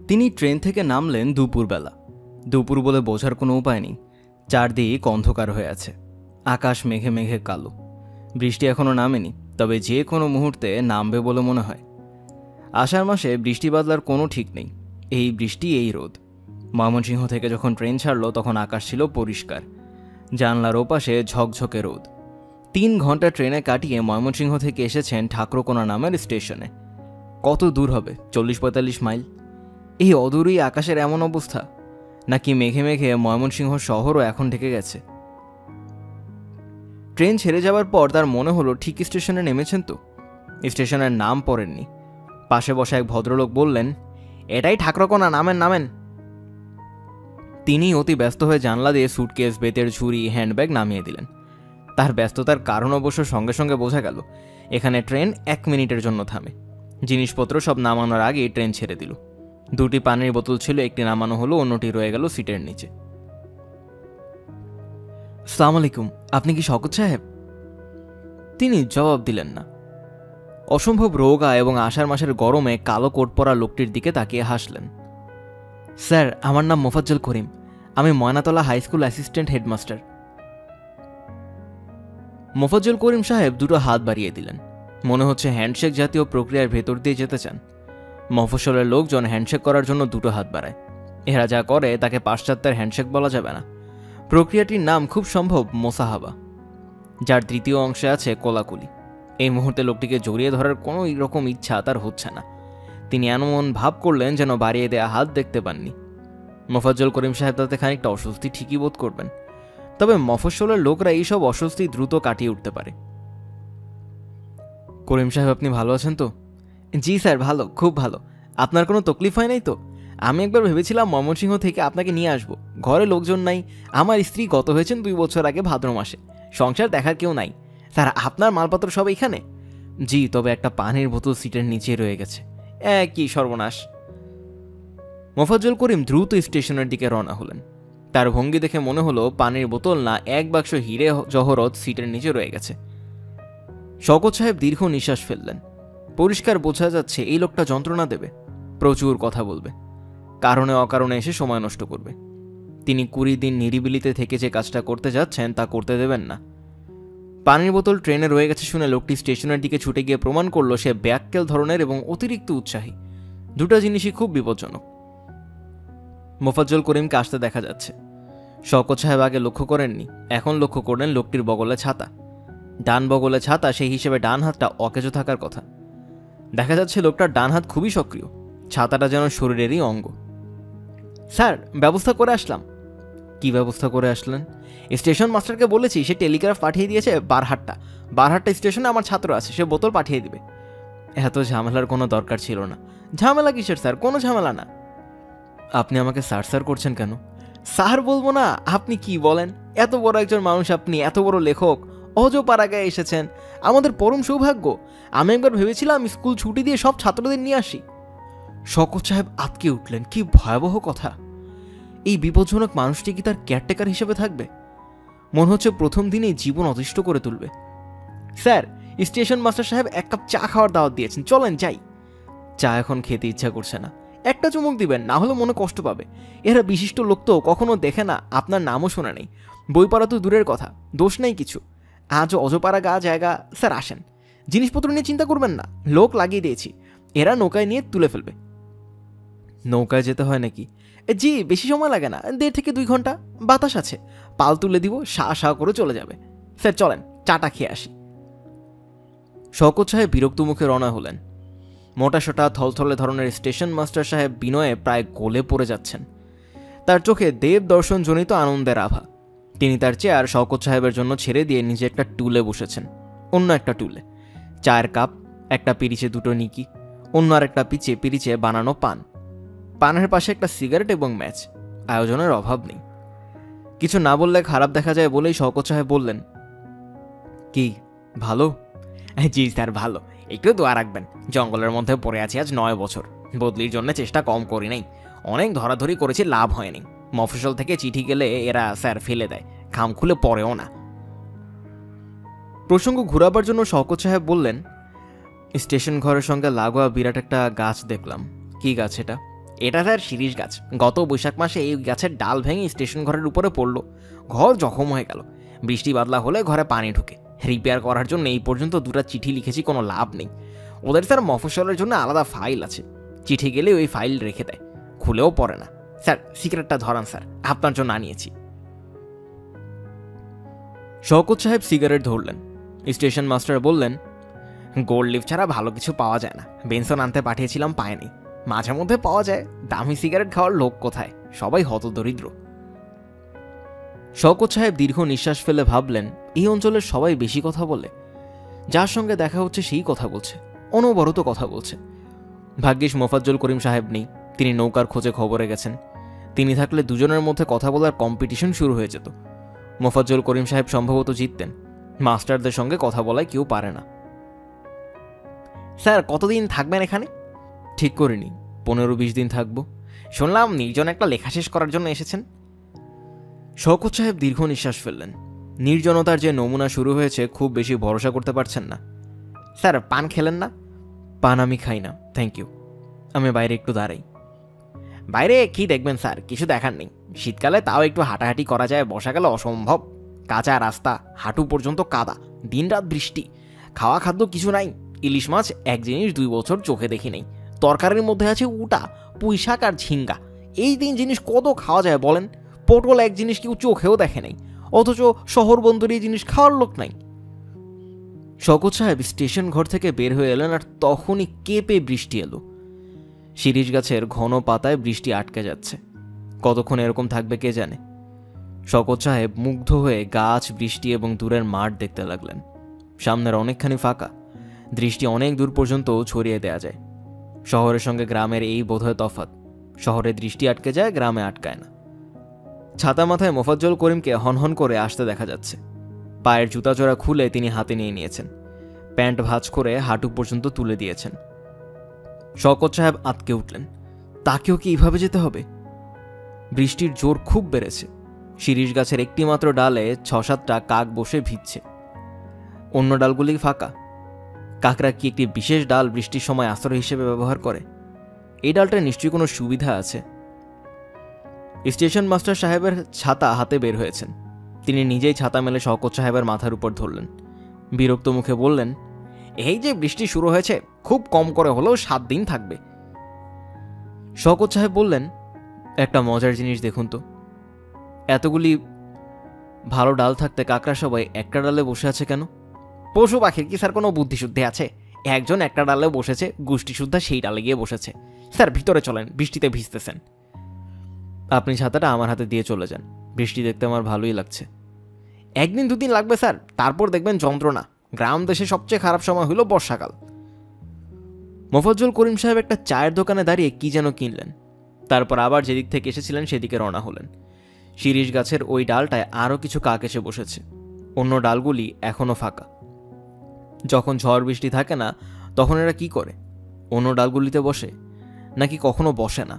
তিনি ট্রেন থেকে নামলেন দুপুরবেলা। দুপুর বলে বোঝার কোনো উপায় নেই, চারদিক অন্ধকার হয়ে আছে, আকাশ মেঘে মেঘে কালো। বৃষ্টি এখনও নামেনি, তবে যে কোনো মুহূর্তে নামবে বলে মনে হয়। আষাঢ় মাসে বৃষ্টি বাদলার কোনো ঠিক নেই, এই বৃষ্টি এই রোদ। ময়মনসিংহ থেকে যখন ট্রেন ছাড়লো তখন আকাশ ছিল পরিষ্কার, জানলার ওপাশে ঝকঝকে রোদ। 3 ঘন্টা ট্রেনে কাটিয়ে ময়মনসিংহ থেকে এসেছেন ঠাকুরকোনা নামের স্টেশনে। কত দূর হবে? 40-45 মাইল। এই অদূরেই আকাশের এমন অবস্থা, নাকি মেঘে মেঘে ময়মনসিংহ শহরও এখন ঢেকে গেছে? ট্রেন ছেড়ে যাওয়ার পর তার মনে হলো ঠিক স্টেশনে নেমেছেন তো। স্টেশনের নাম পড়েননি। পাশে বসা এক ভদ্রলোক বললেন, এটাই ঠাকুরকোনা, নামেন নামেন। তিনি অতি ব্যস্ত হয়ে জানলা দিয়ে সুটকেস, বেতের ঝুড়ি, হ্যান্ডব্যাগ নামিয়ে দিলেন। তার ব্যস্ততার কারণ অবশ্য সঙ্গে সঙ্গে বোঝা গেল। এখানে ট্রেন 1 মিনিটের জন্য থামে। জিনিসপত্র সব নামানোর আগেই ট্রেন ছেড়ে দিল। 2টি পানির বোতল ছিল, একটি নামানো হলো, অন্যটি রয়ে গেল সিটের নিচে। আসসালামু আলাইকুম, আপনি কি শওকত সাহেব? তিনি জবাব দিলেন না। অসম্ভব রোগা এবং আষাঢ় মাসের গরমে কালো কোট পরা লোকটির দিকে তাকিয়ে হাসলেন। স্যার, আমার নাম মোফাজ্জল করিম, আমি Moynatala high school assistant headmaster. Mofazzal Karim সাহেব 2টো হাত বাড়িয়ে দিলেন। মনে হচ্ছে হ্যান্ডশেক জাতীয় প্রক্রিয়ার ভেতর দিয়ে যেতে চান। মফস্বলের লোকজন হ্যান্ডশেক করার জন্য 2টো হাত বাড়ায়। এরা যা করে তাকে পাশ্চাত্যের হ্যান্ডশেক বলা যাবে না। প্রক্রিয়াটির নাম খুব সম্ভব মোসাহাবা, যার 3য় অংশে আছে কোলাকুলি। এই মুহূর্তে লোকটিকে জড়িয়ে ধরার কোনো রকম ইচ্ছা তার হচ্ছে না। তিনি এমন ভাব করলেন যেন বাড়িয়ে দেয়া হাত দেখতে পাননি। মোফাজ্জল করিম সাহেব তাতে খানিকটা অস্বস্তি ঠিকই বোধ করবেন, তবে মফস্বলের লোকরা এইসব অস্বস্তি দ্রুত কাটিয়ে উঠতে পারে। করিম সাহেব, আপনি ভালো আছেন তো? জি স্যার, ভালো, খুব ভালো। আপনার কোনো তকলিফ হয় নাই তো? আমি একবার ভেবেছিলাম ময়মনসিংহ থেকে আপনাকে নিয়ে আসব। ঘরে লোকজন নাই, আমার স্ত্রী গত হয়েছেন 2 বছর আগে ভাদ্র মাসে। সংসার দেখার কেউ নাই। স্যার, আপনার মালপত্র সব এখানে? জি, তবে একটা পানির বোতল সিটের নিচে রয়ে গেছে। কি সর্বনাশ! মোফাজ্জল করিম দ্রুত স্টেশনের দিকে রওনা হলেন। তার ভঙ্গি দেখে মনে হলো পানির বোতল না, 1 বাক্স হিরে জহরত সিটের নিচে রয়ে গেছে। শওকত সাহেব দীর্ঘ নিঃশ্বাস ফেললেন। পরিষ্কার বোঝা যাচ্ছে এই লোকটা যন্ত্রণা দেবে, প্রচুর কথা বলবে, কারণে অকারণে এসে সময় নষ্ট করবে। তিনি 20 দিন নিরিবিলিতে থেকে যে কাজটা করতে যাচ্ছেন তা করতে দেবেন না। পানির বোতল ট্রেনে রয়ে গেছে শুনে লোকটি স্টেশনের দিকে ছুটে গিয়ে প্রমাণ করল সে ব্যাককেল ধরনের এবং অতিরিক্ত উৎসাহী। 2টা জিনিসই খুব বিপজ্জনক। মোফাজ্জল করিমকে আসতে দেখা যাচ্ছে। শওকত সাহেব আগে লক্ষ্য করেননি, এখন লক্ষ্য করলেন লোকটির বগলে ছাতা। ডান বগলে ছাতা, সেই হিসেবে ডান হাতটা অকেজো থাকার কথা। দেখা যাচ্ছে লোকটার ডান হাত খুবই সক্রিয়, ছাতাটা যেন শরীরেরই অঙ্গ। স্যার, ব্যবস্থা করে আসলাম। কি ব্যবস্থা করে আসলেন? স্টেশন মাস্টারকে বলেছি, সে টেলিগ্রাফ পাঠিয়ে দিয়েছে বারহাট্টা স্টেশনে আমার ছাত্র আছে, সে বোতল পাঠিয়ে দিবে। এত ঝামেলার কোনো দরকার ছিল না। ঝামেলা কিসের স্যার? কোনো ঝামেলা না। আপনি আমাকে স্যার স্যার করছেন কেন? স্যার বলবো না? আপনি কি বলেন? এত বড় একজন মানুষ আপনি, এত বড় লেখক, অজপাড়াগায় এসেছেন, আমাদের পরম সৌভাগ্য। আমি একবার ভেবেছিলাম স্কুল ছুটি দিয়ে সব ছাত্রদের নিয়ে আসি। শওকত সাহেব আঁতকে উঠলেন। কি ভয়াবহ কথা! এই বিপজ্জনক মানুষটি কি তার কেয়ারটেকার হিসেবে থাকবে? মনে হচ্ছে প্রথম দিনেই জীবন অতিষ্ঠ করে তুলবে। স্যার, স্টেশন মাস্টার সাহেব 1 কাপ চা খাওয়ার দাওয়াত দিয়েছেন, চলেন যাই। চা এখন খেতে ইচ্ছা করছে না। একটা চুমুক দিবেন, না হলে মনে কষ্ট পাবে। এরা বিশিষ্ট লোক তো, কখনো দেখে না, আপনার নামও শোনা নেই। বই পড়া তো দূরের কথা, দোষ নেই কিছু। আজ অজপাড়া গা জায়গা। স্যার আসেন, জিনিসপত্র নিয়ে চিন্তা করবেন না, লোক লাগিয়ে দিয়েছি, এরা নৌকায় নিয়ে তুলে ফেলবে। নৌকায় যেতে হয় নাকি? জি, বেশি সময় লাগে না, 1.5 থেকে 2 ঘন্টা। বাতাস আছে, পাল তুলে দিব, সা করে চলে যাবে। স্যার চলেন, চাটা খেয়ে আসি। শওকত সাহেব বিরক্ত মুখে রওনা হলেন। মোটাসোটা থলথলে ধরনের স্টেশন মাস্টার সাহেব বিনয়ে প্রায় গলে পড়ে যাচ্ছেন। তার চোখে দেব দর্শনজনিত আনন্দের আভা। তিনি তার চেয়ার শওকত সাহেবের জন্য ছেড়ে দিয়ে নিজে একটা টুলে বসেছেন, অন্য একটা টুলে। চায়ের কাপ, একটা পিরিচে 2টো নিকি, অন্য আর একটা পিরিচে বানানো পান। পানের পাশে একটা সিগারেট এবং ম্যাচ। আয়োজনের অভাব নেই। কিছু না বললে খারাপ দেখা যায় বলেই শওকত সাহেব বললেন, কি ভালো? জি স্যার, ভালো। একটু দোয়া রাখবেন। জঙ্গলের মধ্যে পড়ে আছি আজ 9 বছর। বদলির জন্য চেষ্টা কম করি নাই। অনেক ধরাধরি করেছি, লাভ হয়নি। মফস্বল থেকে চিঠি গেলে এরা স্যার ফেলে দেয়, খাম খুলে পড়েও না। প্রসঙ্গ ঘুরাবার জন্য শওকত সাহেব বললেন, স্টেশন ঘরের সঙ্গে লাগোয়া বিরাট একটা গাছ দেখলাম। কি গাছ এটা? এটা স্যার শিরীষ গাছ। গত বৈশাখ মাসে এই গাছের ডাল ভেঙে স্টেশন ঘরের উপরে পড়লো, ঘর জখম হয়ে গেল। বৃষ্টি বাদলা হলে ঘরে পানি ঢুকে। রিপেয়ার করার জন্য এই পর্যন্ত 2টা চিঠি লিখেছি, কোনো লাভ নেই। ওদের স্যার মফস্বলের জন্য আলাদা ফাইল আছে, চিঠি গেলে ওই ফাইল রেখে দেয়, খুলেও পড়ে না। স্যার সিগারেটটা ধরান স্যার, আপনার জন্য আনিয়েছি। শওকত সাহেব সিগারেট ধরলেন। স্টেশন মাস্টার বললেন, গোল্ড লিফ ছাড়া ভালো কিছু পাওয়া যায় না। বেনসন আনতে পাঠিয়েছিলাম, পায়নি। মাঝে মধ্যে পাওয়া যায়, দামি সিগারেট খাওয়ার লোক কোথায়, সবাই হতদরিদ্র। শওকত সাহেব দীর্ঘ নিঃশ্বাস ফেলে ভাবলেন, এই অঞ্চলের সবাই বেশি কথা বলে। যার সঙ্গে দেখা হচ্ছে সেই কথা বলছে, অনবরত কথা বলছে। ভাগ্যিস মোফাজ্জল করিম সাহেব নেই, তিনি নৌকার খোঁজে খবরে গেছেন। তিনি থাকলে দুজনের মধ্যে কথা বলার কম্পিটিশন শুরু হয়ে যেত। মোফাজ্জল করিম সাহেব সম্ভবত জিততেন। মাস্টারদের সঙ্গে কথা বলায় কেউ পারে না। স্যার কতদিন থাকবেন এখানে? ঠিক করিনি, 15-20 দিন থাকবো। শুনলাম নির্জন একটা লেখা শেষ করার জন্য এসেছেন। শওকত সাহেব দীর্ঘ নিঃশ্বাস ফেললেন। নির্জনতার যে নমুনা শুরু হয়েছে, খুব বেশি ভরসা করতে পারছেন না। স্যার পান খেলেন না? পান আমি খাই না, থ্যাংক ইউ। আমি বাইরে একটু দাঁড়াই। বাইরে কি দেখবেন স্যার, কিছু দেখার নেই। শীতকালে তাও একটু হাঁটাহাঁটি করা যায়, বর্ষাকালে অসম্ভব। কাঁচা রাস্তা, হাঁটু পর্যন্ত কাদা, দিনরাত বৃষ্টি, খাওয়া খাদ্য কিছু নাই। ইলিশ মাছ এক জিনিস 2 বছর চোখে দেখি নেই। তরকারির মধ্যে আছে উটা, পুঁই শাক আর ঝিঙ্গা। এই 3 জিনিস কত খাওয়া যায় বলেন? পটল এক জিনিস কেউ চোখেও দেখে নেই, অথচ শহর বন্দরে এই জিনিস খাওয়ার লোক নাই। শওকত সাহেব স্টেশন ঘর থেকে বের হয়ে এলেন, আর তখনই কেঁপে বৃষ্টি এলো। শিরীষ গাছের ঘন পাতায় বৃষ্টি আটকে যাচ্ছে। কতক্ষণ এরকম থাকবে কে জানে। শওকত সাহেব মুগ্ধ হয়ে গাছ, বৃষ্টি এবং দূরের মাঠ দেখতে লাগলেন। সামনের অনেকখানি ফাঁকা, দৃষ্টি অনেক দূর পর্যন্ত ছড়িয়ে দেয়া যায়। শহরের সঙ্গে গ্রামের এই বোধহয় তফাৎ, শহরে দৃষ্টি আটকে যায়, গ্রামে আটকায় না। ছাতা মাথায় মোফাজ্জল করিমকে হনহন করে আসতে দেখা যাচ্ছে। পায়ের জুতাজোড়া খুলে তিনি হাতে নিয়ে নিয়েছেন, প্যান্ট ভাঁজ করে হাঁটু পর্যন্ত তুলে দিয়েছেন। শওকত সাহেব আঁতকে উঠলেন, তাকেও কি এইভাবে যেতে হবে? বৃষ্টির জোর খুব বেড়েছে। শিরীষ গাছের একটি মাত্র ডালে 6-7টা কাক বসে ভিজছে, অন্য ডালগুলি ফাঁকা। কাকরা কি একটি বিশেষ ডাল বৃষ্টির সময় আশ্রয় হিসেবে ব্যবহার করে? এই ডালটা নিশ্চয়ই কোনো সুবিধা আছে। স্টেশন মাস্টার সাহেবের ছাতা হাতে বের হয়েছেন। তিনি নিজেই ছাতা মেলে শওকত সাহেবের মাথার উপর ধরলেন। বিরক্ত মুখে বললেন, এই যে বৃষ্টি শুরু হয়েছে, খুব কম করে হলেও 7 দিন থাকবে। শওকত সাহেব বললেন, একটা মজার জিনিস দেখুন তো, এতগুলি ভালো ডাল থাকতে কাকরা সবাই একটা ডালে বসে আছে কেন? পশু পাখির কি স্যার কোনো বুদ্ধিশুদ্ধি আছে? একজন একটা ডালে বসেছে, গোষ্ঠী শুদ্ধা সেই ডালে গিয়ে বসেছে। স্যার ভিতরে চলেন, বৃষ্টিতে ভিজতেছেন। আপনি ছাতাটা আমার হাতে দিয়ে চলে যান, বৃষ্টি দেখতে আমার ভালোই লাগছে। 1 দিন 2 দিন লাগবে স্যার, তারপর দেখবেন যন্ত্রণা। গ্রাম দেশে সবচেয়ে খারাপ সময় হলো বর্ষাকাল। মোফাজ্জল করিম সাহেব একটা চায়ের দোকানে দাঁড়িয়ে কি যেন কিনলেন, তারপর আবার যেদিক থেকে এসেছিলেন সেদিকে রওনা হলেন। শিরীষ গাছের ওই ডালটায় আরও কিছু কাক এসে বসেছে, অন্য ডালগুলি এখনও ফাঁকা। যখন ঝড় বৃষ্টি থাকে না, তখন এরা কি করে? অন্য ডালগুলিতে বসে, নাকি কখনো বসে না?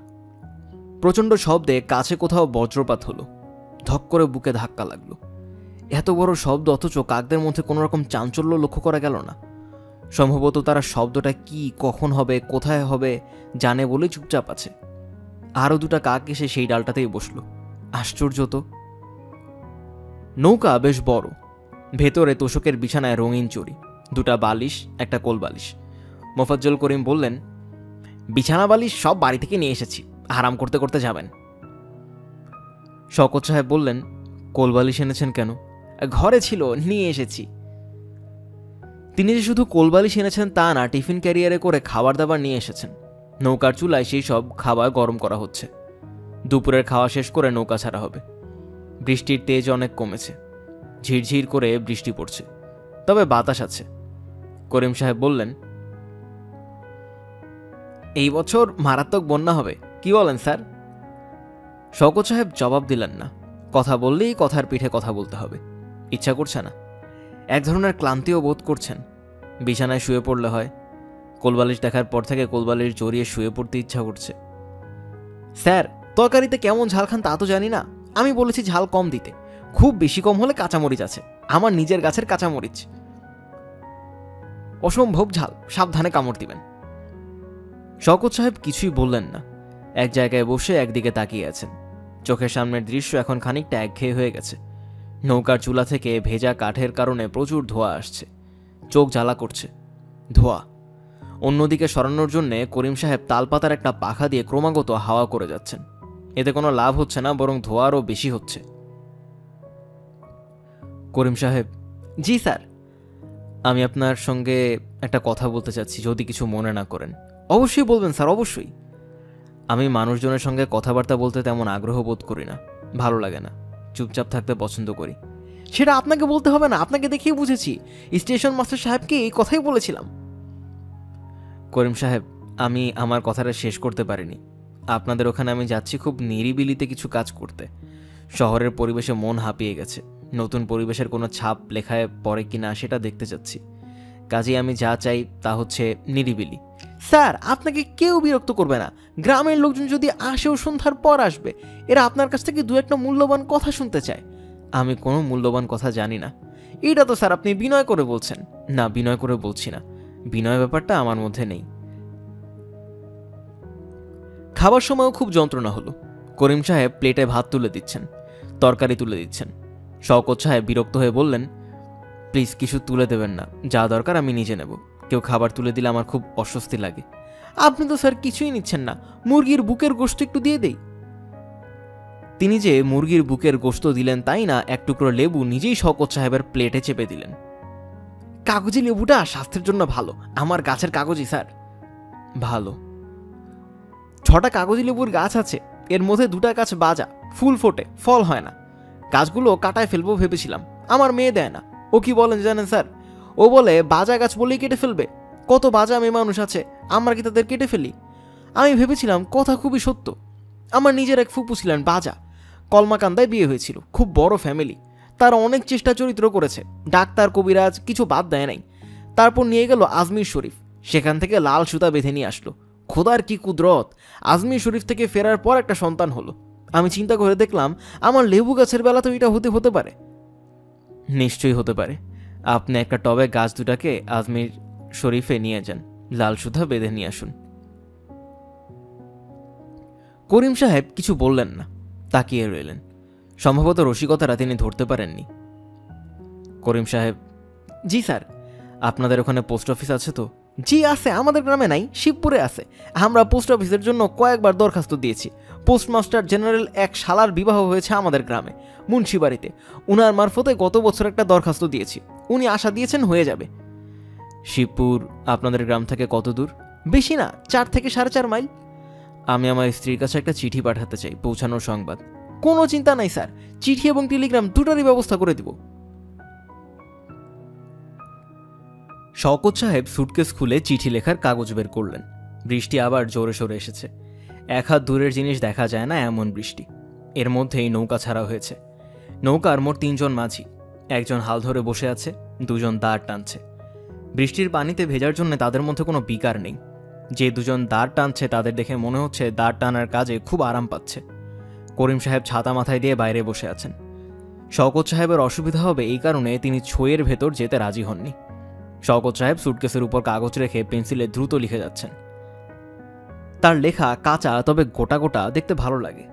প্রচণ্ড শব্দে কাছে কোথাও বজ্রপাত হলো, ধক করে বুকে ধাক্কা লাগলো। এত বড় শব্দ, অথচ কাকদের মধ্যে কোনো রকম চাঞ্চল্য লক্ষ্য করা গেল না। সম্ভবত তারা শব্দটা কি, কখন হবে, কোথায় হবে জানে বলে চুপচাপ আছে। আরও 2টা কাক এসে সেই ডালটাতেই বসলো। আশ্চর্য তো। নৌকা বেশ বড়, ভেতরে তোষকের বিছানায় রঙিন চড়ি, 2টা বালিশ, একটা কোল বালিশ। মোফাজ্জল করিম বললেন, বিছানা বালিশ সব বাড়ি থেকে নিয়ে এসেছি, আরাম করতে করতে যাবেন। শওকত সাহেব বললেন, কোল বালিশ এনেছেন কেন? ঘরে ছিল, নিয়ে এসেছি। তিনি যে শুধু কোল বালিশ এনেছেন তা না, টিফিন ক্যারিয়ারে করে খাবার দাবার নিয়ে এসেছেন। নৌকার চুলায় সেই সব খাবার গরম করা হচ্ছে। দুপুরের খাওয়া শেষ করে নৌকা ছাড়া হবে। বৃষ্টির তেজ অনেক কমেছে, ঝিরঝির করে বৃষ্টি পড়ছে, তবে বাতাস আছে। করিম সাহেব বললেন, এই বছর মারাত্মক বন্যা হবে, কি বলেন স্যার? শওকত সাহেব জবাব দিলেন না। কথা বললেই কথার পিঠে কথা বলতে হবে, ইচ্ছা করছে না। এক ধরনের ক্লান্তিও বোধ করছেন। বিছানায় শুয়ে পড়লে হয়, কোলবালিশ দেখার পর থেকে কোলবালিশ জড়িয়ে শুয়ে পড়তে ইচ্ছা করছে। স্যার তরকারিতে কেমন ঝাল খান তা তো জানি না, আমি বলেছি ঝাল কম দিতে, খুব বেশি কম হলে কাঁচামরিচ আছে, আমার নিজের গাছের কাঁচামরিচ, অসম্ভব ঝাল, সাবধানে কামড় দিবেন। শওকত সাহেব কিছুই বললেন না, এক জায়গায় বসে একদিকে তাকিয়ে আছেন। চোখের সামনের দৃশ্য এখন খানিকটা একঘেয়ে হয়ে গেছে। নৌকার চুলা থেকে ভেজা কাঠের কারণে প্রচুর ধোঁয়া আসছে, চোখ জ্বালা করছে। ধোঁয়া অন্যদিকে সরানোর জন্য করিম সাহেব তালপাতার একটা পাখা দিয়ে ক্রমাগত হাওয়া করে যাচ্ছেন। এতে কোনো লাভ হচ্ছে না, বরং ধোঁয়া আরও বেশি হচ্ছে। করিম সাহেব। জি স্যার। আমি আপনার সঙ্গে একটা কথা বলতে চাচ্ছি, যদি কিছু মনে না করেন। অবশ্যই বলবেন স্যার, অবশ্যই। আমি মানুষজনের সঙ্গে কথাবার্তা বলতে তেমন আগ্রহ বোধ করি না, ভালো লাগে না, চুপচাপ থাকতে পছন্দ করি। সেটা আপনাকে বলতে হবে না, আপনাকে দেখেই বুঝেছি। স্টেশন মাস্টার সাহেবকে এই কথাই বলেছিলাম। করিম সাহেব, আমি আমার কথাটা শেষ করতে পারিনি। আপনাদের ওখানে আমি যাচ্ছি খুব নিরিবিলিতে কিছু কাজ করতে। শহরের পরিবেশে মন হাঁপিয়ে গেছে। নতুন পরিবেশের কোনো ছাপ লেখায় পড়ে কিনা সেটা দেখতে চাচ্ছি। কাজেই আমি যা চাই তা হচ্ছে নিরিবিলি। স্যার, আপনাকে কেউ বিরক্ত করবে না। গ্রামের লোকজন যদি আসেও সন্ধ্যার পর আসবে, এরা আপনার কাছ থেকে দু একটা মূল্যবান কথা শুনতে চায়। আমি কোনো মূল্যবান কথা জানি না। এটা তো স্যার আপনি বিনয় করে বলছেন। না, বিনয় করে বলছি না, বিনয় ব্যাপারটা আমার মধ্যে নেই। খাবার সময়ও খুব যন্ত্রণা হলো। করিম সাহেব প্লেটে ভাত তুলে দিচ্ছেন, তরকারি তুলে দিচ্ছেন। শওকত সাহেব বিরক্ত হয়ে বললেন, প্লিজ কিছু তুলে দেবেন না, যা দরকার আমি নিজে নেব। কেউ খাবার তুলে দিলে আমার খুব অস্বস্তি লাগে। আপনি তো স্যার কিছুই নিচ্ছেন না, মুরগির বুকের গোশত একটু দিয়ে দেই। তিনি যে মুরগির বুকের গোশত দিলেন তাই না, এক টুকরো লেবু নিজেই শওকত সাহেবের প্লেটে চেপে দিলেন। কাগজি লেবুটা স্বাস্থ্যের জন্য ভালো, আমার গাছের কাগজি স্যার। ভালো। 6টা কাগজি লেবুর গাছ আছে, এর মধ্যে 2টা গাছ বাজা, ফুল ফোটে, ফল হয় না। গাছগুলো কাটায় ফেলবো ভেবেছিলাম, আমার মেয়ে দেয় না। ও কি বলেন জানেন স্যার? ও বলে বাজা গাছ বলেই কেটে ফেলবে। কত বাজা মেয়ে মানুষ আছে, আমরা কি তাদের কেটে ফেলি? আমি ভেবেছিলাম কথা খুবই সত্য। আমার নিজের এক ফুপু ছিলেন বাজা, কলমাকান্দায় বিয়ে হয়েছিল, খুব বড় ফ্যামিলি। তারা অনেক চেষ্টা চরিত্র করেছে, ডাক্তার কবিরাজ কিছু বাদ দেয় নাই। তারপর নিয়ে গেল আজমির শরীফ, সেখান থেকে লাল সুতা বেঁধে নিয়ে আসলো। খোদার কি কুদরত, আজমির শরীফ থেকে ফেরার পর একটা সন্তান হলো। আমি চিন্তা করে দেখলাম আমার লেবু গাছের বেলা তো এটা হতে পারে। নিশ্চয়ই হতে পারে। আপনি একটা টবে গাছ দুটাকে আজমির শরীফে নিয়ে যান, লাল সুতা বেঁধে নিয়ে আসুন। করিম সাহেব কিছু বললেন না, তাকিয়ে রইলেন। সম্ভবত রসিকতাটা তিনি ধরতে পারেননি। করিম সাহেব। জি স্যার। আপনাদের ওখানে পোস্ট অফিস আছে তো? জি আছে, আমাদের গ্রামে নাই, শিবপুরে আছে। আমরা পোস্ট অফিসের জন্য কয়েকবার দরখাস্ত দিয়েছি। পোস্টমাস্টার জেনারেল এক শালার বিবাহ হয়েছে আমাদের গ্রামে, মুন্সিবাড়িতে। উনার মারফতে গত বছর একটা দরখাস্ত দিয়েছি, উনি আশা দিয়েছেন হয়ে যাবে। শিবপুর আপনাদের গ্রাম থেকে কত দূর? বেশি না, 4 থেকে 4.5 মাইল। আমি আমার স্ত্রীর কাছে একটা চিঠি পাঠাতে চাই, পৌঁছানোর সংবাদ। কোনো চিন্তা নাই স্যার, চিঠি এবং টেলিগ্রাম দুটারই ব্যবস্থা করে দিব। শওকত সাহেব সুটকেস খুলে চিঠি লেখার কাগজ বের করলেন। বৃষ্টি আবার জোরে সোরে এসেছে। 1 হাত দূরের জিনিস দেখা যায় না এমন বৃষ্টি। এর মধ্যেই নৌকা ছাড়া হয়েছে। নৌকার মোট 3 জন মাঝি, একজন হাল ধরে বসে আছে, 2 জন দাঁড় টানছে। বৃষ্টির পানিতে ভেজার জন্য তাদের মধ্যে কোনো বিকার নেই। যে 2 জন দাঁড় টানছে তাদের দেখে মনে হচ্ছে দাঁড় টানার কাজে খুব আরাম পাচ্ছে। করিম সাহেব ছাতা মাথায় দিয়ে বাইরে বসে আছেন। শওকত সাহেবের অসুবিধা হবে এই কারণে তিনি ছইয়ের ভেতর যেতে রাজি হননি। শওকত সাহেব সুটকেসের উপর কাগজ রেখে পেন্সিলে দ্রুত লিখে যাচ্ছেন। তার লেখা কাঁচা, তবে গোটা গোটা, দেখতে ভালো লাগে।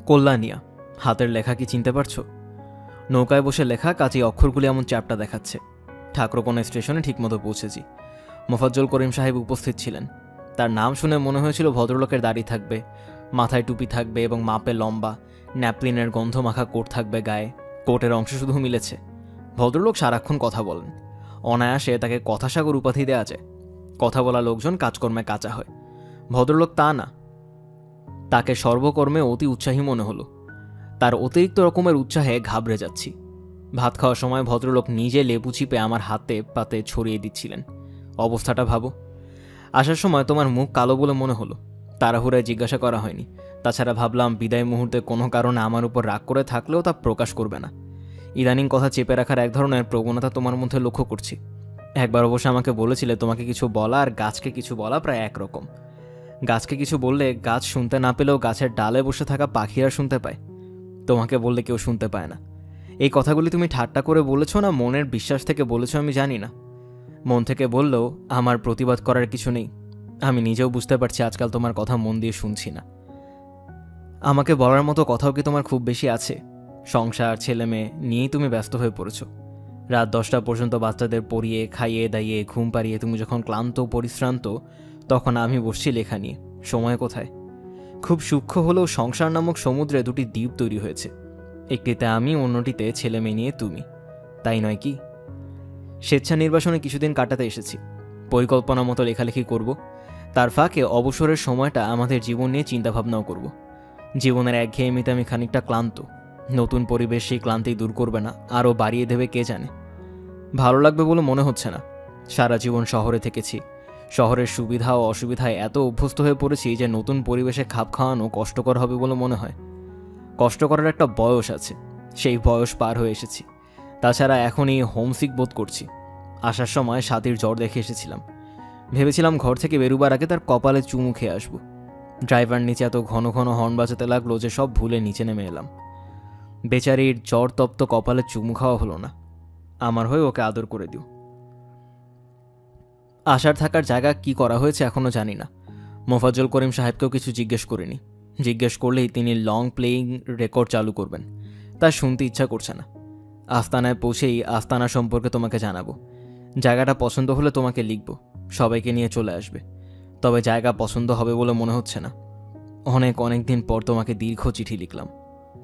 কল্যাণিয়া, হাতের লেখা কি চিনতে পারছো? নৌকায় বসে লেখা, কাজে অক্ষরগুলি এমন চ্যাপটা দেখাচ্ছে। ঠাকুরকোনা স্টেশনে ঠিকমতো পৌঁছেছি। মোফাজ্জল করিম সাহেব উপস্থিত ছিলেন। তার নাম শুনে মনে হয়েছিল ভদ্রলোকের দাড়ি থাকবে, মাথায় টুপি থাকবে এবং মাপে লম্বা, ন্যাপলিনের গন্ধ মাখা কোট থাকবে গায়ে। কোটের অংশ শুধু মিলেছে। ভদ্রলোক সারাক্ষণ কথা বলেন, অনায়াসে তাকে কথাসাগর উপাধি দেওয়া যায়। কথা বলা লোকজন কাজকর্মে কাঁচা হয়, ভদ্রলোক তা না। তাকে সর্বকর্মে অতি উৎসাহী মনে হলো। তার অতিরিক্ত রকমের উৎসাহে ঘাবড়ে যাচ্ছি। ভাত খাওয়ার সময় ভদ্রলোক নিজে লেবু চিপে আমার হাতে পাতে ছড়িয়ে দিচ্ছিলেন। অবস্থাটা ভাবো। আসার সময় তোমার মুখ কালো বলে মনে হলো, তাড়াহুড়ায় জিজ্ঞাসা করা হয়নি। তাছাড়া ভাবলাম বিদায় মুহূর্তে কোনো কারণে আমার উপর রাগ করে থাকলেও তা প্রকাশ করবে না। ইদানিং কথা চেপে রাখার এক ধরনের প্রবণতা তোমার মধ্যে লক্ষ্য করছি। একবার অবশ্য আমাকে বলেছিলে তোমাকে কিছু বলা আর গাছকে কিছু বলা প্রায় একরকম। গাছকে কিছু বললে গাছ শুনতে না পেলেও গাছের ডালে বসে থাকা পাখিরা শুনতে পায়, তোমাকে বললে কেউ শুনতে পায় না। এই কথাগুলি তুমি ঠাট্টা করে বলেছো না মনের বিশ্বাস থেকে বলেছো আমি জানি না। মন থেকে বললেও আমার প্রতিবাদ করার কিছু নেই। আমি নিজেও বুঝতে পারছি আজকাল তোমার কথা মন দিয়ে শুনছি না। আমাকে বলার মতো কথাও কি তোমার খুব বেশি আছে? সংসার ছেলে মেয়ে নিয়েই তুমি ব্যস্ত হয়ে পড়েছ। রাত 10টা পর্যন্ত বাচ্চাদের পড়িয়ে খাইয়ে দাইয়ে ঘুম পাড়িয়ে তুমি যখন ক্লান্ত পরিশ্রান্ত, তখন আমি বসছি লেখা নিয়ে। সময় কোথায়? খুব সূক্ষ্ম হলেও সংসার নামক সমুদ্রে দুটি দ্বীপ তৈরি হয়েছে, একটিতে আমি, অন্যটিতে ছেলে মেয়ে নিয়ে তুমি, তাই নয় কি? স্বেচ্ছা নির্বাসনে কিছুদিন কাটাতে এসেছি, পরিকল্পনা মতো লেখালেখি করব, তার ফাঁকে অবসরের সময়টা আমাদের জীবন নিয়ে চিন্তাভাবনাও করব। জীবনের একঘেয়েমিতে আমি খানিকটা ক্লান্ত। নতুন পরিবেশ সেই ক্লান্তি দূর করবে না, আরও বাড়িয়ে দেবে কে জানে। ভালো লাগবে বলে মনে হচ্ছে না। সারা জীবন শহরে থেকেছি, শহরের সুবিধা ও অসুবিধায় এত অভ্যস্ত হয়ে পড়েছি যে নতুন পরিবেশে খাপ খাওয়ানো কষ্টকর হবে বলে মনে হয়। কষ্ট করার একটা বয়স আছে, সেই বয়স পার হয়ে এসেছি। তাছাড়া এখনই হোমসিক বোধ করছি। আসার সময় সাথীর জ্বর দেখে এসেছিলাম, ভেবেছিলাম ঘর থেকে বেরোবার আগে তার কপালে চুমু খেয়ে আসবো। ড্রাইভার নিচে এত ঘন ঘন হর্ন বাজাতে লাগলো যে সব ভুলে নিচে নেমে এলাম। বেচারির জ্বর তপ্ত কপালে চুমু খাওয়া হলো না। আমার হয়ে ওকে আদর করে দিও। আসার থাকার জায়গা কি করা হয়েছে এখনও জানি না। মোফাজ্জল করিম সাহেবকেও কিছু জিজ্ঞেস করিনি। জিজ্ঞেস করলেই তিনি লং প্লেয়িং রেকর্ড চালু করবেন, তা শুনতে ইচ্ছা করছে না। আস্তানায় পৌঁছেই আস্তানা সম্পর্কে তোমাকে জানাবো। জায়গাটা পছন্দ হলে তোমাকে লিখব, সবাইকে নিয়ে চলে আসবে। তবে জায়গা পছন্দ হবে বলে মনে হচ্ছে না। অনেক দিন পর তোমাকে দীর্ঘ চিঠি লিখলাম।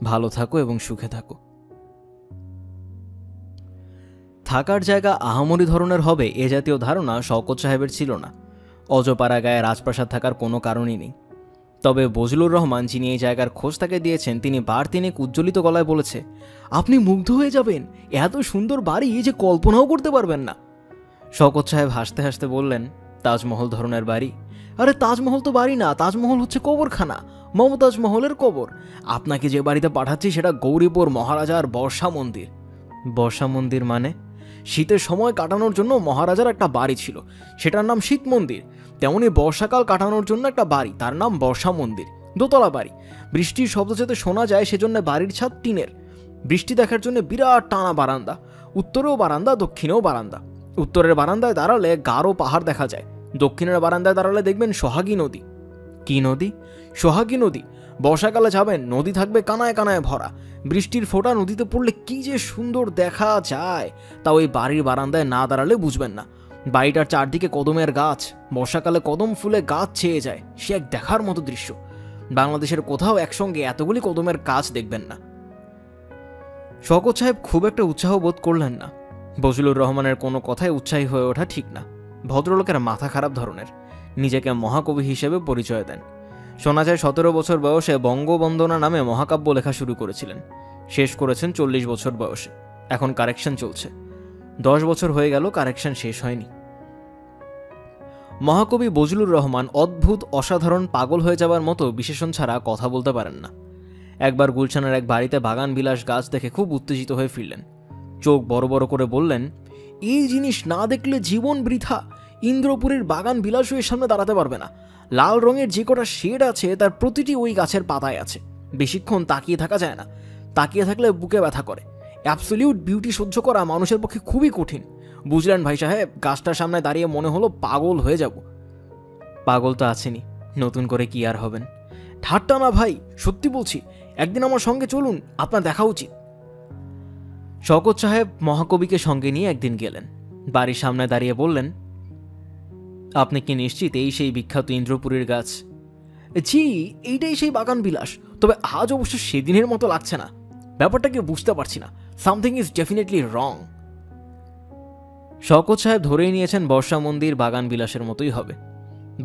ভালো থাকো এবং সুখে থাকো। থাকার জায়গা আহামরি ধরনের হবে এ জাতীয় ধারণা শওকত সাহেবের ছিল না। অজপাড়া গায়ে রাজপ্রাসাদ থাকার কোনো কারণই নেই। তবে বজলুর রহমান, যিনি এই জায়গার খোঁজ তাকে দিয়েছেন, তিনি বার তিনেক উজ্জ্বলিত গলায় বলেছে, আপনি মুগ্ধ হয়ে যাবেন, এত সুন্দর বাড়ি যে কল্পনাও করতে পারবেন না। শওকত সাহেব হাসতে হাসতে বললেন, তাজমহল ধরনের বাড়ি? আরে তাজমহল তো বাড়ি না, তাজমহল হচ্ছে কবরখানা, মমতাজ মহলের কবর। আপনাকে যে বাড়িতে পাঠাচ্ছি সেটা গৌরীপুর মহারাজার বর্ষা মন্দির। বর্ষা মন্দির মানে? শীতের সময় কাটানোর জন্য মহারাজার একটা বাড়ি ছিল, সেটার নাম শীত মন্দির। তেমনি বর্ষাকাল কাটানোর জন্য একটা বাড়ি, তার নাম বর্ষা মন্দির। দোতলা বাড়ি, বৃষ্টির শব্দ যাতে শোনা যায় সেজন্য বাড়ির ছাদ টিনের। বৃষ্টি দেখার জন্য বিরাট টানা বারান্দা, উত্তরেও বারান্দা, দক্ষিণেও বারান্দা। উত্তরের বারান্দায় দাঁড়ালে গাঢ় পাহাড় দেখা যায়, দক্ষিণের বারান্দায় দাঁড়ালে দেখবেন সোহাগী নদী। কি নদী? সোহাগী নদী। বর্ষাকালে যাবেন, নদী থাকবে কানায় কানায় ভরা। বৃষ্টির ফোঁটা নদীতে পড়লে কি যে সুন্দর দেখা যায়, তা ওই বাড়ির বারান্দায় না দাঁড়ালে বুঝবেন না। বাড়িটার চারদিকে কদমের গাছ, বর্ষাকালে কদম ফুলে গাছ ছেয়ে যায়, সে এক দেখার মতো দৃশ্য। বাংলাদেশের কোথাও একসঙ্গে এতগুলি কদমের গাছ দেখবেন না। শওকত সাহেব খুব একটা উৎসাহ বোধ করলেন না। বজলুর রহমানের কোনো কথায় উৎসাহী হয়ে ওঠা ঠিক না। ভদ্রলোকের মাথা খারাপ ধরনের, নিজেকে মহাকবি হিসেবে পরিচয় দেন। শোনা যায় 17 বছর বয়সে বঙ্গবন্দনা নামে মহাকাব্য লেখা শুরু করেছিলেন, শেষ করেছেন 40 বছর বয়সে। এখন কারেকশন চলছে, 10 বছর হয়ে গেল, কারেকশন শেষ হয়নি। মহাকবি বজলুর রহমান অদ্ভুত, অসাধারণ, পাগল হয়ে যাবার মতো বিশেষণ ছাড়া কথা বলতে পারেন না। একবার গুলশানের এক বাড়িতে বাগান বিলাস গাছ দেখে খুব উত্তেজিত হয়ে ফিরলেন। চোখ বড় বড় করে বললেন, এই জিনিস না দেখলে জীবন বৃথা। ইন্দ্রপুরীর বাগান বিলাসের সামনে দাঁড়াতে পারবে না। লাল রঙের যে কটা শেড আছে তার প্রতিটি ওই গাছের পাতায় আছে। বেশিক্ষণ তাকিয়ে থাকা যায় না, তাকিয়ে থাকলে বুকে ব্যথা করে। অ্যাবসলিউট বিউটি সহ্য করা মানুষের পক্ষে খুবই কঠিন। বুঝলেন ভাই সাহেব, গাছটার সামনে দাঁড়িয়ে মনে হলো পাগল হয়ে যাব। পাগল তো আছেনি, নতুন করে কি আর হবেন? ঠাট্টা না ভাই, সত্যি বলছি, একদিন আমার সঙ্গে চলুন, আপনার দেখা উচিত। শওকত সাহেব মহাকবিকে সঙ্গে নিয়ে একদিন গেলেন। বাড়ির সামনে দাঁড়িয়ে বললেন, আপনি কি নিশ্চিত এই সেই বিখ্যাত ইন্দ্রপুরীর গাছ? জি, এইটাই সেই বাগান বিলাস। তবে আজ অবশ্য সেদিনের মতো লাগছে না। ব্যাপারটাকে বুঝতে পারছি না। সামথিং ইজ ডেফিনেটলি রং। শওকত সাহেব ধরেই নিয়েছেন বর্ষা মন্দির বাগান বিলাসের মতোই হবে।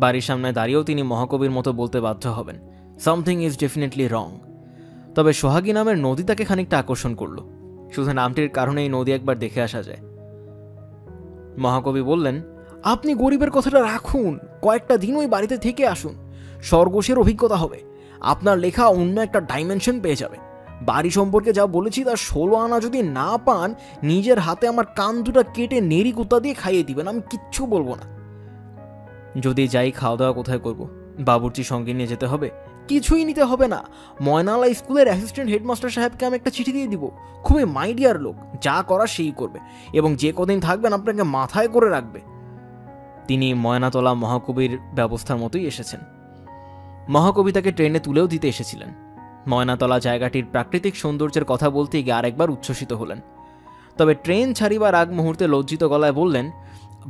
বাড়ির সামনে দাঁড়িয়েও তিনি মহাকবির মতো বলতে বাধ্য হবেন, সামথিং ইজ ডেফিনেটলি রং। তবে সোহাগী নামের নদী তাকে খানিকটা আকর্ষণ করল। শুধু নামটির কারণে এই নদী একবার দেখে আসা যায়। মহাকবি বললেন, আপনি গরিবের কথাটা রাখুন, কয়েকটা দিন ওই বাড়িতে থেকে আসুন, স্বর্গসের অভিজ্ঞতা হবে। আপনার লেখা অন্য একটা ডাইমেনশন পেয়ে যাবে। বাড়ি সম্পর্কে যা বলেছি তার 16 আনা যদি না পান, নিজের হাতে আমার কান দুটা কেটে নেড়ি কুত্তা দিয়ে খাইয়ে দিবেন, আমি কিচ্ছু বলবো না। যদি যাই, খাওয়া দাওয়া কোথায় করব? বাবুর্চি সঙ্গে নিয়ে যেতে হবে? কিছুই নিতে হবে না। ময়নালা স্কুলের অ্যাসিস্ট্যান্ট হেডমাস্টার সাহেবকে আমি একটা চিঠি দিয়ে দিব। খুবই মাইডিয়ার লোক, যা করা সেই করবে, এবং যে কদিন থাকবেন আপনাকে মাথায় করে রাখবে। তিনি ময়নাতলা মহাকবির ব্যবস্থার মতোই এসেছেন। মহাকবি তাকে ট্রেনে তুলেও দিতে এসেছিলেন। ময়নাতলা জায়গাটির প্রাকৃতিক সৌন্দর্যের কথা বলতে গিয়ে আরেকবার উচ্ছ্বসিত হলেন। তবে ট্রেন ছাড়িবার আগ মুহূর্তে লজ্জিত গলায় বললেন,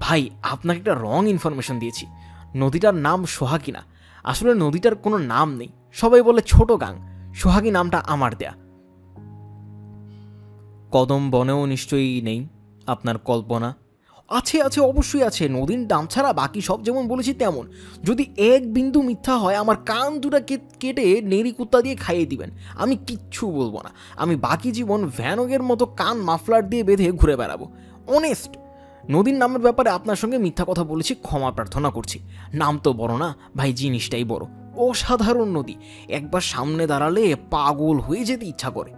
ভাই, আপনাকে একটা রং ইনফরমেশন দিয়েছি। নদীটার নাম সোহাগী না, আসলে নদীটার কোনো নাম নেই, সবাই বলে ছোট গাং। সোহাগী নামটা আমার দেয়া। কদম বনেও নিশ্চয়ই নেই আপনার কল্পনা? আছে, আছে, অবশ্যই আছে। নদীর নাম ছাড়া বাকি সব যেমন বলেছি তেমন। যদি এক বিন্দু মিথ্যা হয়, আমার কান দুটা কেটে নেড়ি কুত্তা দিয়ে খাইয়ে দিবেন, আমি কিচ্ছু বলবো না। আমি বাকি জীবন ভ্যানগের মতো কান মাফলার দিয়ে বেঁধে ঘুরে বেড়াবো। অনেস্ট। নদীর নামের ব্যাপারে আপনার সঙ্গে মিথ্যা কথা বলেছি, ক্ষমা প্রার্থনা করছি। নাম তো বড় না ভাই, জিনিসটাই বড়। অসাধারণ নদী, একবার সামনে দাঁড়ালে পাগল হয়ে যেতে ইচ্ছা করে।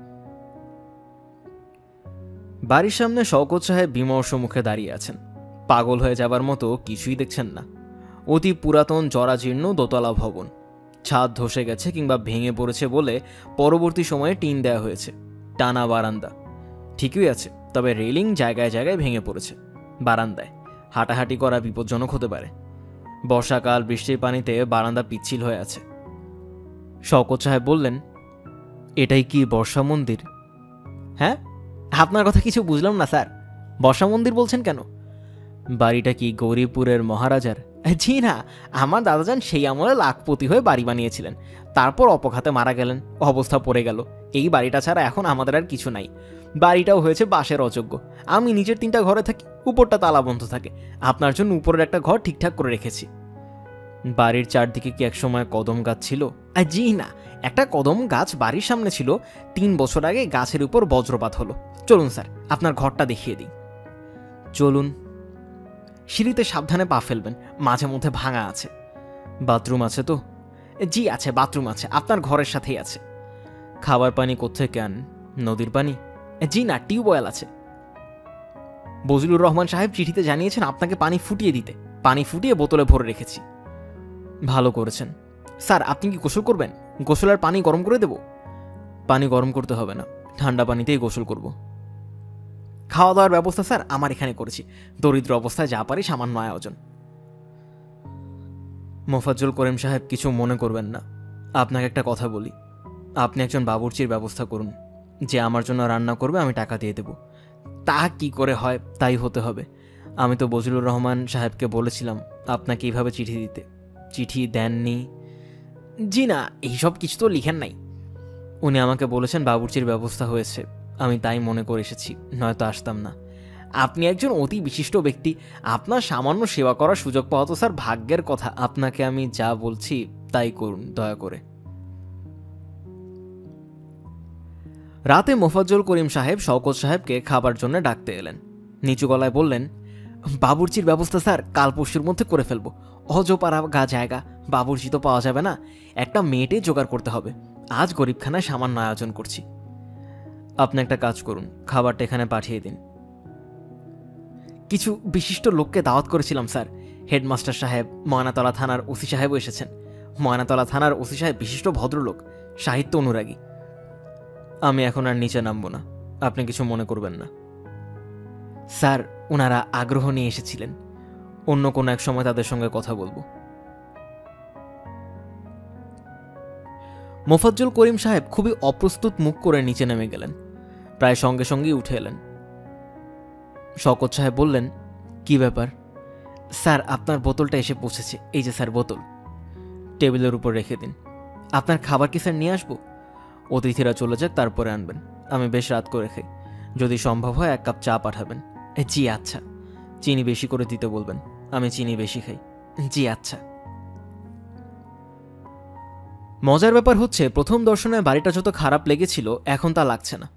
বাড়ির সামনে শওকত সাহেব বিমর্ষ মুখে দাঁড়িয়ে আছেন। পাগল হয়ে যাবার মতো কিছুই দেখছেন না। অতি পুরাতন জরাজীর্ণ দোতলা ভবন, ছাদ ধসে গেছে কিংবা ভেঙে পড়েছে বলে পরবর্তী সময়ে টিন দেয়া হয়েছে। টানা বারান্দা ঠিকই আছে, তবে রেলিং জায়গায় জায়গায় ভেঙে পড়েছে। বারান্দায় হাঁটাহাঁটি করা বিপজ্জনক হতে পারে। বর্ষাকাল, বৃষ্টির পানিতে বারান্দা পিচ্ছিল হয়ে আছে। শওকত সাহেব বললেন, এটাই কি বর্ষা মন্দির? হ্যাঁ, আপনার কথা কিছু বুঝলাম না স্যার। বর্ষা মন্দির বলছেন কেন? বাড়িটা কি গৌরীপুরের মহারাজার? জি না, আমার দাদাজান সেই আমলে লাখপতি হয়ে বাড়ি বানিয়েছিলেন, তারপর অপঘাতে মারা গেলেন, অবস্থা পড়ে গেল। এই বাড়িটা ছাড়া এখন আমাদের আর কিছু নাই। বাড়িটাও হয়েছে বাসের অযোগ্য। আমি নিচের 3টা ঘরে থাকি, উপরটা তালা বন্ধ থাকে। আপনার জন্য উপরের একটা ঘর ঠিকঠাক করে রেখেছি। বাড়ির চারদিকে কি একসময় কদম গাছ ছিল? জি না, একটা কদম গাছ বাড়ির সামনে ছিল। 3 বছর আগে গাছের উপর বজ্রপাত হলো। চলুন স্যার, আপনার ঘরটা দেখিয়ে দিই। চলুন। সিঁড়িতে সাবধানে পা ফেলবেন, মাঝে মধ্যে ভাঙা আছে। বাথরুম আছে তো? জি আছে, বাথরুম আছে, আপনার ঘরের সাথেই আছে। খাবার পানি কোত্থেকে আনেন? নদীর পানি? জি না, টিউবওয়েল আছে। বজলুর রহমান সাহেব চিঠিতে জানিয়েছেন আপনাকে পানি ফুটিয়ে দিতে। পানি ফুটিয়ে বোতলে ভরে রেখেছি। ভালো করেছেন। স্যার, আপনি কি গোসল করবেন? গোসলের পানি গরম করে দেব? পানি গরম করতে হবে না, ঠান্ডা পানিতেই গোসল করব। খাওয়া দাওয়ার ব্যবস্থা স্যার আমার এখানে করেছি। দরিদ্র অবস্থায় যা পারি সামান্য আয়োজন। মোফাজ্জল করিম সাহেব, কিছু মনে করবেন না। আপনাকে একটা কথা বলি। আপনি একজন বাবুর্চির ব্যবস্থা করুন, যে আমার জন্য রান্না করবে, আমি টাকা দিয়ে দেব। তা কি করে হয়, তাই হতে হবে। আমি তো বজলুর রহমান সাহেবকে বলেছিলাম আপনাকে এইভাবে চিঠি দিতে। চিঠি দেননি? জি না, এইসব কিছু তো লিখেন নাই। উনি আমাকে বলেছেন বাবুর্চির ব্যবস্থা হয়েছে, আমি তাই মনে করে এসেছি, নয়তো আসতাম না। আপনি একজন অতি বিশিষ্ট ব্যক্তি, আপনার সামান্য সেবা করার সুযোগ পাওয়া তো স্যার ভাগ্যের কথা। আপনাকে আমি যা বলছি তাই করুন দয়া করে। রাতে মোফাজ্জল করিম সাহেব শওকত সাহেবকে খাবার জন্য ডাকতে এলেন। নিচু গলায় বললেন, বাবুর্চির ব্যবস্থা স্যার কাল পরশুর মধ্যে করে ফেলবো। অজপাড়া গা জায়গা, বাবুর্চি তো পাওয়া যাবে না, একটা মেয়েটে জোগাড় করতে হবে। আজ গরিবখানায় সামান্য আয়োজন করছি। আপনি একটা কাজ করুন, খাবারটা এখানে পাঠিয়ে দিন। কিছু বিশিষ্ট লোককে দাওয়াত করেছিলাম স্যার। হেডমাস্টার সাহেব, ময়নাতলা থানার ওসি সাহেবও এসেছেন। ময়নাতলা থানার ওসি সাহেব বিশিষ্ট ভদ্রলোক, সাহিত্য অনুরাগী। আমি এখন আর নিচে নামবো না, আপনি কিছু মনে করবেন না। স্যার, ওনারা আগ্রহ নিয়ে এসেছিলেন, অন্য কোনো এক সময় তাদের সঙ্গে কথা বলবো। মোফাজ্জল করিম সাহেব খুবই অপ্রস্তুত মুখ করে নিচে নেমে গেলেন। প্রায় সঙ্গে সঙ্গেই উঠে এলেন। শওকত সাহেব বললেন, কি ব্যাপার? স্যার, আপনার বোতলটা এসে পৌঁছেছে। এই যে স্যার বোতল, টেবিলের উপর রেখে দিন। আপনার খাবার কি স্যার নিয়ে আসবো? অতিথিরা চলে যাক, তারপরে আনবেন। আমি বেশ রাত করে খাই, যদি সম্ভব হয় 1 কাপ চা পাঠাবেন। জি আচ্ছা। চিনি বেশি করে দিতে বলবেন, আমি চিনি বেশি খাই। জি আচ্ছা। মজার ব্যাপার হচ্ছে, প্রথম দর্শনে বাড়িটা যত খারাপ লেগেছিল, এখন তা লাগছে না।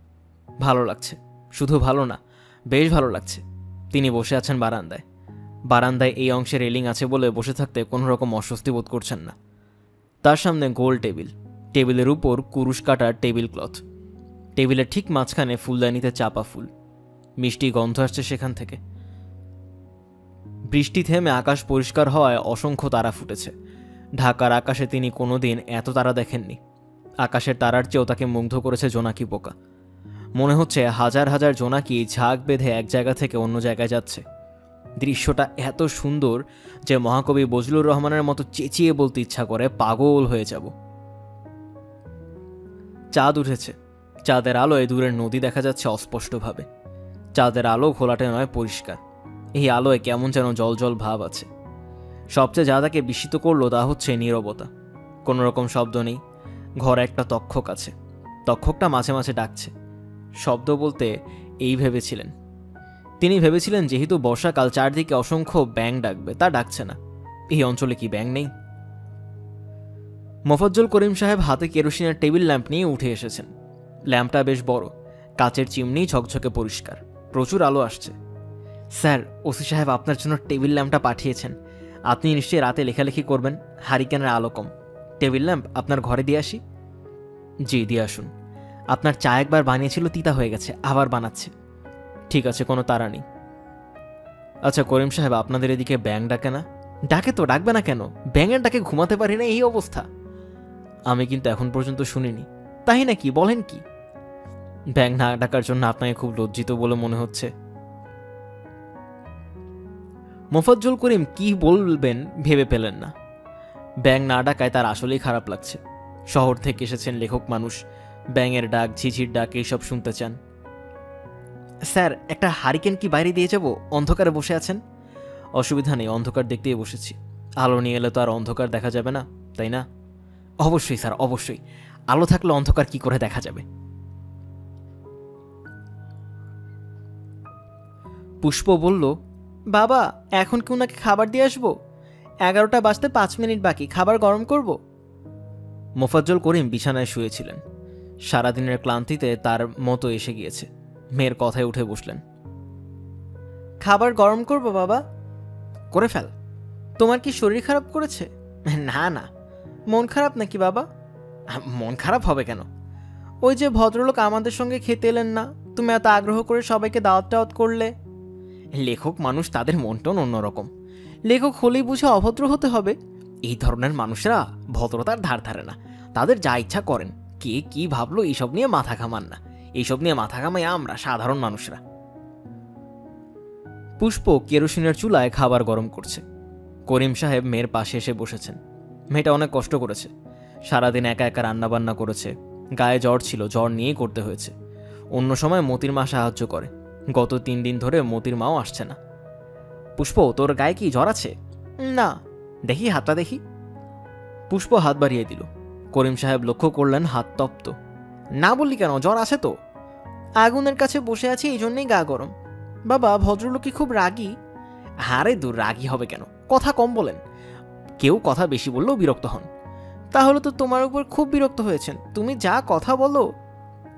ভালো লাগছে, শুধু ভালো না, বেশ ভালো লাগছে। তিনি বসে আছেন বারান্দায়। বারান্দায় এই অংশে রেলিং আছে বলে বসে থাকতে কোনো রকম অস্বস্তি বোধ করছেন না। তার সামনে গোল টেবিল, টেবিলের উপর কুরুশ কাটার টেবিল ক্লথ। টেবিলের ঠিক মাঝখানে ফুলদানিতে চাপা ফুল, মিষ্টি গন্ধ আসছে সেখান থেকে। বৃষ্টি থেমে আকাশ পরিষ্কার হওয়ায় অসংখ্য তারা ফুটেছে। ঢাকার আকাশে তিনি কোনোদিন এত তারা দেখেননি। আকাশের তারার চেয়েও তাকে মুগ্ধ করেছে জোনাকি পোকা। মনে হচ্ছে হাজার হাজার জোনাকি ঝাঁক বেঁধে এক জায়গা থেকে অন্য জায়গায় যাচ্ছে। দৃশ্যটা এত সুন্দর যে মহাকবি বজলুর রহমানের মতো চেঁচিয়ে বলতে ইচ্ছা করে পাগল হয়ে যাব। চাঁদ উঠেছে। চাঁদের আলোয় দূরের নদী দেখা যাচ্ছে অস্পষ্টভাবে। চাঁদের আলো ঘোলাটে নয়, পরিষ্কার। এই আলোয় কেমন যেন জল ভাব আছে। সবচেয়ে যা তাকে বিস্মিত করলো তা হচ্ছে নীরবতা। কোনো রকম শব্দ নেই। ঘরে একটা তক্ষক আছে। তক্ষকটা মাঝে মাঝে ডাকছে। শব্দ বলতে এই ভেবেছিলেন। তিনি ভেবেছিলেন যেহেতু বর্ষাকাল, চারদিকে অসংখ্য ব্যাঙ ডাকবে, তা ডাকছে না। এই অঞ্চলে কি ব্যাঙ নেই? মোফাজ্জল করিম সাহেব হাতে কেরোসিনের টেবিল ল্যাম্প নিয়ে উঠে এসেছেন। ল্যাম্পটা বেশ বড়, কাচের চিমনি, ঝকঝকে পরিষ্কার, প্রচুর আলো আসছে। স্যার, ওসি সাহেব আপনার জন্য টেবিল ল্যাম্পটা পাঠিয়েছেন। আপনি নিশ্চয়ই রাতে লেখালেখি করবেন, হারিকেনের আলো কম। টেবিল ল্যাম্প আপনার ঘরে দিয়ে আসি? জি, দিয়ে আসুন। আপনার চা একবার বানিয়েছিল, তিতা হয়ে গেছে, আবার বানাচ্ছে। ঠিক আছে, কোনো তাড়া নেই। আচ্ছা করিম সাহেব, আপনাদের এদিকে ব্যাঙ ডাকে না? ডাকে তো, ডাকবে না কেন? ব্যাঙের ডাকে ঘুমাতে পারি না, এই অবস্থা। আমি কিন্তু এখন পর্যন্ত শুনিনি। তাই নাকি? বলেন কি? ব্যাঙ না ডাকার জন্য আপনাকে খুব লজ্জিত বলে মনে হচ্ছে। মোফাজ্জল করিম কি বলবেন ভেবে পেলেন না। ব্যাঙ না ডাকায় তার আসলেই খারাপ লাগছে। শহর থেকে এসেছেন লেখক মানুষ, ব্যাঙের ডাক, ঝিঝির ডাক এইসব শুনতে চান। স্যার, একটা হারিকেন কি বাইরে দিয়ে যাব? অন্ধকারে বসে আছেন। অসুবিধা নেই, অন্ধকার দেখতেই বসেছি। আলো নিয়ে এলে তো আর অন্ধকার দেখা যাবে না, তাই না? অবশ্যই স্যার, অবশ্যই। আলো থাকলে অন্ধকার কি করে দেখা যাবে? পুষ্প বলল, বাবা, এখন কি ওনাকে খাবার দিয়ে আসবো? 11টা বাজতে 5 মিনিট বাকি, খাবার গরম করব? মোফাজ্জল করিম বিছানায় শুয়েছিলেন। সারাদিনের ক্লান্তিতে তার মতো এসে গিয়েছে। মেয়ের কথায় উঠে বসলেন। খাবার গরম করব বাবা? করে ফেল। তোমার কি শরীর খারাপ করেছে? না না। মন খারাপ নাকি বাবা? মন খারাপ হবে কেন? ওই যে ভদ্রলোক আমাদের সঙ্গে খেতে এলেন না, তুমি এত আগ্রহ করে সবাইকে দাওয়াত টাওয়াত করলে। লেখক মানুষ, তাদের মনটন অন্যরকম। লেখক হলেই বুঝে অভদ্র হতে হবে? এই ধরনের মানুষরা ভদ্রতার ধার ধারে না। তাদের যা ইচ্ছা করেন। কে কি ভাবলো এইসব নিয়ে মাথা ঘামান না। এইসব নিয়ে মাথা ঘামাই আমরা সাধারণ মানুষরা। পুষ্প কেরোসিনের চুলায় খাবার গরম করছে। করিম সাহেব মেয়ের পাশে এসে বসেছেন। মেয়েটা অনেক কষ্ট করেছে। সারাদিন একা একা রান্নাবান্না করেছে। গায়ে জ্বর ছিল, জ্বর নিয়েই করতে হয়েছে। অন্য সময় মতির মা সাহায্য করে। গত 3 দিন ধরে মতির মাও আসছে না। পুষ্প, তোর গায়ে কি জ্বর আছে? না। দেখি হাতটা দেখি। পুষ্প হাত বাড়িয়ে দিল। করিম সাহেব লক্ষ্য করলেন হাত তপ্ত। না বললি কেন? জ্বর আছে তো। আগুনের কাছে বসে আছি, এই জন্যই গা গরম। বাবা, ভদ্রলোক কি খুব রাগী? আরে দূর, রাগী হবে কেন? কথা কম বলেন। কেউ কথা বেশি বললেও বিরক্ত হন। তাহলে তো তোমার উপর খুব বিরক্ত হয়েছেন। তুমি যা কথা বলো।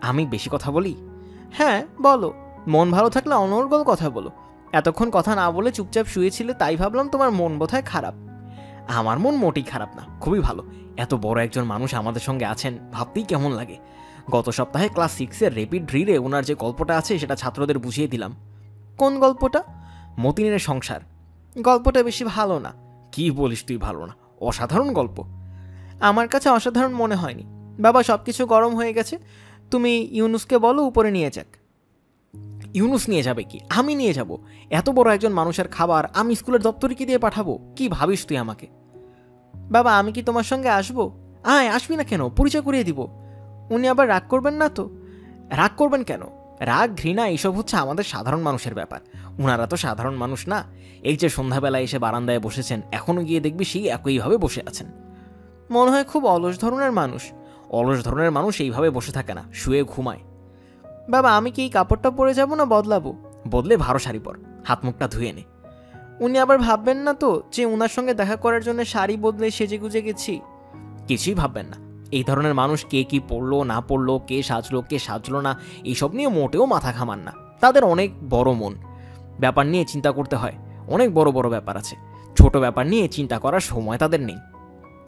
আমি বেশি কথা বলি? হ্যাঁ বলো। মন ভালো থাকলে অনর্গল কথা বলো। এতক্ষণ কথা না বলে চুপচাপ শুয়েছিলে, তাই ভাবলাম তোমার মন বোধহয় খারাপ। আমার মন মোটেই খারাপ না, খুবই ভালো। এত বড় একজন মানুষ আমাদের সঙ্গে আছেন, ভাবতেই কেমন লাগে। গত সপ্তাহে ক্লাস 6-এর রেপিড ড্রিলে ওনার যে গল্পটা আছে সেটা ছাত্রদের বুঝিয়ে দিলাম। কোন গল্পটা? মতিনের সংসার। গল্পটা বেশি ভালো না। কি বলিস তুই? ভালো না? অসাধারণ গল্প। আমার কাছে অসাধারণ মনে হয়নি। বাবা, সবকিছু গরম হয়ে গেছে। তুমি ইউনুসকে বলো উপরে নিয়ে যাক। ইউনুস নিয়ে যাবে কি? আমি নিয়ে যাব। এত বড় একজন মানুষের খাবার আমি স্কুলের দপ্তরে কি দিয়ে পাঠাবো? কি ভাবিস তুই আমাকে? বাবা, আমি কি তোমার সঙ্গে আসবো? আয়, আসবি না কেন? পরিচয় করিয়ে দিব। উনি আবার রাগ করবেন না তো? রাগ করবেন কেন? রাগ, ঘৃণা এইসব হচ্ছে আমাদের সাধারণ মানুষের ব্যাপার। ওনারা তো সাধারণ মানুষ না। এই যে সন্ধ্যাবেলায় এসে বারান্দায় বসেছেন, এখনো গিয়ে দেখবি সেই একইভাবে বসে আছেন। মনে হয় খুব অলস ধরনের মানুষ। অলস ধরনের মানুষ এইভাবে বসে থাকে না, শুয়ে ঘুমায়। বাবা, আমি কি এই কাপড়টা পরে যাব না বদলাবো? বদলে ভারো শাড়ি পর, হাত মুখটা ধুয়ে নে। উনি আবার ভাববেন না তো যে উনার সঙ্গে দেখা করার জন্য শাড়ি বদলে সেজে গুজে গেছি? কিছুই ভাববেন না। এই ধরনের মানুষ কে কি পড়লো না পড়লো, কে সাজলো কে সাজলো না, এইসব নিয়ে মোটেও মাথা ঘামান না। তাদের অনেক বড় মন। ব্যাপার নিয়ে চিন্তা করতে হয়। অনেক বড় বড় ব্যাপার আছে। ছোট ব্যাপার নিয়ে চিন্তা করার সময় তাদের নেই।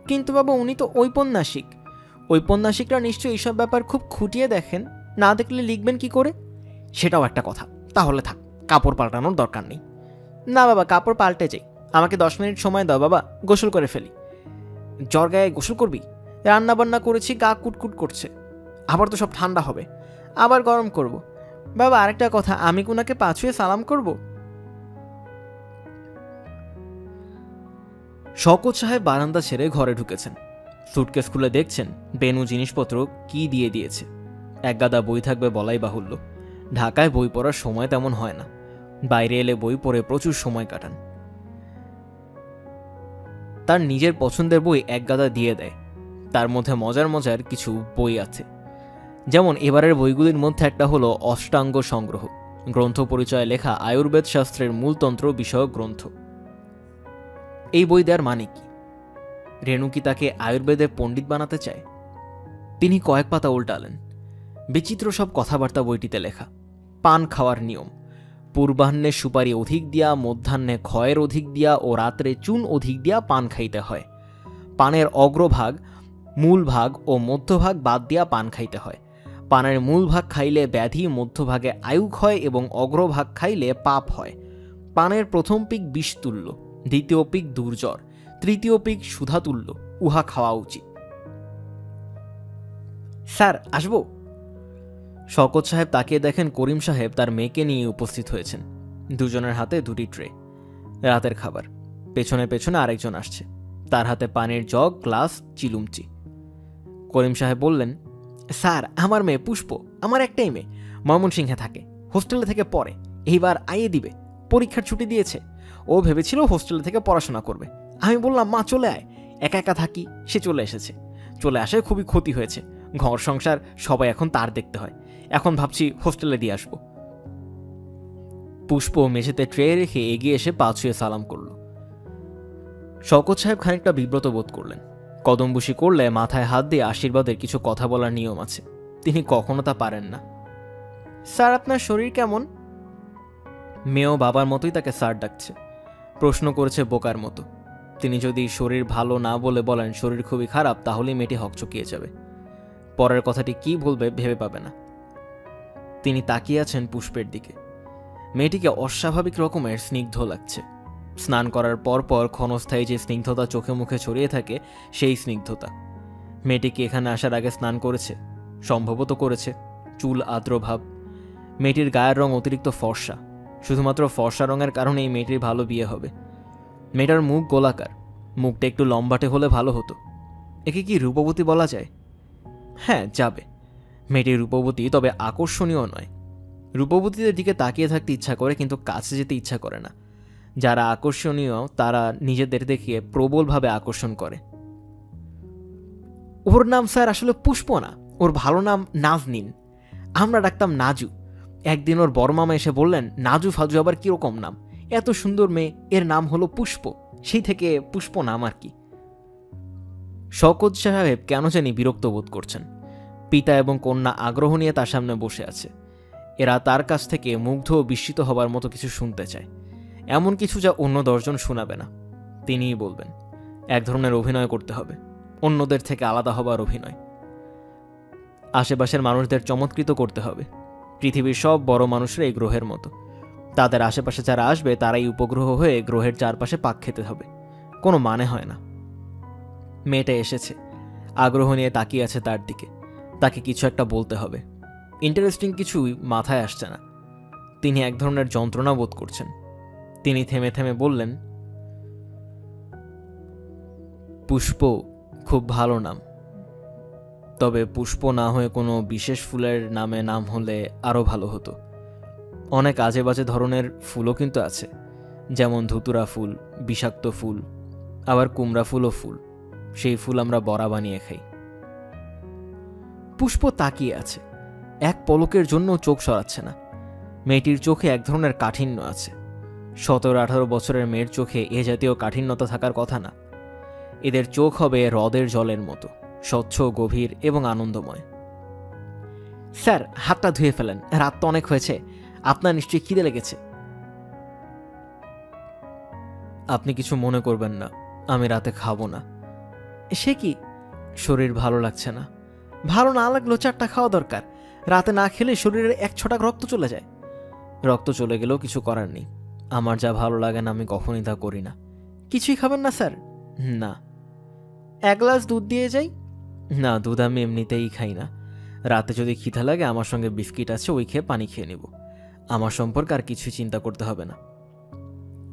কিন্তু বাবা, উনি তো ঔপন্যাসিক। ঔপন্যাসিকরা নিশ্চয়ই এইসব ব্যাপার খুব খুঁটিয়ে দেখেন। না দেখলে লিখবেন কি করে? সেটাও একটা কথা। তাহলে থাক, কাপড় পাল্টানোর দরকার নেই। না বাবা, কাপড় পাল্টে যাই। আমাকে 10 মিনিট সময় দাও বাবা, গোসল করে ফেলি। জ্বর গায়ে গোসল করবি? রান্না বান্না করেছি, গা কুটকুট করছে। আবার তো সব ঠান্ডা হবে, আবার গরম করব। বাবা, আরেকটা কথা, আমি কি উনাকে পা ছুঁয়ে সালাম করব? শওকত সাহেব বারান্দা ছেড়ে ঘরে ঢুকেছেন। সুটকেস খুলে দেখছেন বেনু জিনিসপত্র কি দিয়ে দিয়েছে। একগাদা বই থাকবে বলাই বাহুল্য। ঢাকায় বই পড়ার সময় তেমন হয় না, বাইরে এলে বই পড়ে প্রচুর সময় কাটান। তার নিজের পছন্দের বই একগাদা দিয়ে দেয়। তার মধ্যে মজার মজার কিছু বই আছে, যেমন এবারের বইগুলির মধ্যে একটা হলো অষ্টাঙ্গ সংগ্রহ, গ্রন্থ পরিচয়ে লেখা আয়ুর্বেদ শাস্ত্রের মূলতন্ত্র বিষয়ক গ্রন্থ। এই বই দেওয়ার মানে কি? রেণু কি তাকে আয়ুর্বেদের পণ্ডিত বানাতে চায়? তিনি কয়েক পাতা উল্টালেন। বিচিত্র সব কথাবার্তা বইটিতে লেখা। পান খাওয়ার নিয়ম: পূর্বাহ্নে সুপারি অধিক দিয়া, মধ্যাহ্নে ক্ষয়ের অধিক দিয়া ও রাত্রে চুন অধিক দিয়া পান খাইতে হয়। পানের অগ্রভাগ, মূল ভাগ ও মধ্যভাগ বাদ দিয়া পান খাইতে হয়। পানের মূল ভাগ খাইলে ব্যাধি, মধ্যভাগে আয়ু ক্ষয় এবং অগ্রভাগ খাইলে পাপ হয়। পানের প্রথম পিক বিষতুল্য, দ্বিতীয় পিক দুর্জ্বর, তৃতীয় পিক সুধাতুল্য, উহা খাওয়া উচিত। স্যার, আসবো? শওকত সাহেব তাকিয়ে দেখেন করিম সাহেব তার মেয়েকে নিয়ে উপস্থিত হয়েছেন। দুজনের হাতে দুটি ট্রে, রাতের খাবার। পেছনে পেছনে আরেকজন আসছে, তার হাতে পানির জগ, গ্লাস, চিলুমচি। করিম সাহেব বললেন, স্যার, আমার মেয়ে পুষ্প, আমার একটাই মেয়ে, ময়মনসিংহে থাকে, হোস্টেলে থেকে পড়ে, এইবার আইয়ে দিবে, পরীক্ষার ছুটি দিয়েছে। ও ভেবেছিল হোস্টেলে থেকে পড়াশোনা করবে। আমি বললাম, মা চলে আয়, একা একা থাকি। সে চলে এসেছে। চলে আসে খুবই ক্ষতি হয়েছে, ঘর সংসার সবাই এখন তার দেখতে হয়। এখন ভাবছি হোস্টেলে দিয়ে আসবো। পুষ্প মেঝেতে ট্রে রেখে এগিয়ে এসে পা ছুঁয়ে সালাম করল। শওকত সাহেব খানিকটা বিব্রত বোধ করলেন। কদমবুসি করলে মাথায় হাত দিয়ে আশীর্বাদের কিছু কথা বলার নিয়ম আছে, তিনি কখনো তা পারেন না। স্যার, আপনার শরীর কেমন? মেয়েও বাবার মতোই তাকে স্যার ডাকছে। প্রশ্ন করেছে বোকার মতো। তিনি যদি শরীর ভালো না বলে বলেন শরীর খুবই খারাপ, তাহলেই মেয়েটি হকচকিয়ে যাবে। পরের কথাটি কি বলবে ভেবে পাবে না। তিনি তাকিয়ে আছেন পুষ্পের দিকে। মেয়েটিকে অস্বাভাবিক রকমের স্নিগ্ধ লাগছে। স্নান করার পর পর ক্ষণস্থায়ী যে স্নিগ্ধতা চোখে মুখে ছড়িয়ে থাকে, সেই স্নিগ্ধতা। মেয়েটি কি এখানে আসার আগে স্নান করেছে? সম্ভবত করেছে। চুল আর্দ্রভাব। মেয়েটির গায়ের রং অতিরিক্ত ফর্সা। শুধুমাত্র ফর্সা রঙের কারণে এই মেয়েটির ভালো বিয়ে হবে। মেয়েটার মুখ গোলাকার, মুখটা একটু লম্বাটে হলে ভালো হতো। একে কি রূপবতী বলা যায়? হ্যাঁ, যাবে। মেয়েটি রূপবতী, তবে আকর্ষণীয় নয়। রূপবতীদের দিকে তাকিয়ে থাকতে ইচ্ছা করে, কিন্তু কাছে যেতে ইচ্ছা করে না। যারা আকর্ষণীয় তারা নিজেদের দেখিয়ে প্রবলভাবে আকর্ষণ করে। ওর নাম স্যার আসলে পুষ্প না, ওর ভালো নাম নাজনীন। আমরা ডাকতাম নাজু। একদিন ওর বড় মামা এসে বললেন, নাজু ফাজু আবার কিরকম নাম, এত সুন্দর মেয়ে, এর নাম হলো পুষ্প। সেই থেকে পুষ্প নাম আর কি। শওকত সাহেব কেন জানি বিরক্ত বোধ করছেন। পিতা এবং কন্যা আগ্রহ নিয়ে তার সামনে বসে আছে। এরা তার কাছ থেকে মুগ্ধ ও বিস্মিত হবার মতো কিছু শুনতে চায়, এমন কিছু যা অন্য 10 জন শোনাবে না। তিনিই বলবেন। এক ধরনের অভিনয় করতে হবে, অন্যদের থেকে আলাদা হবার অভিনয়। আশেপাশের মানুষদের চমৎকৃত করতে হবে। পৃথিবীর সব বড় মানুষরা এই গ্রহের মতো। তাদের আশেপাশে যারা আসবে তারাই উপগ্রহ হয়ে গ্রহের চারপাশে পাক খেতে হবে। কোনো মানে হয় না। মেয়েটা এসেছে, আগ্রহ নিয়ে তাকিয়ে আছে তার দিকে। তাকে কিছু একটা বলতে হবে। ইন্টারেস্টিং কিছুই মাথায় আসছে না। তিনি এক ধরনের যন্ত্রণা বোধ করছেন। তিনি থেমে থেমে বললেন, পুষ্প খুব ভালো নাম, তবে পুষ্প না হয়ে কোনো বিশেষ ফুলের নামে নাম হলে আরও ভালো হতো। অনেক আজে বাজে ধরনের ফুলও কিন্তু আছে, যেমন ধুতুরা ফুল, বিষাক্ত ফুল, আবার কুমড়া ফুলও ফুল। সেই ফুল আমরা বড়া বানিয়ে খাই। পুষ্প তাকিয়ে আছে, এক পলকের জন্য চোখ সরাচ্ছে না। মেয়েটির চোখে এক ধরনের কাঠিন্য আছে। 17-18 বছরের মেয়ের চোখে এ জাতীয় কাঠিন্যতা থাকার কথা না। এদের চোখ হবে হ্রদের জলের মতো, স্বচ্ছ, গভীর এবং আনন্দময়। স্যার, হাতটা ধুয়ে ফেলেন, রাত তো অনেক হয়েছে, আপনার নিশ্চয়ই খিদে লেগেছে। আপনি কিছু মনে করবেন না, আমি রাতে খাবো না। সে কি? শরীর ভালো লাগছে না। ভালো না লাগলেও 4টা খাওয়া দরকার। রাতে না খেলে শরীরে 1 ছটাক রক্ত চলে যায়। রক্ত চলে গেলেও কিছু করার নেই। আমার যা ভালো লাগে না আমি কখনই তা করি না। কিছুই খাবেন না স্যার? না। 1 গ্লাস দুধ দিয়ে যাই? না, দুধ আমি এমনিতেই খাই না। রাতে যদি খিদা লাগে আমার সঙ্গে বিস্কিট আছে, ওই খেয়ে পানি খেয়ে নেব। আমার সম্পর্কে আর কিছুই চিন্তা করতে হবে না।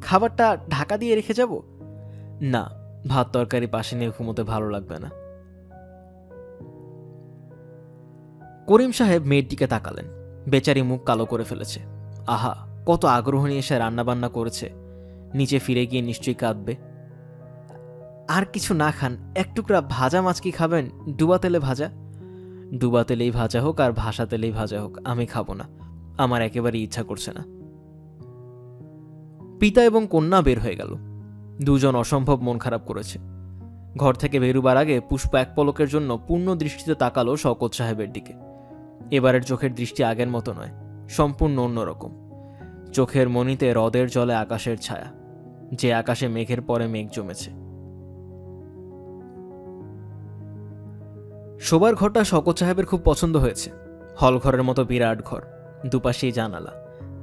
খাবারটা ঢাকা দিয়ে রেখে যাব? না, ভাত তরকারি পাশে নিয়ে ঘুমোতে ভালো লাগবে না। করিম সাহেব মেয়ের দিকে তাকালেন। বেচারি মুখ কালো করে ফেলেছে। আহা, কত আগ্রহ নিয়ে সে রান্নাবান্না করেছে। নিচে ফিরে গিয়ে নিশ্চয়ই কাঁদবে। আর কিছু না খান, এক টুকরা ভাজা মাছ কি খাবেন? ডুবা তেলে ভাজা। ডুবা তেলেই ভাজা হোক আর ভাসা তেলেই ভাজা হোক, আমি খাবো না। আমার একেবারেই ইচ্ছা করছে না। পিতা এবং কন্যা বের হয়ে গেল। দুজন অসম্ভব মন খারাপ করেছে। ঘর থেকে বেরুবার আগে পুষ্প এক পলকের জন্য পূর্ণ দৃষ্টিতে তাকালো শওকত সাহেবের দিকে। এবারের চোখের দৃষ্টি আগের মতো নয়, সম্পূর্ণ অন্যরকম। চোখের মণিতে হ্রদের জলে আকাশের ছায়া, যে আকাশে মেঘের পরে মেঘ জমেছে। শোবার ঘরটা শওকত সাহেবের খুব পছন্দ হয়েছে। হল ঘরের মতো বিরাট ঘর, দুপাশেই জানালা,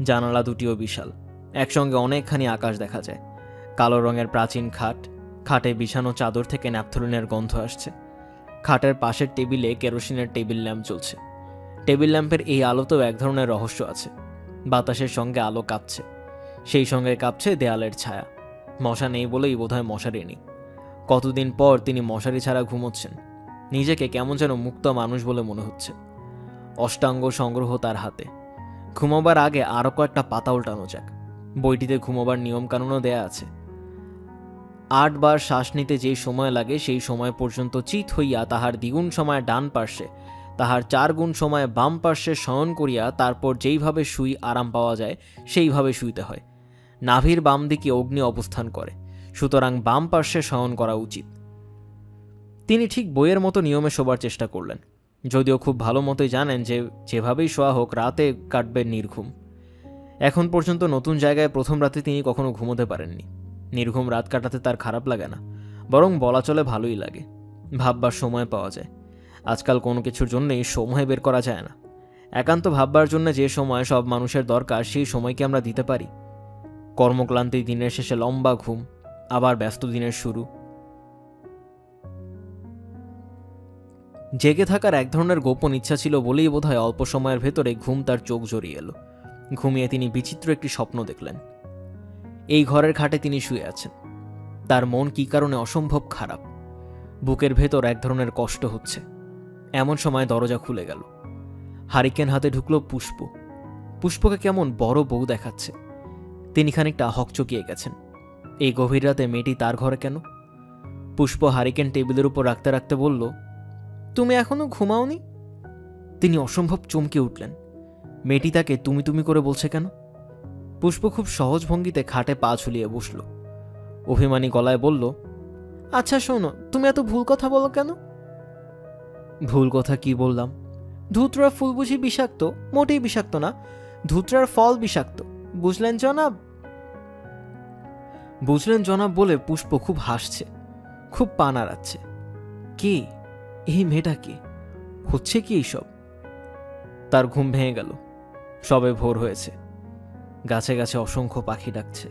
জানালা দুটিও বিশাল। একসঙ্গে অনেকখানি আকাশ দেখা যায়। কালো রঙের প্রাচীন খাট, খাটে বিছানো চাদর থেকে ন্যাপথলিনের গন্ধ আসছে। খাটের পাশের টেবিলে কেরোসিনের টেবিল ল্যাম্প জ্বলছে। টেবিল ল্যাম্পের এই আলোতেও এক ধরনের রহস্য আছে। বাতাসের সঙ্গে আলো কাঁপছে, সেই সঙ্গে কাঁপছে দেয়ালের ছায়া। মশা নেই বলেই বোধহয় মশারি নেই। কতদিন পর তিনি মশারি ছাড়া ঘুমোচ্ছেন। নিজেকে কেমন যেন মুক্ত মানুষ বলে মনে হচ্ছে। অষ্টাঙ্গ সংগ্রহ তার হাতে। ঘুমোবার আগে আরও কয়েকটা পাতা উল্টানো যাক। বইটিতে ঘুমোবার নিয়মকানুনও দেয়া আছে। 8 বার শ্বাস নিতে যেই সময় লাগে সেই সময় পর্যন্ত চিত হইয়া তাহার দ্বিগুণ সময় ডান পার্শ্বে, তাহার 4 গুণ সময় বাম পার্শ্বে শয়ন করিয়া তারপর যেইভাবে শুই আরাম পাওয়া যায় সেইভাবে শুইতে হয়। নাভির বাম দিকে অগ্নি অবস্থান করে, সুতরাং বাম পার্শ্বে শয়ন করা উচিত। তিনি ঠিক বইয়ের মতো নিয়মে শোবার চেষ্টা করলেন, যদিও খুব ভালো মতোই জানেন যে যেভাবেই শোয়া হোক রাতে কাটবে নির্ঘুম। এখন পর্যন্ত নতুন জায়গায় প্রথম রাতে তিনি কখনো ঘুমোতে পারেননি। নির্ঘুম রাত কাটাতে তার খারাপ লাগে না, বরং বলা চলে ভালোই লাগে। ভাববার সময় পাওয়া যায়। আজকাল কোনো কিছুর জন্যই সময় বের করা যায় না। একান্ত ভাববার জন্য যে সময় সব মানুষের দরকার, সেই সময়কে আমরা দিতে পারি? কর্মক্লান্তি দিনের শেষে লম্বা ঘুম, আবার ব্যস্ত দিনের শুরু। জেগে থাকার এক ধরনের গোপন ইচ্ছা ছিল বলেই বোধহয় অল্প সময়ের ভেতরে ঘুম তার চোখ জড়িয়ে এলো। ঘুমিয়ে তিনি বিচিত্র একটি স্বপ্ন দেখলেন। এই ঘরের খাটে তিনি শুয়ে আছেন। তার মন কী কারণে অসম্ভব খারাপ। বুকের ভেতর এক ধরনের কষ্ট হচ্ছে। এমন সময় দরজা খুলে গেল। হারিকেন হাতে ঢুকলো পুষ্প। পুষ্পকে কেমন বড় বউ দেখাচ্ছে। তিনি খানিকটা হকচকিয়ে গেছেন। এই গভীর রাতে মেয়েটি তার ঘরে কেন? পুষ্প হারিকেন টেবিলের উপর রাখতে রাখতে বলল, তুমি এখনো ঘুমাওনি? তিনি অসম্ভব চমকে উঠলেন। মেয়েটি তাকে তুমি তুমি করে বলছে কেন? পুষ্প খুব সহজ ভঙ্গিতে খাটে পা ঝুলিয়ে বসল। অভিমানী গলায় বলল, আচ্ছা শোনো, তুমি এত ভুল কথা বলো কেন? ভুল কথা কি বললাম? ধুতরার ফুল বুঝি বিষাক্ত? মোটেই বিষাক্ত না, ধুতরার ফল বিষাক্ত। বুঝলেন জনাব? বুঝলেন জনাব বলে পুষ্প খুব হাসছে, খুব পা নাড়াচ্ছে। কে এই মেয়েটা? কে হচ্ছে কি এইসব? তার ঘুম ভেঙে গেল। সবে ভোর হয়েছে। গাছে গাছে অসংখ্য পাখি ডাকছে।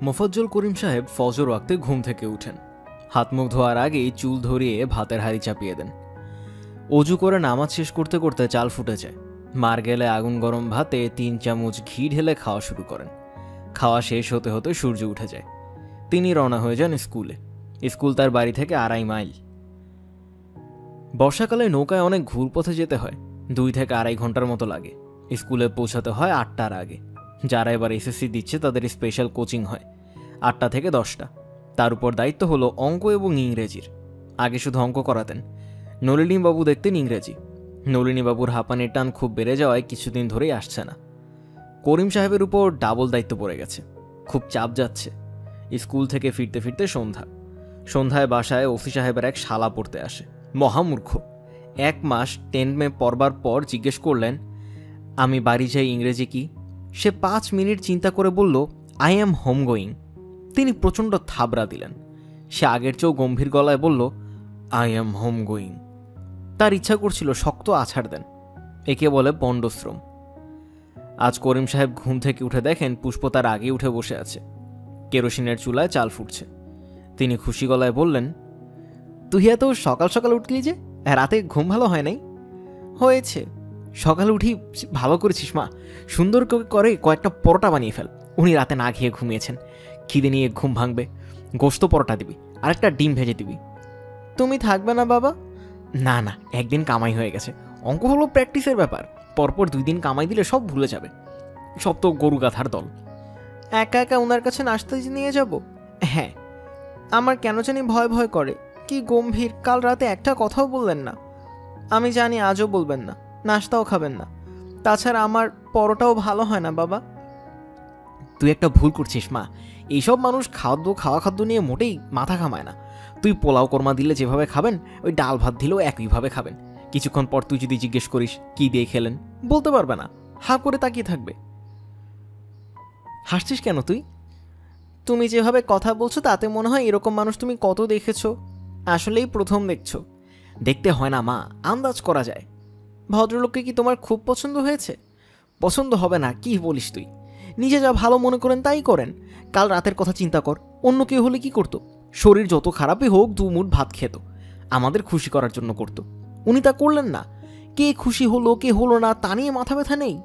মোফাজ্জল করিম সাহেব ফজর ওয়াক্তে ঘুম থেকে উঠেন। হাত মুখ ধোয়ার আগেই চুল ধরিয়ে ভাতের হাঁড়ি চাপিয়ে দেন। অজু করে নামাজ শেষ করতে করতে চাল ফুটে যায়। মার গেলে আগুন গরম ভাতে 3 চামচ ঘি ঢেলে খাওয়া শুরু করেন। খাওয়া শেষ হতে হতে সূর্য উঠে যায়। তিনি রওনা হয়ে যান স্কুলে। স্কুল তার বাড়ি থেকে 2.5 মাইল। বর্ষাকালে নৌকায় অনেক ঘুরপথে যেতে হয়। 2 থেকে 2.5 ঘন্টার মতো লাগে। স্কুলে পৌঁছাতে হয় 8টার আগে। যারা এবার এসএসসি দিচ্ছে তাদের স্পেশাল কোচিং হয় 8টা থেকে 10টা। তার উপর দায়িত্ব হলো অঙ্ক এবং ইংরেজির। আগে শুধু অঙ্ক করাতেন, নলিনীবাবু দেখতেন ইংরেজি। নলিনীবাবুর হাঁপানির টান খুব বেড়ে যাওয়ায় কিছুদিন ধরেই আসছে না। করিম সাহেবের উপর ডাবল দায়িত্ব পড়ে গেছে। খুব চাপ যাচ্ছে। স্কুল থেকে ফিরতে ফিরতে সন্ধ্যায় বাসায় ওসি সাহেবের এক শালা পড়তে আসে। মহামূর্খ। 1 মাস 10 মে পড়বার পর জিজ্ঞেস করলেন, আমি বাড়ি যাই ইংরেজি কি? সে 5 মিনিট চিন্তা করে বলল, আই অ্যাম হোম গোয়িং। তিনি প্রচণ্ড থাবড়া দিলেন। সে আগের চেয়েও গম্ভীর গলায় বলল, আই অ্যাম হোম গোয়িং। তার ইচ্ছা করছিল শক্ত আছাড় দেন। একে বলে পণ্ডশ্রম। আজ করিম সাহেব ঘুম থেকে উঠে দেখেন পুষ্প তার আগে উঠে বসে আছে। কেরোসিনের চুলায় চাল ফুটছে। তিনি খুশি গলায় বললেন, তুই এত সকাল সকাল উঠলি যে? রাতে ঘুম ভালো হয় নাই? হয়েছে, সকালে উঠি ভালো করেছিস মা। সুন্দর করে কয়েকটা পরোটা বানিয়ে ফেল। উনি রাতে না খেয়ে ঘুমিয়েছেন। খিদে নিয়ে ঘুম ভাঙবে, গোশত পরোটা দিবি আর একটা ডিম ভেজে দিবি। তুমি থাকবে না বাবা? না না, একদিন কামাই হয়ে গেছে। অঙ্ক হলো প্র্যাকটিসের ব্যাপার, পরপর 2 দিন কামাই দিলে সব ভুলে যাবে। সব তো গরু গাথার দল। একা একা ওনার কাছে নাস্তা নিয়ে যাব? হ্যাঁ। আমার কেন জানি ভয় ভয় করে। কি গম্ভীর, কাল রাতে একটা কথাও বললেন না। আমি জানি আজও বলবেন না, নাস্তাও খাবেন না। তাছাড়া আমার পরোটাও ভালো হয় না বাবা। তুই একটা ভুল করছিস মা, এইসব মানুষ খাওয়া খাদ্য নিয়ে মোটেই মাথা ঘামায় না। তুই পোলাও কোরমা দিলে যেভাবে খাবেন, ওই ডাল ভাত দিলেও একইভাবে খাবেন। কিছুক্ষণ পর তুই যদি জিজ্ঞেস করিস কি দিয়ে খেলেন, বলতে পারবে না, হা করে তাকিয়ে থাকবে। হাসছিস কেন তুই? তুমি যেভাবে কথা বলছো তাতে মনে হয় এরকম মানুষ তুমি কত দেখেছো। আসলেই প্রথম দেখছো। দেখতে হয় না মা, আন্দাজ করা যায়। ভদ্রলোককে কি তোমার খুব পছন্দ হয়েছে? পছন্দ হবে না কি বলিস তুই? নিজে যা ভালো মনে করেন তাই করেন। কাল রাতের কথা চিন্তা কর, অন্য কেউ হলে কি করতো? শরীর যত খারাপই হোক 2 মুঠ ভাত খেত, আমাদের খুশি করার জন্য করতো। উনি তা করলেন না। কে খুশি হলো কে হলো না তা নিয়ে মাথা ব্যথা নেই।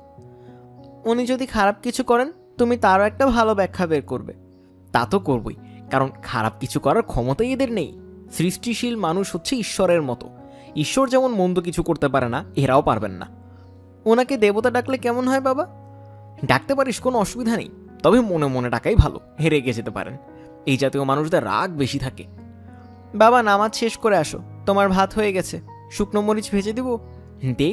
উনি যদি খারাপ কিছু করেন, তুমি তারও একটা ভালো ব্যাখ্যা বের করবে। তা তো করবই, কারণ খারাপ কিছু করার ক্ষমতাই এদের নেই। সৃষ্টিশীল মানুষ হচ্ছে ঈশ্বরের মতো। ঈশ্বর যেমন মন্দ কিছু করতে পারে না, এরাও পারবেন না। ওনাকে দেবতা ডাকলে কেমন হয় বাবা? ডাকতে পারিস, কোনো অসুবিধা নেই, তবে মনে মনে ডাকাই ভালো, রেগে যেতে পারেন। এই জাতীয় মানুষদের রাগ বেশি থাকে। বাবা নামাজ শেষ করে আসো, তোমার ভাত হয়ে গেছে, শুকনো মরিচ ভেজে দিব? দে।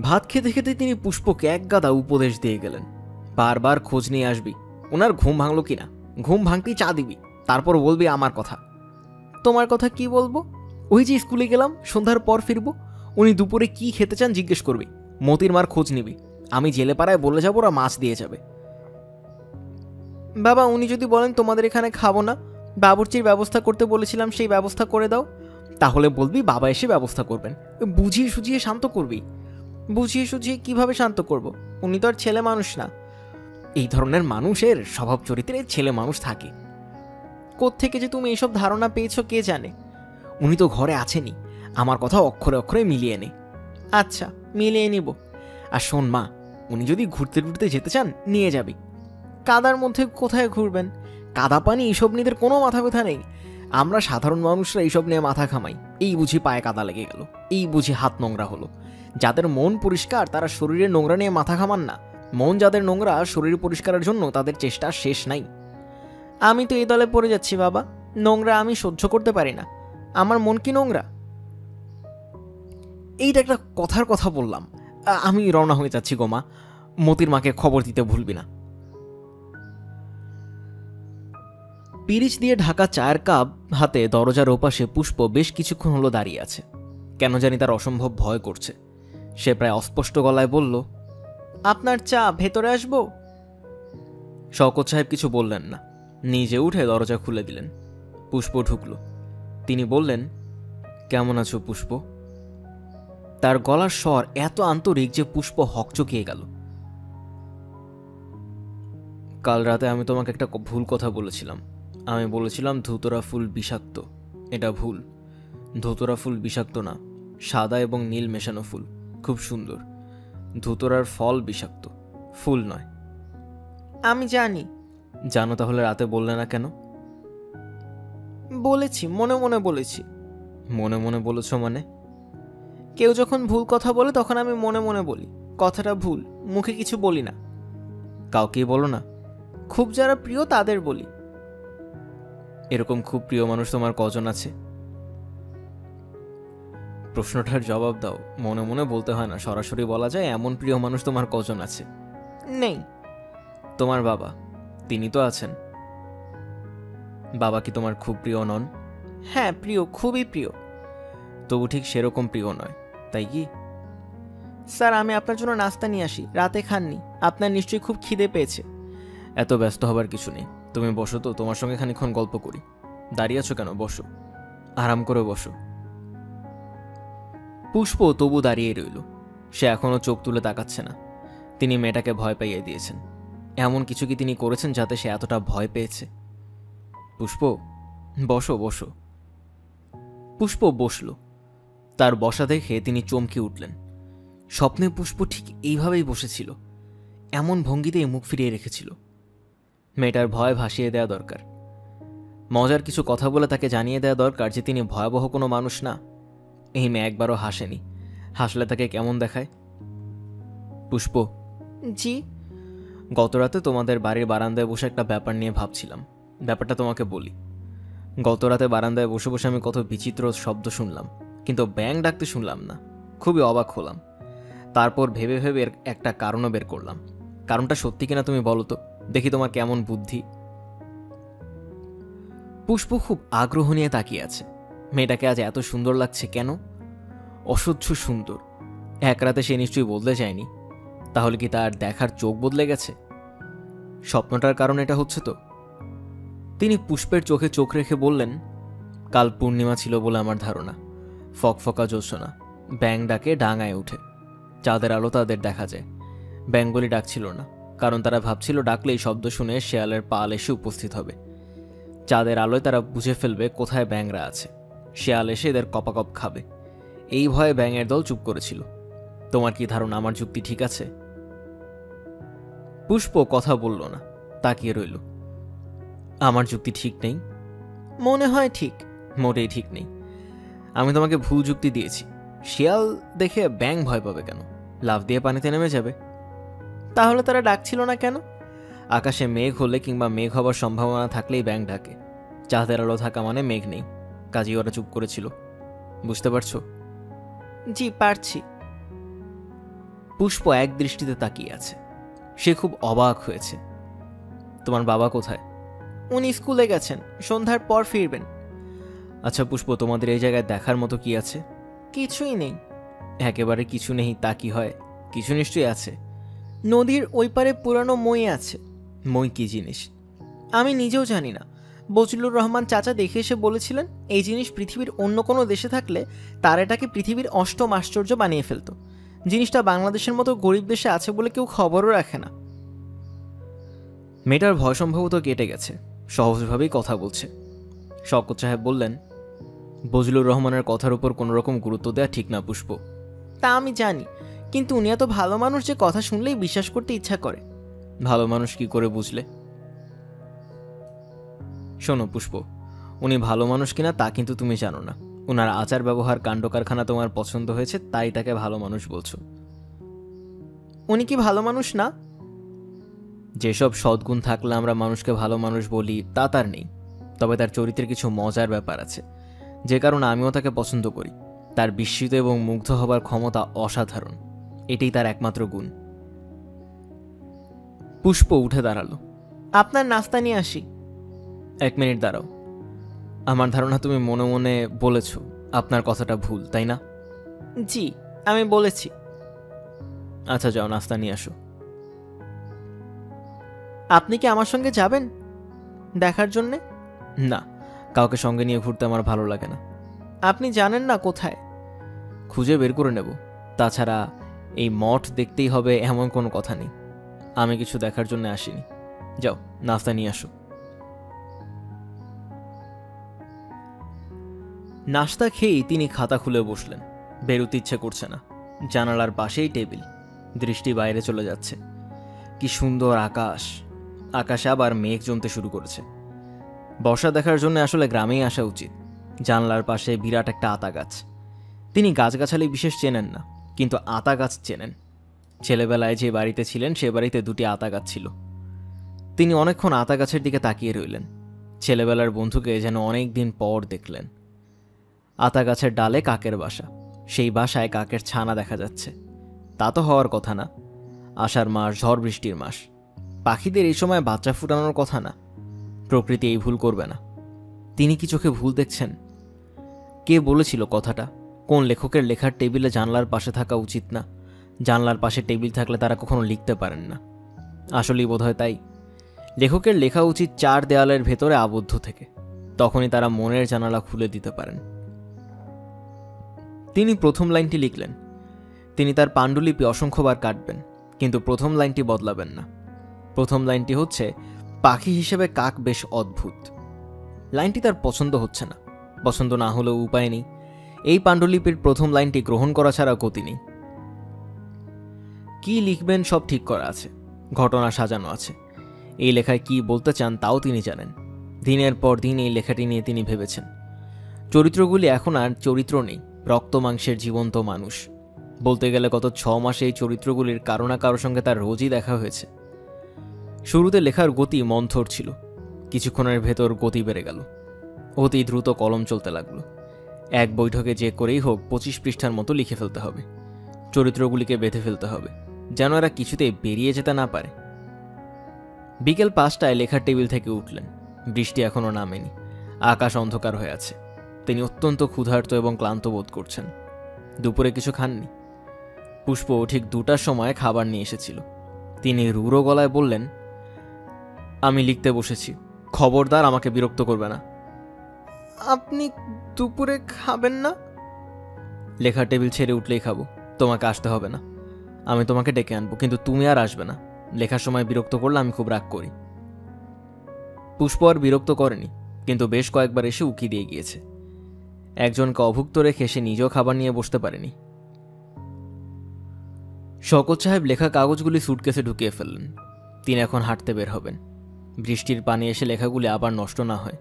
ভাত খেতে খেতে তিনি পুষ্পকে এক গাদা উপদেশ দিয়ে গেলেন। বারবার খোঁজ নিয়ে আসবি, ওনার ঘুম ভাঙলো কিনা। ঘুম ভাঙতেই চা দিবি, তারপর বলবি আমার কথা। তোমার কথা কি বলবো? ওই যে স্কুলে গেলাম, সন্ধ্যার পর ফিরবো, উনি দুপুরে কি খেতে চান জিজ্ঞেস করবি। মতির মার খোঁজ নিবি, আমি জেলে পাড়ায় বলে যাবো, ওরা মাছ দিয়ে যাবে। বাবা উনি যদি বলেন তোমাদের এখানে খাবো না, বাবুর্চির ব্যবস্থা করতে বলেছিলাম সেই ব্যবস্থা করে দাও, তাহলে বলবি বাবা এসে ব্যবস্থা করবেন। বুঝিয়ে সুঝিয়ে শান্ত করবি। বুঝিয়ে সুঝিয়ে কিভাবে শান্ত করব? উনি তো আর ছেলে মানুষ না। এই ধরনের মানুষের স্বভাব চরিত্রে ছেলে মানুষ থাকে। কোত্থেকে যে তুমি এইসব ধারণা পেয়েছো কে জানে। উনি তো ঘরে আছেনই, আমার কথা অক্ষরে অক্ষরে মিলিয়ে নে। আচ্ছা মিলিয়ে নিব। আর শোন মা, উনি যদি ঘুরতে ঘুরতে যেতে চান নিয়ে যাবি। কাদার মধ্যে কোথায় ঘুরবেন? কাদা পানি এইসব নিয়ে কোনো মাথা ব্যথা নেই। আমরা সাধারণ মানুষরা এইসব নিয়ে মাথা ঘামাই। এই বুঝি পায়ে কাদা লেগে গেল, এই বুঝি হাত নোংরা হলো। যাদের মন পরিষ্কার তারা শরীরের নোংরা নিয়ে মাথা ঘামান না। মন যাদের নোংরা, শরীর পরিষ্কারের জন্য তাদের চেষ্টা শেষ নাই। আমি তো এই দলে পড়ে যাচ্ছি বাবা। নোংরা আমি সহ্য করতে পারি না। আমার মন কি নোংরা? এইটা একটা কথার কথা বললাম। আমি রওনা হয়ে যাচ্ছি গো মা, মতির মাকে খবর দিতে ভুলবি না। পিরিচ দিয়ে ঢাকা চায়ের কাপ হাতে দরজার ওপাশে পুষ্প বেশ কিছুক্ষণ হলো দাঁড়িয়ে আছে। কেন জানি তার অসম্ভব ভয় করছে। সে প্রায় অস্পষ্ট গলায় বলল, আপনার চা, ভেতরে আসবো? শওকত সাহেব কিছু বললেন না, নিজে উঠে দরজা খুলে দিলেন। পুষ্প ঢুকল। তিনি বললেন, কেমন আছো পুষ্প? তার গলার স্বর এত আন্তরিক যে পুষ্প হকচকিয়ে গেল। কাল রাতে আমি তোমাকে একটা ভুল কথা বলেছিলাম। আমি বলেছিলাম ধুতরা ফুল বিষাক্ত। এটা ভুল। ধুতরা ফুল বিষাক্ত না, সাদা এবং নীল মেশানো ফুল, খুব সুন্দর। ধুতরার ফল বিষাক্ত, ফুল নয়। আমি জানি। জানো, তাহলে রাতে বললে না কেন? বলেছি, মনে মনে বলেছি। মনে মনে বলেছ মানে? কেউ যখন ভুল কথা বলে তখন আমি মনে মনে বলি কথাটা ভুল, মুখে কিছু বলি না। কাউকেই বলো না? খুব যারা প্রিয় তাদের বলি। এরকম খুব প্রিয় মানুষ তোমার কজন আছে? প্রশ্নটার জবাব দাও। মনে মনে বলতে হয় না, সরাসরি বলা যায় এমন প্রিয় মানুষ তোমার কজন আছে? নেই। তোমার বাবা, তিনি তো আছেন। বাবা কি তোমার খুব প্রিয় নন? হ্যাঁ প্রিয়, খুবই প্রিয়। তবু ঠিক সেরকম প্রিয় নয়, তাই কি? স্যার আমি আপনার জন্য নাস্তা নিয়ে আসি, রাতে খাননি, আপনার নিশ্চয়ই খুব খিদে পেয়েছে। এত ব্যস্ত হবার কিছু নেই, তুমি বসো তো, তোমার সঙ্গে খানিকক্ষণ গল্প করি। দাঁড়িয়ে আছো কেন? বসো, আরাম করে বসো। পুষ্প তবু দাঁড়িয়ে রইল। সে এখনো চোখ তুলে তাকাচ্ছে না। তিনি মেয়েটাকে ভয় পাইয়ে দিয়েছেন। এমন কিছু কি তিনি করেছেন যাতে সে এতটা ভয় পেয়েছে? পুষ্প, বসো বসো। পুষ্প বসল। তার বসা দেখে তিনি চমকে উঠলেন। স্বপ্নে পুষ্প ঠিক এইভাবেই বসেছিল। এমন ভঙ্গিতেই মুখ ফিরিয়ে রেখেছিল। মেয়েটার ভয় ভাসিয়ে দেওয়া দরকার। মজার কিছু কথা বলে তাকে জানিয়ে দেওয়া দরকার যে তিনি ভয়াবহ কোনো মানুষ না। এই মেয়ে একবারও হাসেনি, হাসলে তাকে কেমন দেখায়। পুষ্প, জি? গতরাতে তোমাদের বাড়ির বারান্দায় বসে একটা ব্যাপার নিয়ে ভাবছিলাম। ব্যাপারটা তোমাকে বলি। গতরাতে বারান্দায় বসে বসে আমি কত বিচিত্র শব্দ শুনলাম, কিন্তু ব্যাং ডাকতে শুনলাম না। খুবই অবাক হলাম। তারপর ভেবে ভেবে একটা কারণও বের করলাম। কারণটা সত্যি কিনা তুমি বলো তো, দেখি তোমার কেমন বুদ্ধি। পুষ্প খুব আগ্রহ নিয়ে তাকিয়ে আছে। মেয়েটাকে আজ এত সুন্দর লাগছে কেন? অসহ্য সুন্দর। এক রাতে সে নিশ্চয়ই বদলে যায়নি। তাহলে কি তার দেখার চোখ বদলে গেছে? স্বপ্নটার কারণ এটা হচ্ছে তো। তিনি পুষ্পের চোখে চোখ রেখে বললেন, কাল পূর্ণিমা ছিল বলে আমার ধারণা। ফকফকা জ্যোৎস্না, ব্যাং ডাকে ডাঙায় উঠে। চাঁদের আলো তাদের দেখা যায়। ব্যাংগুলি ডাকছিল না, কারণ তারা ভাবছিল ডাকলেই শব্দ শুনে শেয়ালের পাল এসে উপস্থিত হবে। চাঁদের আলোয় তারা বুঝে ফেলবে কোথায় ব্যাংরা আছে। শেয়াল এসে এদের কপাকপ খাবে। এই ভয়ে ব্যাঙের দল চুপ করেছিল। তোমার কি ধারণা আমার যুক্তি ঠিক আছে? পুষ্প কথা বলল না, তাকিয়ে রইল। আমার যুক্তি ঠিক নেই? মনে হয় ঠিক। মোটেই ঠিক নেই। আমি তোমাকে ভুল যুক্তি দিয়েছি। শিয়াল দেখে ব্যাঙ ভয় পাবে কেন? লাফ দিয়ে পানিতে নেমে যাবে। তাহলে তারা ডাকছিল না কেন? আকাশে মেঘ হলে কিংবা মেঘ হবার সম্ভাবনা থাকলেই ব্যাঙ ডাকে। চাঁদের আলো থাকা মানে মেঘ নেই, কাজেই ওরা চুপ করেছিল। বুঝতে পারছো? জি পারছি। পুষ্প এক দৃষ্টিতে তাকিয়ে আছে। সে খুব অবাক হয়েছে। তোমার বাবা কোথায়? উনি স্কুলে গেছেন, সন্ধ্যার পর ফিরবেন। আচ্ছা পুষ্প, তোমাদের এই জায়গায় দেখার মতো কি আছে? কিছুই নেই। একেবারে কিছু নেই তা কি হয়? কিছু নিশ্চয়ই আছে। নদীর ওই পারে পুরানো মই আছে। মই কি জিনিস? আমি নিজেও জানি না। বজলুর রহমান চাচা দেখে এসে বলেছিলেন এই জিনিস পৃথিবীর অন্য কোনো দেশে থাকলে তার এটাকে পৃথিবীর অষ্টম আশ্চর্য বানিয়ে ফেলত। জিনিসটা বাংলাদেশের মতো গরিব দেশে আছে বলে কেউ খবরও রাখে না। মেয়েটার ভয় সম্ভবত কেটে গেছে, সহজভাবেই কথা বলছে। শওকত সাহেব বললেন, বজলুর রহমানের কথার উপর কোনো রকম গুরুত্ব দেওয়া ঠিক না পুষ্প। তা আমি জানি, কিন্তু উনি এত ভালো মানুষ যে কথা শুনলেই বিশ্বাস করতে ইচ্ছা করে। ভালো মানুষ কি করে বুঝলে? শোনো পুষ্প, উনি ভালো মানুষ কিনা তা কিন্তু তুমি জানো না। ওনার আচার ব্যবহার কাণ্ড কারখানা তোমার পছন্দ হয়েছে, তাই তাকে ভালো মানুষ বলছো। উনি কি ভালো মানুষ না? যেসব সদ্গুণ থাকলে আমরা মানুষকে ভালো মানুষ বলি তা তার নেই। তবে তার চরিত্রের কিছু মজার ব্যাপার আছে, যে কারণে আমিও তাকে পছন্দ করি। তার বিস্মিত এবং মুগ্ধ হবার ক্ষমতা অসাধারণ। এটাই তার একমাত্র গুণ। পুষ্প উঠে দাঁড়ালো। আপনার নাস্তা নিয়ে আসি। 1 মিনিট দাঁড়াও। আমার ধারণা তুমি মনে মনে বলেছ আপনার কথাটা ভুল, তাই না? জি, আমি বলেছি। আচ্ছা যাও, নাস্তা নিয়ে আসো। আপনি কি আমার সঙ্গে যাবেন দেখার জন্যে? না, কাউকে সঙ্গে নিয়ে ঘুরতে আমার ভালো লাগে না। আপনি জানেন না কোথায়? খুঁজে বের করে নেব। তাছাড়া এই মঠ দেখতেই হবে এমন কোনো কথা নেই। আমি কিছু দেখার জন্য আসিনি। যাও, নাস্তা নিয়ে আসো। নাস্তা খেয়েই তিনি খাতা খুলে বসলেন। বেরোতে ইচ্ছে করছে না। জানালার পাশেই টেবিল, দৃষ্টি বাইরে চলে যাচ্ছে। কি সুন্দর আকাশ! আকাশে আবার মেঘ জমতে শুরু করেছে। বর্ষা দেখার জন্য আসলে গ্রামেই আসা উচিত। জানলার পাশে বিরাট একটা আতা গাছ। তিনি গাছগাছালি বিশেষ চেনেন না, কিন্তু আতা গাছ চেনেন। ছেলেবেলায় যে বাড়িতে ছিলেন সে বাড়িতে 2টি আতা গাছ ছিল। তিনি অনেকক্ষণ আতা গাছের দিকে তাকিয়ে রইলেন। ছেলেবেলার বন্ধুকে যেন অনেক দিন পর দেখলেন। আতা গাছের ডালে কাকের বাসা। সেই বাসায় কাকের ছানা দেখা যাচ্ছে। তা তো হওয়ার কথা না। আষাঢ় মাস, ঝড় বৃষ্টির মাস। পাখিদের এই সময় বাচ্চা ফুটানোর কথা না। প্রকৃতি এই ভুল করবে না। তিনি কি চোখে ভুল দেখছেন? কে বলেছিল কথাটা? কোন লেখকের লেখার টেবিলে জানলার পাশে থাকা উচিত না? জানলার পাশে টেবিল থাকলে তারা কখনো লিখতে পারেন না। আসলেই বোধহয় তাই। লেখকের লেখা উচিত 4 দেয়ালের ভেতরে আবদ্ধ থেকে। তখনই তারা মনের জানালা খুলে দিতে পারেন। তিনি প্রথম লাইনটি লিখলেন। তিনি তার পাণ্ডুলিপি অসংখ্যবার কাটবেন, কিন্তু প্রথম লাইনটি বদলাবেন না। প্রথম লাইনটি হচ্ছে, পাখি হিসেবে কাক বেশ অদ্ভুত। লাইনটি তার পছন্দ হচ্ছে না। পছন্দ না হলেও উপায় নেই। এই পাণ্ডুলিপির প্রথম লাইনটি গ্রহণ করা ছাড়া গতি নেই। কি লিখবেন সব ঠিক করা আছে। ঘটনা সাজানো আছে। এই লেখায় কি বলতে চান তাও তিনি জানেন। দিনের পর দিন এই লেখাটি নিয়ে তিনি ভেবেছেন। চরিত্রগুলি এখন আর চরিত্র নেই, রক্ত মাংসের জীবন্ত মানুষ। বলতে গেলে গত 6 মাসে এই চরিত্রগুলির কারো না কারোর সঙ্গে তার রোজই দেখা হয়েছে। শুরুতে লেখার গতি মন্থর ছিল, কিছুক্ষণের ভেতর গতি বেড়ে গেল। অতি দ্রুত কলম চলতে লাগলো। এক বৈঠকে যে করেই হোক 25 পৃষ্ঠার মতো লিখে ফেলতে হবে। চরিত্রগুলিকে বেঁধে ফেলতে হবে, যেন এরা কিছুতেই বেরিয়ে যেতে না পারে। বিকেল 5টায় লেখার টেবিল থেকে উঠলেন। বৃষ্টি এখনও নামেনি, আকাশ অন্ধকার হয়ে আছে। তিনি অত্যন্ত ক্ষুধার্ত এবং ক্লান্ত বোধ করছেন। দুপুরে কিছু খাননি। পুষ্প ঠিক 2টার সময় খাবার নিয়ে এসেছিল। তিনি রুড়ো গলায় বললেন, আমি লিখতে বসেছি, খবরদার আমাকে বিরক্ত করবে না। আপনি দুপুরে খাবেন না? লেখার টেবিল ছেড়ে উঠলেই খাবো, তোমাকে আসতে হবে না। আমি তোমাকে ডেকে আনবো, কিন্তু তুমি আর আসবে না। লেখার সময় বিরক্ত করলে আমি খুব রাগ করি। পুষ্প আর বিরক্ত করেনি, কিন্তু বেশ কয়েকবার এসে উকি দিয়ে গিয়েছে। একজনকে অভুক্ত রেখে সে নিজেও খাবার নিয়ে বসতে পারেনি। শওকত সাহেব লেখা কাগজগুলি সুটকেসে ঢুকিয়ে ফেললেন। তিনি এখন হাঁটতে বের হবেন। বৃষ্টির পানি এসে লেখাগুলি আবার নষ্ট না হয়।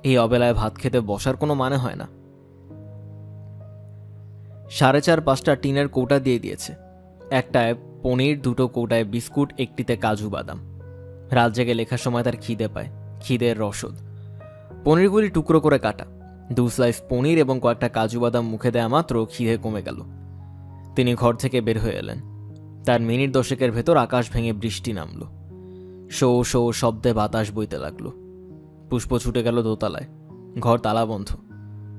এই অবেলায় ভাত খেতে বসার কোনো মানে হয় না। 4:30-5টা টিনের কৌটা দিয়ে দিয়েছে। একটায় পনির, 2টো কৌটায় বিস্কুট, একটিতে কাজু বাদাম। রাত জেগে লেখার সময় তার খিদে পায়, খিদের রসদ। পনিরগুলি টুকরো করে কাটা। 2 স্লাইস পনির এবং কয়েকটা কাজু বাদাম মুখে দেয়া মাত্র খিদে কমে গেল। তিনি ঘর থেকে বের হয়ে এলেন। তার মিনিট 10 ভেতর আকাশ ভেঙে বৃষ্টি নামল। শো শো শব্দে বাতাস বইতে লাগল। পুষ্প ছুটে গেল দোতলায়। ঘর তালা বন্ধ।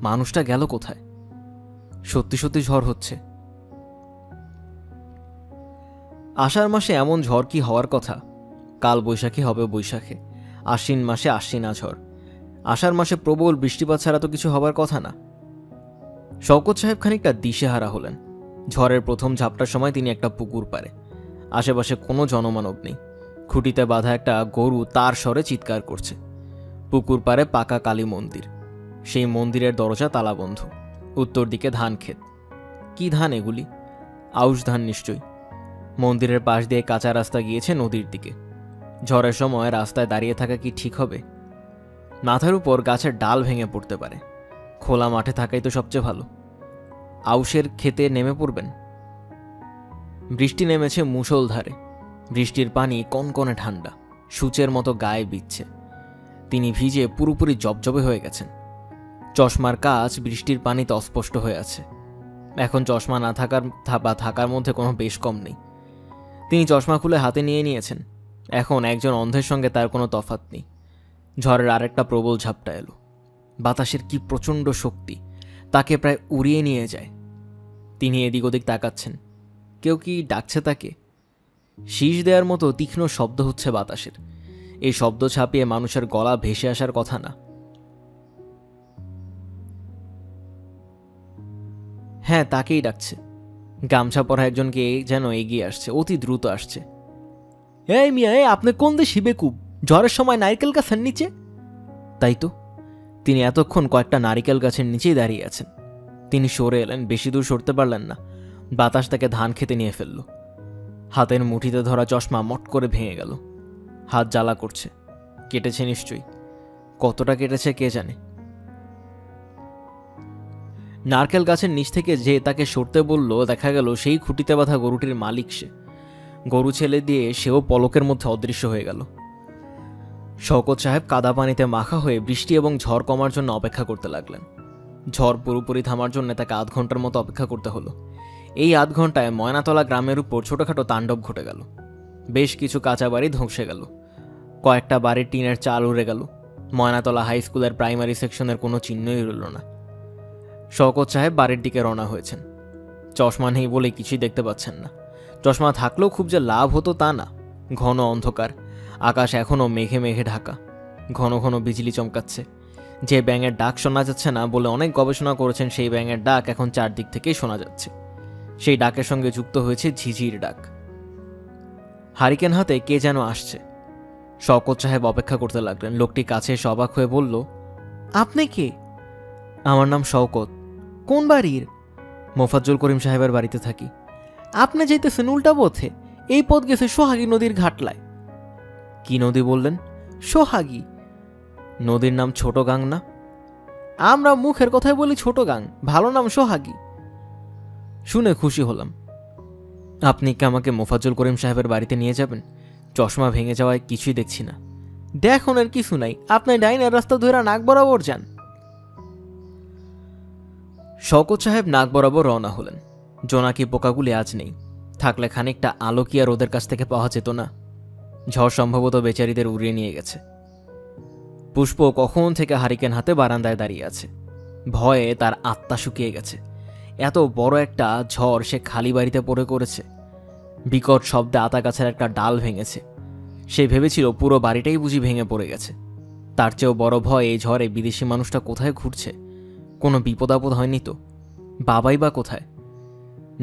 মানুষটা গেল কোথায়? সত্যি সত্যি ঝড় হচ্ছে। আষাঢ় মাসে এমন ঝড় কি হওয়ার কথা? কাল বৈশাখী হবে বৈশাখে, আশ্বিন মাসে আশ্বিনা ঝড়। আষাঢ় মাসে প্রবল বৃষ্টিপাত ছাড়া তো কিছু হবার কথা না। শওকত সাহেব খানিকটা দিশেহারা হলেন। ঝড়ের প্রথম ঝাপটার সময় তিনি একটা পুকুর পারে। আশেপাশে কোনো জনমানব নেই। খুঁটিতে বাঁধা একটা গরু তার স্বরে চিৎকার করছে। পুকুর পারে পাকা কালী মন্দির। সেই মন্দিরের দরজা তালাবন্ধ। উত্তর দিকে ধান ক্ষেত। কি ধান এগুলি? আউশ ধান নিশ্চয়ই। মন্দিরের পাশ দিয়ে কাঁচা রাস্তা গিয়েছে নদীর দিকে। ঝড়ের সময় রাস্তায় দাঁড়িয়ে থাকা কি ঠিক হবে? মাথার উপর গাছের ডাল ভেঙে পড়তে পারে। খোলা মাঠে থাকাই তো সবচেয়ে ভালো। আউশের ক্ষেতে নেমে পড়বেন। বৃষ্টি নেমেছে মুষলধারে। বৃষ্টির পানি কনকনে ঠান্ডা, সূচের মতো গায়ে বিচ্ছে। তিনি ভিজে পুরোপুরি জবজবে হয়ে গেছেন। চশমার কাচ বৃষ্টির পানিতে অস্পষ্ট হয়ে আছে। এখন চশমা না থাকার বা থাকার মধ্যে কোনো বেশ কম নেই। তিনি চশমা খুলে হাতে নিয়ে নিয়েছেন। এখন একজন অন্ধের সঙ্গে তার কোনো তফাৎ নেই। ঝড়ের আরেকটা প্রবল ঝাপটা এলো। বাতাসের কি প্রচণ্ড শক্তি, তাকে প্রায় উড়িয়ে নিয়ে যায়। তিনি এদিক ওদিক তাকাচ্ছেন। কেউ কি ডাকছে তাকে? শীষ দেওয়ার মতো তীক্ষ্ণ শব্দ হচ্ছে বাতাসের। এই শব্দ ছাপিয়ে মানুষের গলা ভেসে আসার কথা না। হ্যাঁ, তাকেই ডাকছে। গামছা পরা একজনকে যেন এগিয়ে আসছে, অতি দ্রুত আসছে। এই মিয়া, আপনি কোন দেশি বেকুব? ঝড়ের সময় নারকেল গাছের নিচে? তাই তো। তিনি এতক্ষণ কয়েকটা নারিকেল গাছের নিচেই দাঁড়িয়ে আছেন। তিনি সরে এলেন, বেশি দূর সরতে পারলেন না। বাতাস তাকে ধান খেতে নিয়ে ফেলল। হাতের মুঠিতে ধরা চশমা মট করে ভেঙে গেল। হাত জ্বালা করছে। কেটেছে নিশ্চয়ই। কতটা কেটেছে কে জানে। নারকেল গাছের নিচ থেকে যে তাকে সরতে বলল, দেখা গেল সেই খুঁটিতে বাঁধা গরুটির মালিক সে। গরু ছেলে দিয়ে সেও পলকের মধ্যে অদৃশ্য হয়ে গেল। শওকত সাহেব কাদা পানিতে মাখা হয়ে বৃষ্টি এবং ঝড় কমার জন্য অপেক্ষা করতে লাগলেন। ঝড় পুরোপুরি থামার জন্য তাকে আধ ঘন্টার মতো অপেক্ষা করতে হলো। এই আধ ঘন্টায় ময়নাতলা গ্রামের উপর ছোটখাটো তাণ্ডব ঘটে গেল। বেশ কিছু কাঁচা বাড়ি ধ্বংসে গেল। কয়েকটা বাড়ির টিনের চাল উড়ে গেল। ময়নাতলা হাই স্কুলের প্রাইমারি সেকশনের কোনো চিহ্নই রইল না। শওকত সাহেব বাড়ির দিকে রওনা হয়েছেন। চশমা নেই বলে কিছুই দেখতে পাচ্ছেন না। চশমা থাকলেও খুব যে লাভ হতো তা না। ঘন অন্ধকার, আকাশ এখনও মেঘে মেঘে ঢাকা। ঘন ঘন বিজলি চমকাচ্ছে। যে ব্যাঙের ডাক শোনা যাচ্ছে না বলে অনেক গবেষণা করেছেন, সেই ব্যাঙের ডাক এখন চারদিক থেকেই শোনা যাচ্ছে। সেই ডাকের সঙ্গে যুক্ত হয়েছে ঝিঝির ডাক। হারিকেন হাতে কে যেন আসছে। শওকত সাহেব অপেক্ষা করতে লাগলেন। লোকটি কাছে এসে অবাক হয়ে বলল, আপনি কে? আমার নাম শওকত। কোন বাড়ির? মোফাজ্জল করিম সাহেবের বাড়িতে থাকি। আপনি যাইতেছেন উল্টা পথে? এই পথ গেছে সোহাগী নদীর ঘাটলায়। কি নদী বললেন? সোহাগী। নদীর নাম ছোট গাং না? আমরা মুখের কথায় বলি ছোট গাং, ভালো নাম সোহাগী। শুনে খুশি হলাম। আপনি কি আমাকে মোফাজ্জল করিম সাহেবের বাড়িতে নিয়ে যাবেন? চশমা ভেঙে যাওয়ায় কিছুই দেখছি না। দেখুন, এর কিছু নাই, আপনি ডাইনের রাস্তা ধরে নাক বরাবর যান। শওকত সাহেব নাক বরাবর রওনা হলেন। জোনাকি পোকাগুলি আজ নেই, থাকলে খানিকটা আলো কি আর ওদের কাছ থেকে পাওয়া যেত না? ঝড় সম্ভবত বেচারিদের উড়িয়ে নিয়ে গেছে। পুষ্প কখন থেকে হারিকেন হাতে বারান্দায় দাঁড়িয়ে আছে। ভয়ে তার আত্মা শুকিয়ে গেছে। এত বড় একটা ঝড় সে খালি বাড়িতে পড়ে করেছে। বিকট শব্দে আতা গাছের একটা ডাল ভেঙেছে। সে ভেবেছিল পুরো বাড়িটাই বুঝি ভেঙে পড়ে গেছে। তার চেয়েও বড় ভয় এই ঝড়ে বিদেশি মানুষটা কোথায় ঘুরছে। কোনো বিপদ আপদ হয়নি তো? বাবাই বা কোথায়?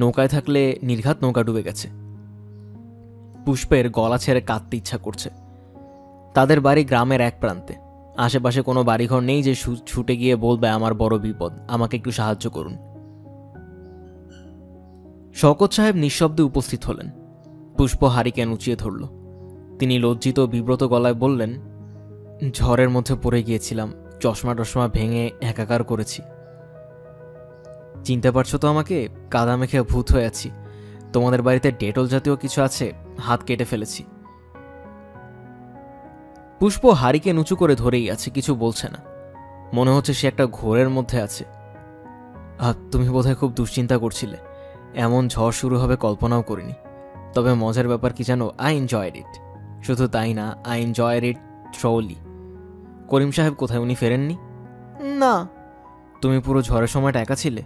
নৌকায় থাকলে নির্ঘাত নৌকা ডুবে গেছে। পুষ্পের গলা ছেড়ে কাঁদতে ইচ্ছা করছে। তাদের বাড়ি গ্রামের এক প্রান্তে। আশেপাশে কোনো বাড়িঘর নেই যে ছুটে গিয়ে বলবে আমার বড় বিপদ, আমাকে একটু সাহায্য করুন। শওকত সাহেব নিঃশব্দে উপস্থিত হলেন। পুষ্প হারিকেন উঁচিয়ে ধরল। তিনি লজ্জিত বিব্রত গলায় বললেন, ঝড়ের মধ্যে পড়ে গিয়েছিলাম, চশমা টশমা ভেঙে একাকার করেছি। চিনতে পারছো তো আমাকে? কাদা মেখে ভূত হয়ে আছি। তোমাদের বাড়িতে ডেটল জাতীয় কিছু আছে, হাত কেটে ফেলেছি। পুষ্প হারিকেন উঁচু করে ধরেই আছে, কিছু বলছে না। মনে হচ্ছে সে একটা ঘোরের মধ্যে আছে। তুমি বোধহয় খুব দুশ্চিন্তা করছিলে। এমন ঝড় শুরু হবে কল্পনাও করিনি। তবে মজার ব্যাপার কি জানো? আই এনজয়েড ইট। শুধু তাই না, আই এনজয়েড ইট ট্রলি। করিম সাহেব কোথায়? উনি ফেরেননি? না। তুমি পুরো ঝড়ের সময়টা একা ছিলে?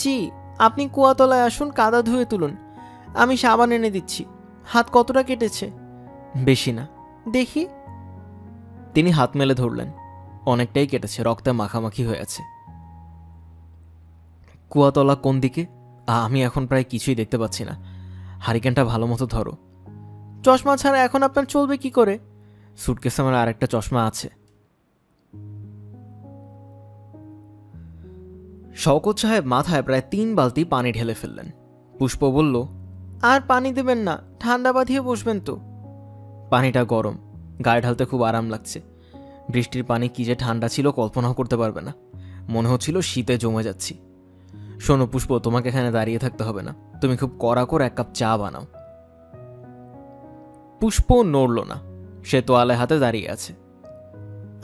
জি। আপনি কুয়াতলায় আসুন, কাদা ধুয়ে তুলুন, আমি সাবান এনে দিচ্ছি। হাত কতটা কেটেছে? বেশি না। দেখি। তিনি হাত মেলে ধরলেন। অনেকটাই কেটেছে, রক্তে মাখামাখি হয়ে আছে। কুয়াতলা কোন দিকে? আমি এখন প্রায় কিছুই দেখতে পাচ্ছি না। হারিকেনটা ভালো মতো ধরো। চশমা ছাড়া এখন আপনার চলবে কি করে? সুটকেসে আমার আরেকটা চশমা আছে। শওকত সাহেব মাথায় প্রায় 3 বালতি পানি ঢেলে ফেললেন। পুষ্প বলল, আর পানি দেবেন না, ঠান্ডা বাঁধিয়ে বসবেন তো। পানিটা গরম, গায়ে ঢালতে খুব আরাম লাগছে। বৃষ্টির পানি কি যে ঠান্ডা ছিল কল্পনাও করতে পারবে না। মনে হচ্ছিল শীতে জমে যাচ্ছি। শোনো পুষ্প, তোমাকে এখানে দাঁড়িয়ে থাকতে হবে না। তুমি খুব কড়া করে 1 কাপ চা বানাও। পুষ্প নড়ল না, সে তোয়ালে হাতে দাঁড়িয়ে আছে।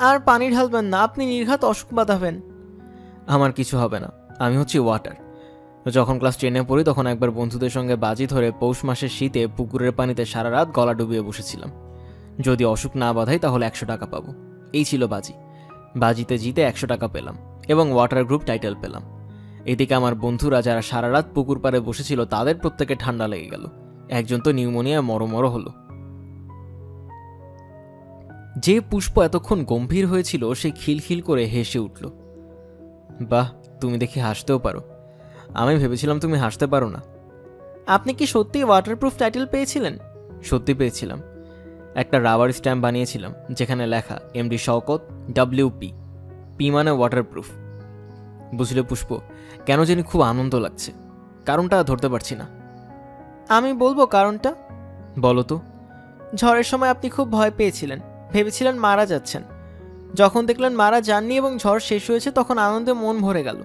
আর পানি ঢালবেন না, আপনি নির্ঘাত অসুখ বাঁধাবেন। আমার কিছু হবে না, আমি হচ্ছি ওয়াটার। যখন ক্লাস 10-এ পড়ি তখন একবার বন্ধুদের সঙ্গে বাজি ধরে পৌষ মাসের শীতে পুকুরের পানিতে সারা রাত গলা ডুবিয়ে বসেছিলাম। যদি অসুখ না বাঁধাই তাহলে 100 টাকা পাবো। এই ছিল বাজি। বাজিতে জিতে 100 টাকা পেলাম এবং ওয়াটার গ্রুপ টাইটেল পেলাম। এদিকে আমার বন্ধুরা যারা সারা রাত পুকুর পাড়ে বসেছিল তাদের প্রত্যেকে ঠান্ডা লেগে গেল। একজন তো নিউমোনিয়ায় মরমর হলো। যে পুষ্প এতক্ষণ গম্ভীর হয়েছিল সে খিলখিল করে হেসে উঠল। বাহ, তুমি দেখি হাসতেও পারো। আমি ভেবেছিলাম তুমি হাসতে পারো না। আপনি কি সত্যি ওয়াটারপ্রুফ টাইটেল পেয়েছিলেন? সত্যি পেয়েছিলাম। একটা রাবার স্ট্যাম্প বানিয়েছিলাম যেখানে লেখা এমডি শওকত, WP। পি মানে ওয়াটারপ্রুফ। বুঝলে পুষ্প, কেন জানি খুব আনন্দ লাগছে। কারণটা ধরতে পারছি না। আমি বলবো কারণটা। বলো তো। ঝড়ের সময় আপনি খুব ভয় পেয়েছিলেন, ভেবেছিলেন মারা যাচ্ছেন। যখন দেখলেন মারা যাননি এবং ঝড় শেষ হয়েছে তখন আনন্দে মন ভরে গেল।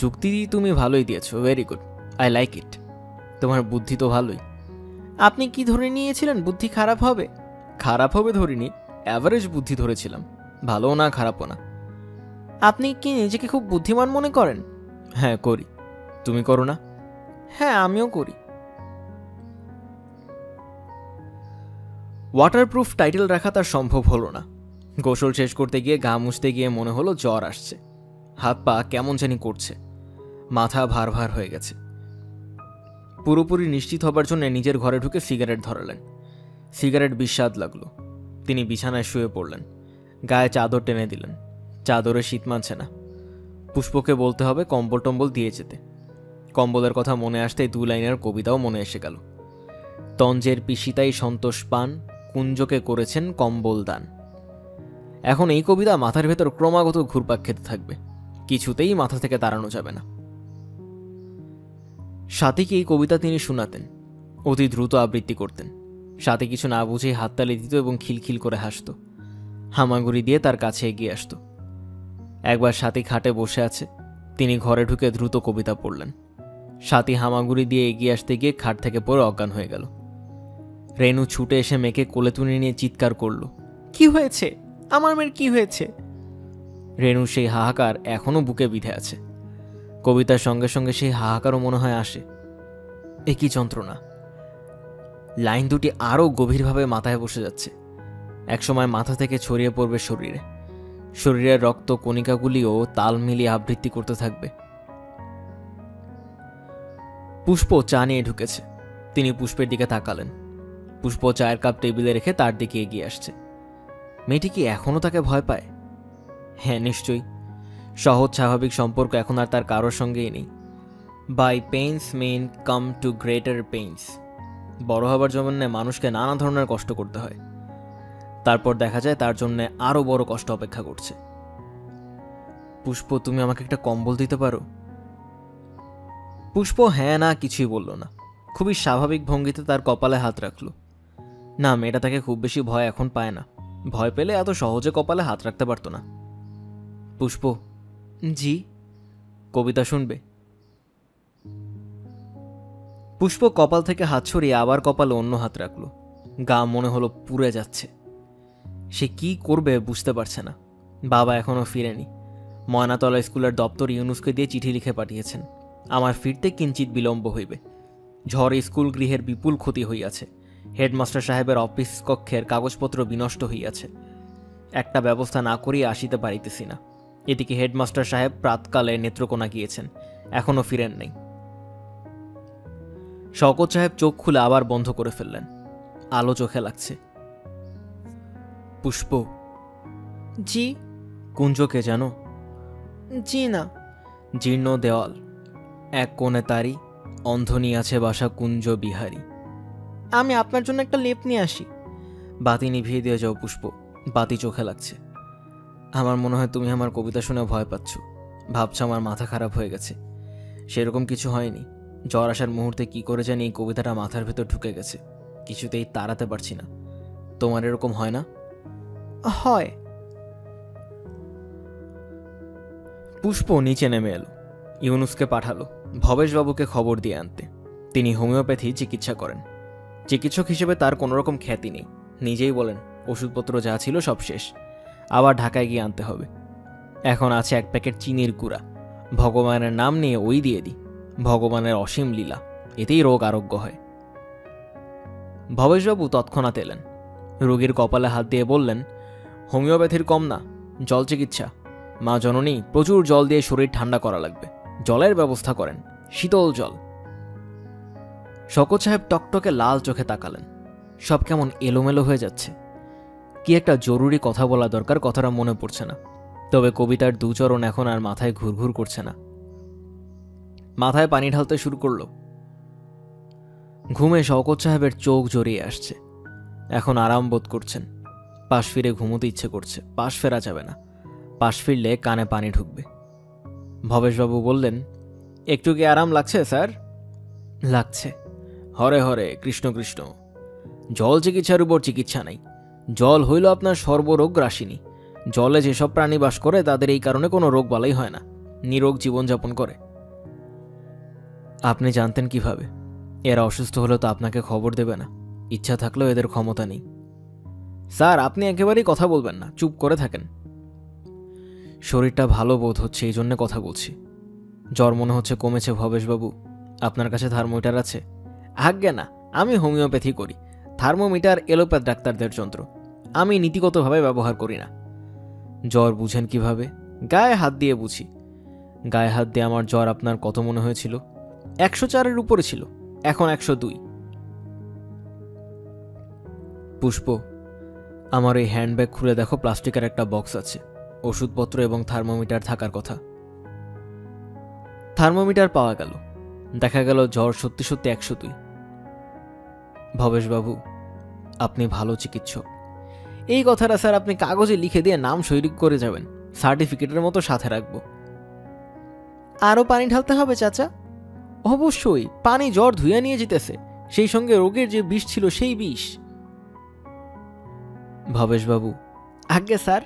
যুক্তি তুমি ভালোই দিয়েছো, very good, I like it. তোমার বুদ্ধি তো ভালোই। আপনি কি ধরে নিয়েছিলেন বুদ্ধি খারাপ হবে? খারাপ হবে ধরিনি, অ্যাভারেজ বুদ্ধি ধরেছিলাম, ভালোও না খারাপও না। আপনি কি নিজেকে খুব বুদ্ধিমান মনে করেন? হ্যাঁ করি। তুমি করো না? হ্যাঁ, আমিও করি। ওয়াটারপ্রুফ টাইটেল রাখা তার সম্ভব হলো না। গোসল শেষ করতে গিয়ে গা মুছতে গিয়ে মনে হলো জ্বর আসছে। হাত পা কেমন জানি করছে, মাথা ভার ভার হয়ে গেছে। পুরোপুরি নিশ্চিত হবার জন্য নিজের ঘরে ঢুকে সিগারেট ধরালেন। সিগারেট বিস্বাদ লাগলো। তিনি বিছানায় শুয়ে পড়লেন, গায়ে চাদর টেনে দিলেন। চাদরে শীত মানছে না। পুষ্পকে বলতে হবে কম্বল টম্বল দিয়ে যেতে। কম্বলের কথা মনে আসতেই 2 লাইনের কবিতাও মনে এসে গেল। তঞ্জের পিসিতাই সন্তোষ পান, কুঞ্জকে করেছেন কম্বল দান। এখন এই কবিতা মাথার ভেতর ক্রমাগত ঘুরপাক খেতে থাকবে, কিছুতেই মাথা থেকে তাড়ানো যাবে না। সাথীকে এই কবিতা তিনি শোনাতেন। অতি দ্রুত আবৃত্তি করতেন। সাথে কিছু না বুঝেই হাততালি দিত এবং খিলখিল করে হাসত। হামাগুড়ি দিয়ে তার কাছে এগিয়ে আসত। একবার সাথী খাটে বসে আছে, তিনি ঘরে ঢুকে দ্রুত কবিতা পড়লেন। সাথী হামাগুড়ি দিয়ে এগিয়ে আসতে গিয়ে খাট থেকে পড়ে অজ্ঞান হয়ে গেল। রেনু ছুটে এসে মেয়েকে কোলে তুলে নিয়ে চিৎকার করল, কি হয়েছে? আমার মেয়ের কি হয়েছে? রেনু সেই হাহাকার এখনো বুকে বিঁধে আছে। কবিতার সঙ্গে সঙ্গে সেই হাহাকারও মনে হয় আসে। এ কি যন্ত্রণা! লাইন দুটি আরও গভীরভাবে মাথায় বসে যাচ্ছে। একসময় মাথা থেকে ছড়িয়ে পড়বে শরীরে। শরীরের রক্ত কণিকাগুলিও তাল মিলিয়ে আবৃত্তি করতে থাকবে। পুষ্প চা নিয়ে ঢুকেছে। তিনি পুষ্পের দিকে তাকালেন। পুষ্প চায়ের কাপ টেবিলে রেখে তার দিকে এগিয়ে আসছে। মেয়েটি কি এখনও তাকে ভয় পায়? হ্যাঁ, নিশ্চয়ই। সহজ স্বাভাবিক সম্পর্ক এখন আর তার কারোর সঙ্গেই নেই। By pains men come to greater pains. বড় হবার জন্য মানুষকে নানা ধরনের কষ্ট করতে হয়, তারপর দেখা যায় তার জন্য আরও বড় কষ্ট অপেক্ষা করছে। পুষ্প, তুমি আমাকে একটা কম্বল দিতে পারো? পুষ্প হ্যাঁ না কিছুই বলল না। খুবই স্বাভাবিক ভঙ্গিতে তার কপালে হাত রাখল। না, মেয়েটা তাকে খুব বেশি ভয় এখন পায় না। ভয় পেলে এত সহজে কপালে হাত রাখতে পারত না। পুষ্প, জি? কবিতা শুনবে? পুষ্প কপাল থেকে হাত ছড়িয়ে আবার কপালে অন্য হাত রাখল। গা মনে হলো পুড়ে যাচ্ছে। সে কি করবে বুঝতে পারছে না। বাবা এখনও ফিরেনি। ময়নাতলা স্কুলের দপ্তর ইউনুসকে দিয়ে চিঠি লিখে পাঠিয়েছেন, আমার ফিরতে কিঞ্চিত বিলম্ব হইবে। ঝড়ে স্কুল গৃহের বিপুল ক্ষতি হইয়াছে। হেডমাস্টার সাহেবের অফিস কক্ষের কাগজপত্র বিনষ্ট হইয়াছে। একটা ব্যবস্থা না করিয়া আসিতে পারিতেছি না। এদিকে হেডমাস্টার সাহেব প্রাতকালে নেত্রকোনা গিয়েছেন, এখনও ফিরেন নাই। শওকত সাহেব চোখ খুলে আবার বন্ধ করে ফেললেন। আলো চোখে লাগছে। পুষ্প, জি? কুঞ্জকে জানো? জি না। জীর্ণ দেওয়াল, এক কোণে তারি, অন্ধনী আছে বাসা কুঞ্জ বিহারী। আমি আপনার জন্য একটা লেপ নিয়ে আসি। বাতি নিভিয়ে দিয়ে যাও পুষ্প, বাতি চোখে লাগছে। আমার মনে হয় তুমি আমার কবিতা শুনে ভয় পাচ্ছ, ভাবছো আমার মাথা খারাপ হয়ে গেছে। সেরকম কিছু হয়নি। জ্বর আসার মুহূর্তে কি করে জানি এই কবিতাটা মাথার ভেতর ঢুকে গেছে, কিছুতেই তাড়াতে পারছি না। তোমার এরকম হয় না? হয়। পুষ্প নিচে নেমে এলো। ইউনুসকে পাঠালো ভবেশবাবুকে খবর দিয়ে আনতে। তিনি হোমিওপ্যাথি চিকিৎসা করেন। চিকিৎসক হিসেবে তার কোনোরকম খ্যাতি নেই। নিজেই বলেন ওষুধপত্র যা ছিল সব শেষ, আবার ঢাকায় গিয়ে আনতে হবে। এখন আছে এক প্যাকেট চিনির গুঁড়া। ভগবানের নাম নিয়ে ওই দিয়ে দিই। ভগবানের অসীম লীলা, এতেই রোগ আরোগ্য হয়। ভবেশবাবু তৎক্ষণাৎ এলেন। রোগীর কপালে হাত দিয়ে বললেন, হোমিওপ্যাথির কম না, জল চিকিৎসা। মা জননী, প্রচুর জল দিয়ে শরীর ঠান্ডা করা লাগবে। জলের ব্যবস্থা করেন, শীতল জল। শওকত সাহেব টকটকে লাল চোখে তাকালেন। সব কেমন এলোমেলো হয়ে যাচ্ছে। কি একটা জরুরি কথা বলা দরকার, কথাটা মনে পড়ছে না। তবে কবিতার দুচরণ এখন আর মাথায় ঘুরঘুর করছে না। মাথায় পানি ঢালতে শুরু করল। ঘুমে শওকত সাহেবের চোখ জড়িয়ে আসছে। এখন আরাম বোধ করছেন। পাশ ফিরে ঘুমোতে ইচ্ছে করছে। পাশ ফেরা যাবে না, পাশ ফিরলে কানে পানি ঢুকবে। ভবেশবাবু বললেন, একটু কি আরাম লাগছে স্যার? লাগছে। হরে হরে কৃষ্ণ কৃষ্ণ। জল চিকিৎসার উপর চিকিৎসা নাই। জল হইল আপনার সর্বরোগ গ্রাসিনী। জলে যেসব প্রাণী বাস করে তাদের এই কারণে কোনো রোগ বালাই হয় না, নিরোগ জীবনযাপন করে। আপনি জানতেন কিভাবে? এরা অসুস্থ হলে তো আপনাকে খবর দেবে না। ইচ্ছা থাকলেও এদের ক্ষমতা নেই। স্যার, আপনি একেবারেই কথা বলবেন না, চুপ করে থাকেন। শরীরটা ভালো বোধ হচ্ছে, এই জন্য কথা বলছি। জ্বর মনে হচ্ছে কমেছে। ভবেশবাবু, আপনার কাছে থার্মোমিটার আছে? আজ্ঞে না, আমি হোমিওপ্যাথি করি। থার্মোমিটার এলোপ্যাথ ডাক্তারদের যন্ত্র, আমি নীতিগতভাবে ব্যবহার করি না। জ্বর বুঝেন কিভাবে? গায়ে হাত দিয়ে বুঝি। গায়ে হাত দিয়ে আমার জ্বর আপনার কত মনে হয়েছিল? 104-এর উপরে ছিল, এখন 102। পুষ্প, আমার এই হ্যান্ডব্যাগ খুলে দেখো, প্লাস্টিকের একটা বক্স আছে। ওষুধপত্র এবং থার্মোমিটার থাকার কথা। থার্মোমিটার পাওয়া গেল। দেখা গেল জ্বর সত্যি সত্যি 102। ভবেশবাবু, আপনি ভালো চিকিৎসক। এই কথাটা স্যার আপনি কাগজে লিখে দিয়ে নাম সই করে যাবেন, সার্টিফিকেটের মতো সাথে রাখবো। আরও পানি ঢালতে হবে চাচা? অবশ্যই, পানি জ্বর ধুয়ে নিয়ে যেতেছে। সেই সঙ্গে রোগের যে বিষ ছিল সেই বিষ। ভবেশবাবু, আজ্ঞে স্যার।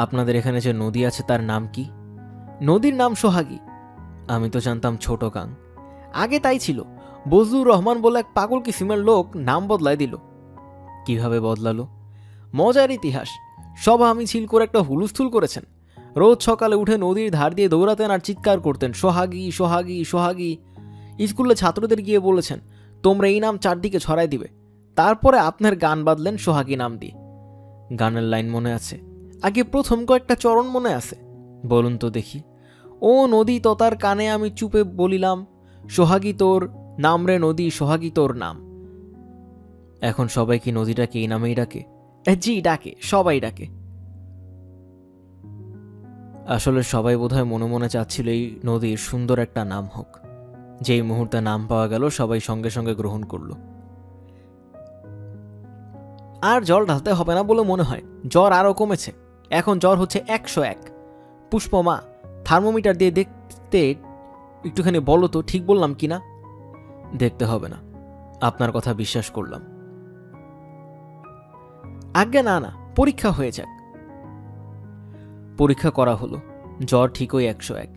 আপনাদের এখানে যে নদী আছে তার নাম কি? নদীর নাম সোহাগী। আমি তো জানতাম ছোট কাং। আগে তাই ছিল। বজলুর রহমান বলে এক পাগল কিসিমের লোক নাম বদলায় দিল। কিভাবে বদলালো? মজার ইতিহাস। সভা মিছিল করে একটা হুলুস্থুল করেছেন। রোজ সকালে উঠে নদীর ধার দিয়ে দৌড়াতেন আর চিৎকার করতেন, সোহাগী সোহাগী সোহাগী। স্কুলে ছাত্রদের গিয়ে বলেছেন, তোমরা এই নাম চারদিকে ছড়াই দিবে। তারপরে আপনার গান বাঁধলেন সোহাগী নাম দিয়ে। গানের লাইন মনে আছে? আগে প্রথম কয়েকটা চরণ মনে আছে? বলুন তো দেখি। ও নদী ততার কানে আমি চুপে বলিলাম, সোহাগী তোর নাম রে নদী, সোহাগী তোর নাম। এখন সবাই কি নদীটাকে এই নামেই ডাকে? জি ডাকে, সবাই ডাকে। আসলে সবাই বোধহয় মনে মনে চাচ্ছিল এই নদীর সুন্দর একটা নাম হোক। যেই মুহূর্তে নাম পাওয়া গেল সবাই সঙ্গে সঙ্গে গ্রহণ করল। আর জল ঢালতে হবে না বলে মনে হয়। জ্বর আরও কমেছে। এখন জ্বর হচ্ছে 101। পুষ্পমা, থার্মোমিটার দিয়ে দেখতে একটুখানি বলো তো ঠিক বললাম কিনা? দেখতে হবে না, আপনার কথা বিশ্বাস করলাম। আজ্ঞা না না, পরীক্ষা হয়ে যাক। পরীক্ষা করা হলো। জ্বর ঠিকই 101।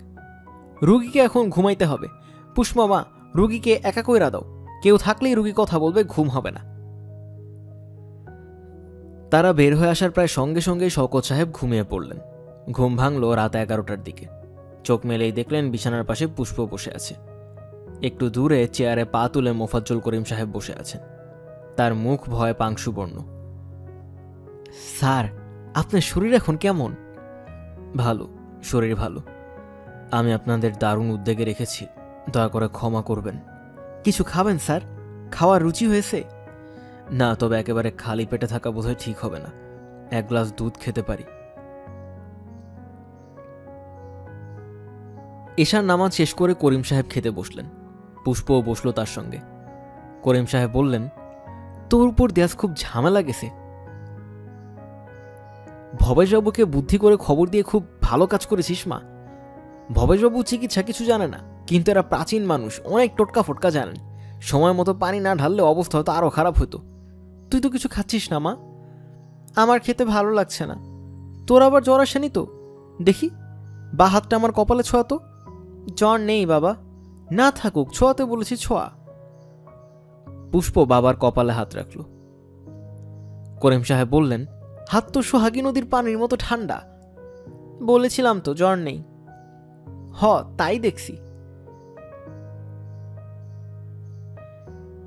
রুগীকে এখন ঘুমাইতে হবে। পুষ্পমা, রুগীকে একা কইরা দাও। কেউ থাকলেই রুগী কথা বলবে, ঘুম হবে না। তারা বের হয়ে আসার প্রায় সঙ্গে সঙ্গেই শওকত সাহেব ঘুমিয়ে পড়লেন। ঘুম ভাঙল রাত 11টার দিকে। চোখ মেলেই দেখলেন বিছানার পাশে পুষ্প বসে আছে। একটু দূরে চেয়ারে পা তুলে মোফাজ্জল করিম সাহেব বসে আছেন। তার মুখ ভয়ে পাংশুবর্ণ। স্যার, আপনার শরীর এখন কেমন? ভালো, শরীর ভালো। আমি আপনাদের দারুণ উদ্বেগে রেখেছি, দয়া করে ক্ষমা করবেন। কিছু খাবেন স্যার? খাওয়ার রুচি হয়েছে? না, তবে একেবারে খালি পেটে থাকা বোধহয় ঠিক হবে না। 1 গ্লাস দুধ খেতে পারি। এশার নামাজ শেষ করে করিম সাহেব খেতে বসলেন। পুষ্পও বসলো তার সঙ্গে। করিম সাহেব বললেন, তোর উপর দেয়াস খুব ঝামেলা গেছে। ভবেশবাবুকে বুদ্ধি করে খবর দিয়ে খুব ভালো কাজ করেছিস মা। ভবেশবাবু চিকিৎসা কিছু জানে না, কিন্তু এরা প্রাচীন মানুষ, অনেক টোটকা ফোটকা জানেন। সময় মতো পানি না ঢাললে অবস্থা হয়তো আরো খারাপ হতো। তুই তো কিছু খাচ্ছিস না মা। আমার খেতে ভালো লাগছে না। তোর আবার জ্বর আসেনি তো? দেখি বা হাতটা আমার কপালে ছোঁয়া তো। জ্বর নেই বাবা। না থাকুক, ছোঁয়াতে বলেছি ছোঁয়া। পুষ্প বাবার কপালে হাত রাখল। করিম সাহেব বললেন, হাত তো সোহাগী নদীর পানির মতো ঠান্ডা। বলেছিলাম তো জ্বর নেই। তাই দেখছি।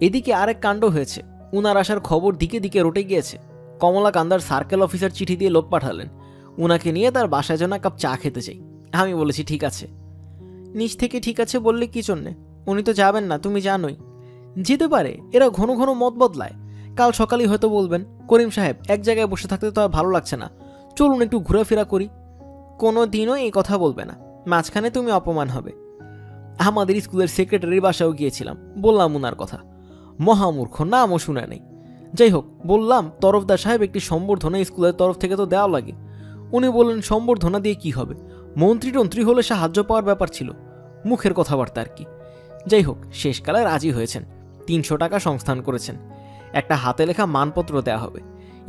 এদিকে আরেক কাণ্ড হয়েছে। উনার আসার খবর দিকে দিকে রটে গিয়েছে। কমলাকান্দার সার্কেল অফিসার চিঠি দিয়ে লোক পাঠালেন উনাকে নিয়ে তার বাসায় যেন এক কাপ চা খেতে চাই। আমি বলেছি ঠিক আছে। নিজ থেকে ঠিক আছে বললে কি জন্যে? উনি তো যাবেন না, তুমি জানোই। যেতে পারে, এরা ঘন ঘন মত বদলায়। কাল সকালেই হয়তো বলবেন, করিম সাহেব এক জায়গায় বসে থাকতে তো আর ভালো লাগছে না, চলুন একটু ঘোরাফেরা করি। কোনো দিনও এই কথা বলবে না, মাঝখানে তুমি অপমান হবে। আমাদের স্কুলের সেক্রেটারির বাসাও গিয়েছিলাম, বললাম উনার কথা। মহামূর্খ, নামও শুনে নেই। যাই হোক, বললাম তরফদার সাহেব একটি সম্বর্ধনা স্কুলের তরফ থেকে তো দেওয়া লাগে। উনি বললেন সম্বর্ধনা দিয়ে কি হবে, মন্ত্রী টন্ত্রী হলে সাহায্য পাওয়ার ব্যাপার ছিল। মুখের কথাবার্তা আর কি। যাই হোক, শেষকালে রাজি হয়েছেন। 300 টাকা সংস্থান করেছেন। একটা হাতে লেখা মানপত্র দেওয়া হবে।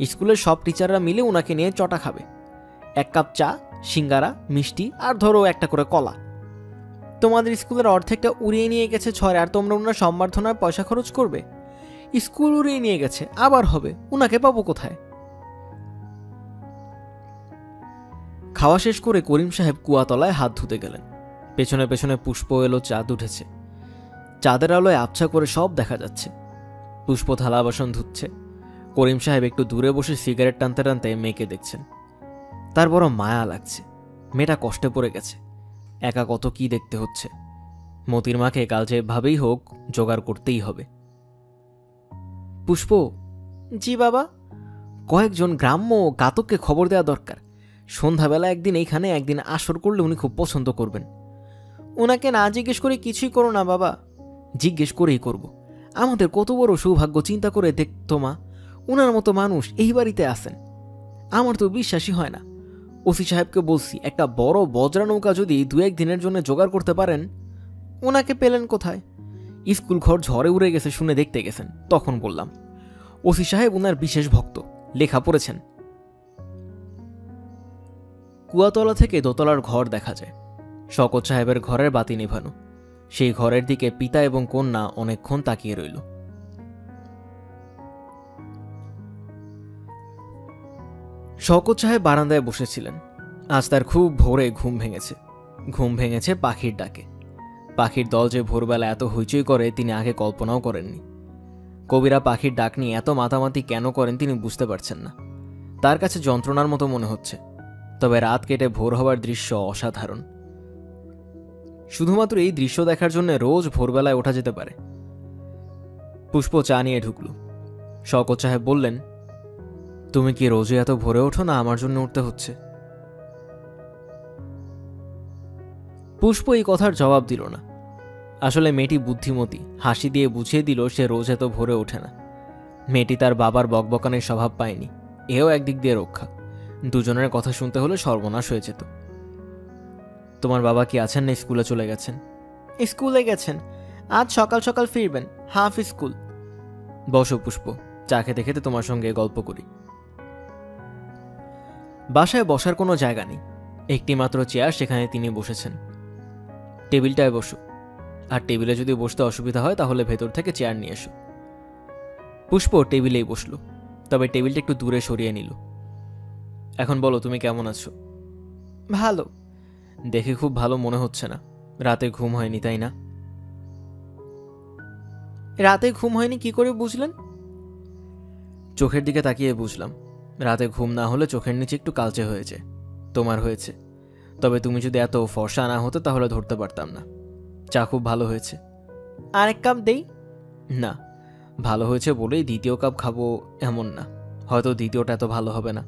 স্কুলের সব টিচাররা মিলে উনাকে নিয়ে চটা খাবে। 1 কাপ চা, সিঙ্গারা, মিষ্টি আর ধরো একটা করে কলা। তোমাদের স্কুলের অর্ধেকটা উড়িয়ে নিয়ে গেছে ছয়, আর তোমরা উনার সম্বর্ধনায় পয়সা খরচ করবে? স্কুল উড়িয়ে নিয়ে গেছে, আবার হবে, উনাকে পাবো কোথায়? খাওয়া শেষ করে করিম সাহেব কুয়াতলায় হাত ধুতে গেলেন। পেছনে পেছনে পুষ্প এলো, চাঁদ উঠেছে। চাঁদের আলোয় আবছা করে সব দেখা যাচ্ছে। পুষ্প থালা বাসন ধুচ্ছে। করিম সাহেব একটু দূরে বসে সিগারেট টানতে টানতে মেয়েকে দেখছেন। তার বড় মায়া লাগছে। মেয়েটা কষ্টে পড়ে গেছে, একা কত কি দেখতে হচ্ছে। মতির মাকে কাল যেভাবেই হোক জোগাড় করতেই হবে। পুষ্প। জি বাবা। কয়েকজন গ্রাম্য ঘাতককে খবর দেওয়া দরকার। সন্ধ্যাবেলা একদিন এইখানে, একদিন আসর করলে উনি খুব পছন্দ করবেন। ওনাকে না জিজ্ঞেস করে কিছুই করো না বাবা। জিজ্ঞেস করেই করব। আমাদের কত বড় সৌভাগ্য, চিন্তা করে দেখতো মা, উনার মতো মানুষ এই বাড়িতে আছেন। আমার তো বিশ্বাসই হয় না। ওসি সাহেবকে বলছি একটা বড় বজ্রা নৌকা যদি 2-1 দিনের জন্য জোগাড় করতে পারেন। ওনাকে পেলেন কোথায়? স্কুল ঘর ঝড়ে উড়ে গেছে শুনে দেখতে গেছেন, তখন বললাম। ওসি সাহেব উনার বিশেষ ভক্ত, লেখা পড়েছেন। কুয়াতলা থেকে দোতলার ঘর দেখা যায়। শওকত সাহেবের ঘরের বাতি নিভানো। সেই ঘরের দিকে পিতা এবং কন্যা অনেকক্ষণ তাকিয়ে রইল। শওকত সাহেব বারান্দায় বসেছিলেন। আজ তার খুব ভোরে ঘুম ভেঙেছে। ঘুম ভেঙেছে পাখির ডাকে। পাখির দল যে ভোরবেলা এত হইচই করে তিনি আগে কল্পনাও করেননি। কবিরা পাখির ডাক নিয়ে এত মাতামাতি কেন করেন তিনি বুঝতে পারছেন না। তার কাছে যন্ত্রণার মতো মনে হচ্ছে। তবে রাত কেটে ভোর হওয়ার দৃশ্য অসাধারণ। শুধুমাত্র এই দৃশ্য দেখার জন্য রোজ ভোরবেলায় ওঠা যেতে পারে। পুষ্প চা নিয়ে ঢুকল। শওকত সাহেব বললেন, তুমি কি রোজই এত ভোরে ওঠো, না আমার জন্য উঠতে হচ্ছে? পুষ্প এই কথার জবাব দিল না। আসলে মেয়েটি বুদ্ধিমতী, হাসি দিয়ে বুঝিয়ে দিল সে রোজ এত ভোরে ওঠে না। মেয়েটি তার বাবার বকবকানের স্বভাব পায়নি, এও একদিক দিয়ে রক্ষা। দুজনের কথা শুনতে হলে সর্বনাশ হয়ে যেত। তোমার বাবা কি আছেন, না স্কুলে চলে গেছেন? স্কুলে গেছেন, আজ সকাল সকাল ফিরবেন, হাফ স্কুল। বসো পুষ্প, চা খেতে খেতে তোমার সঙ্গে গল্প করি। বাসায় বসার কোনো জায়গা নেই, একটি মাত্র চেয়ার, সেখানে তিনি বসেছেন। টেবিলটায় বসো, আর টেবিলে যদি বসতে অসুবিধা হয় তাহলে ভেতর থেকে চেয়ার নিয়ে এসো। পুষ্প টেবিলেই বসলো, তবে টেবিলটা একটু দূরে সরিয়ে নিল। এখন বলো, তুমি কেমন আছো? ভালো। দেখে খুব ভালো মনে হচ্ছে না। রাতে ঘুম হয়নি, তাই না? রাতে ঘুম হয়নি কি করে বুঝলেন? চোখের দিকে তাকিয়ে বুঝলাম। রাতে ঘুম না হলে চোখের নিচে একটু কালচে হয়েছে। তোমার হয়েছে, তবে তুমি যদি এত ফর্সা না হতো তাহলে ধরতে পারতাম না। চা খুব ভালো হয়েছে। আরেক কাপ দেই? না, ভালো হয়েছে বলেই দ্বিতীয় কাপ খাবো এমন না। হয়তো দ্বিতীয়টা এত ভালো হবে না।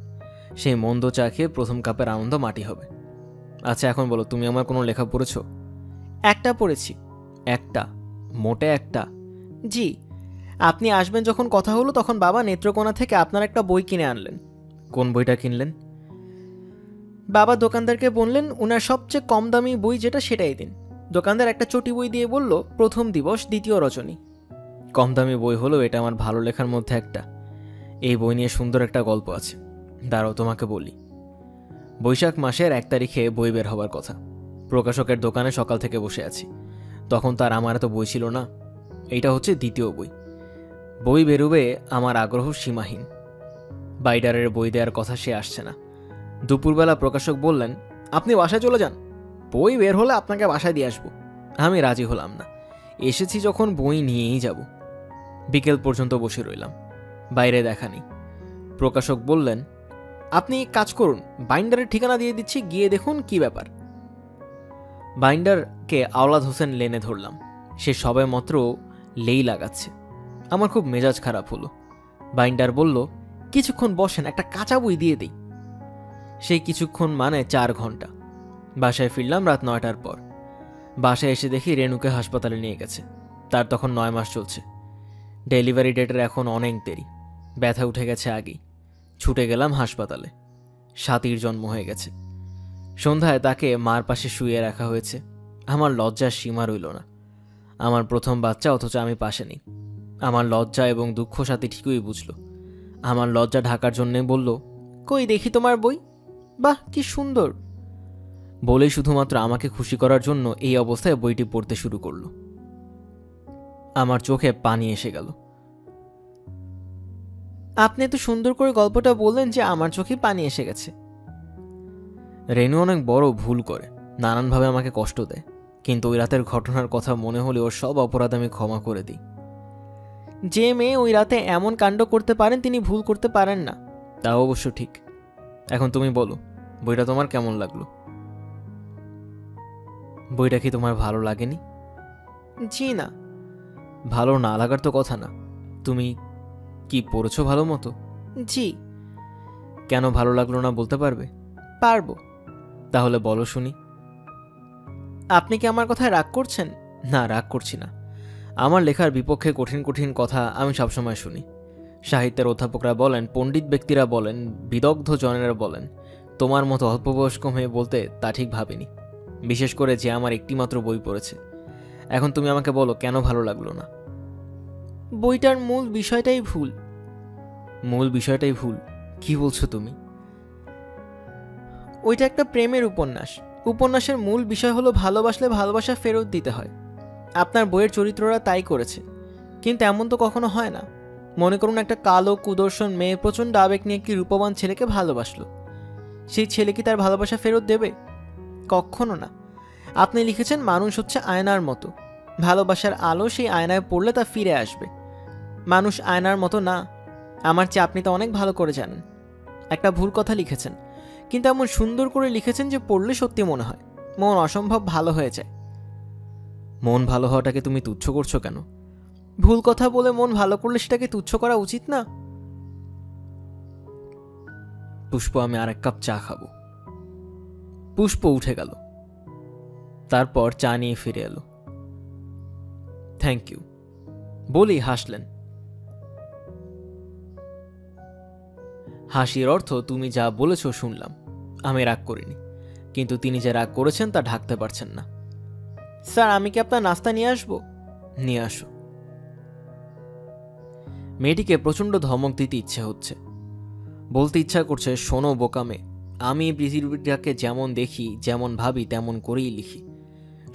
সেই মন্দ চা খেয়ে প্রথম কাপের আনন্দ মাটি হবে। আচ্ছা এখন বলো, তুমি আমার কোনো লেখা পড়েছো? একটা পড়েছি। একটা? মোটে একটা? জি। আপনি আসবেন যখন কথা হলো তখন বাবা নেত্রকোনা থেকে আপনার একটা বই কিনে আনলেন। কোন বইটা কিনলেন? বাবা দোকানদারকে বললেন উনার সবচেয়ে কম দামি বই যেটা সেটাই দিন। দোকানদার একটা চটি বই দিয়ে বলল, প্রথম দিবস দ্বিতীয় রজনী। কম দামি বই হলো এটা আমার ভালো লেখার মধ্যে একটা। এই বই নিয়ে সুন্দর একটা গল্প আছে, দাঁড়াও তোমাকে বলি। বৈশাখ মাসের 1 তারিখে বই বের হবার কথা। প্রকাশকের দোকানে সকাল থেকে বসে আছি। তখন তার আমার এত বই ছিল না। এইটা হচ্ছে দ্বিতীয় বই। বই বেরোবে আমার আগ্রহ সীমাহীন। বাইডারের বই দেওয়ার কথা সে আসছে না। দুপুরবেলা প্রকাশক বললেন, আপনি বাসায় চলে যান, বই বের হলে আপনাকে বাসায় দিয়ে আসবো। আমি রাজি হলাম না। এসেছি যখন বই নিয়েই যাব। বিকেল পর্যন্ত বসে রইলাম, বাইরে দেখা নেই। প্রকাশক বললেন, আপনি কাজ করুন, বাইন্ডারের ঠিকানা দিয়ে দিচ্ছি, গিয়ে দেখুন কি ব্যাপার। বাইন্ডারকে আওলাদ হোসেন লেনে ধরলাম। সে সবে মাত্র লেই লাগাচ্ছে। আমার খুব মেজাজ খারাপ হলো। বাইন্ডার বলল, কিছুক্ষণ বসেন, একটা কাঁচা বই দিয়ে দিই। সেই কিছুক্ষণ মানে 4 ঘন্টা। বাসায় ফিরলাম রাত 9টার পর। বাসায় এসে দেখি রেণুকে হাসপাতালে নিয়ে গেছে। তার তখন 9 মাস চলছে। ডেলিভারি ডেটের এখন অনেক দেরি। ব্যথা উঠে গেছে আগেই। ছুটে গেলাম হাসপাতালে। স্বাতীর জন্ম হয়ে গেছে। সন্ধ্যায় তাকে মার পাশে শুয়ে রাখা হয়েছে। আমার লজ্জার সীমা রইল না। আমার প্রথম বাচ্চা, অথচ আমি পাশে নেই। আমার লজ্জা এবং দুঃখ সাথী ঠিকই বুঝল। আমার লজ্জা ঢাকার জন্যে বলল, কই দেখি তোমার বই, বাহ কি সুন্দর, বলেই শুধুমাত্র আমাকে খুশি করার জন্য এই অবস্থায় বইটি পড়তে শুরু করল। আমার চোখে পানি এসে গেল। আপনি এত সুন্দর করে গল্পটা বললেন যে আমার চোখে পানি এসে গেছে। রেনু অনেক বড় ভুল করে, নানানভাবে আমাকে কষ্ট দেয়, কিন্তু ওই রাতের ঘটনার কথা মনে হলে ওর সব অপরাধ আমি ক্ষমা করে দিই। যে মেয়ে ওই রাতে এমন কাণ্ড করতে পারেন তিনি ভুল করতে পারেন না, তা অবশ্য ঠিক। এখন তুমি বলো, বইটা তোমার কেমন লাগলো? বইটা কি তোমার ভালো লাগেনি? জি না। ভালো না লাগার তো কথা না। তুমি কি পড়েছো ভালো মতো? জি। কেন ভালো লাগলো না বলতে পারবে? পারবো। তাহলে বলো শুনি। আপনি কি আমার কথায় রাগ করছেন? না, রাগ করছি না। আমার লেখার বিপক্ষে কঠিন কঠিন কথা আমি সবসময় শুনি। সাহিত্যের অধ্যাপকরা বলেন, পণ্ডিত ব্যক্তিরা বলেন, বিদগ্ধ জনেরা বলেন, তোমার মতো অল্পবয়স্ক মেয়ে বলতে তা ঠিক ভাবিনি। বিশেষ করে যে আমার একটিমাত্র বই পড়েছে। এখন তুমি আমাকে বলো কেন ভালো লাগলো না? বইটার মূল বিষয়টাই ভুল। মূল বিষয়টাই ভুল? কি বলছো তুমি? ওইটা একটা প্রেমের উপন্যাস। উপন্যাসের মূল বিষয় হলো ভালোবাসলে ভালোবাসা ফেরত দিতে হয়। আপনার বইয়ের চরিত্ররা তাই করেছে, কিন্তু এমন তো কখনো হয় না। মনে করুন একটা কালো কুদর্শন মেয়ে প্রচণ্ড আবেগ নিয়ে একটি রূপবান ছেলেকে ভালোবাসলো। সেই ছেলে কি তার ভালোবাসা ফেরত দেবে? কখনো না। আপনি লিখেছেন মানুষ হচ্ছে আয়নার মতো, ভালোবাসার আলো সেই আয়নায় পড়লে তা ফিরে আসবে। মানুষ আয়নার মতো না। আমার চেয়ে আপনি তো অনেক ভালো করে জানেন। একটা ভুল কথা লিখেছেন, কিন্তু এমন সুন্দর করে লিখেছেন যে পড়লে সত্যি মনে হয় মন অসম্ভব ভালো হয়ে যায়। মন ভালো হওয়াটাকে তুমি তুচ্ছ করছো কেন? ভুল কথা বলে মন ভালো করলে সেটাকে তুচ্ছ করা উচিত না। পুষ্প, আমি আর এক কাপ চা খাবো। পুষ্প উঠে গেল, তারপর চা নিয়ে ফিরে এলো। থ্যাংক ইউ বলেই হাসলেন। হাসির অর্থ তুমি যা বলেছ শুনলাম, আমি রাগ করিনি, কিন্তু তিনি যে রাগ করেছেন তা ঢাকতে পারছেন না। স্যার, আমি কি আপনার নাস্তা নিয়ে আসবো? নিয়ে আসো। মেয়েটিকে প্রচণ্ড ধমক দিতে ইচ্ছে হচ্ছে। বলতে ইচ্ছা করছে, শোনো বোকামে, আমি এই পৃথিবীটাকে যেমন দেখি, যেমন ভাবি, তেমন করেই লিখি।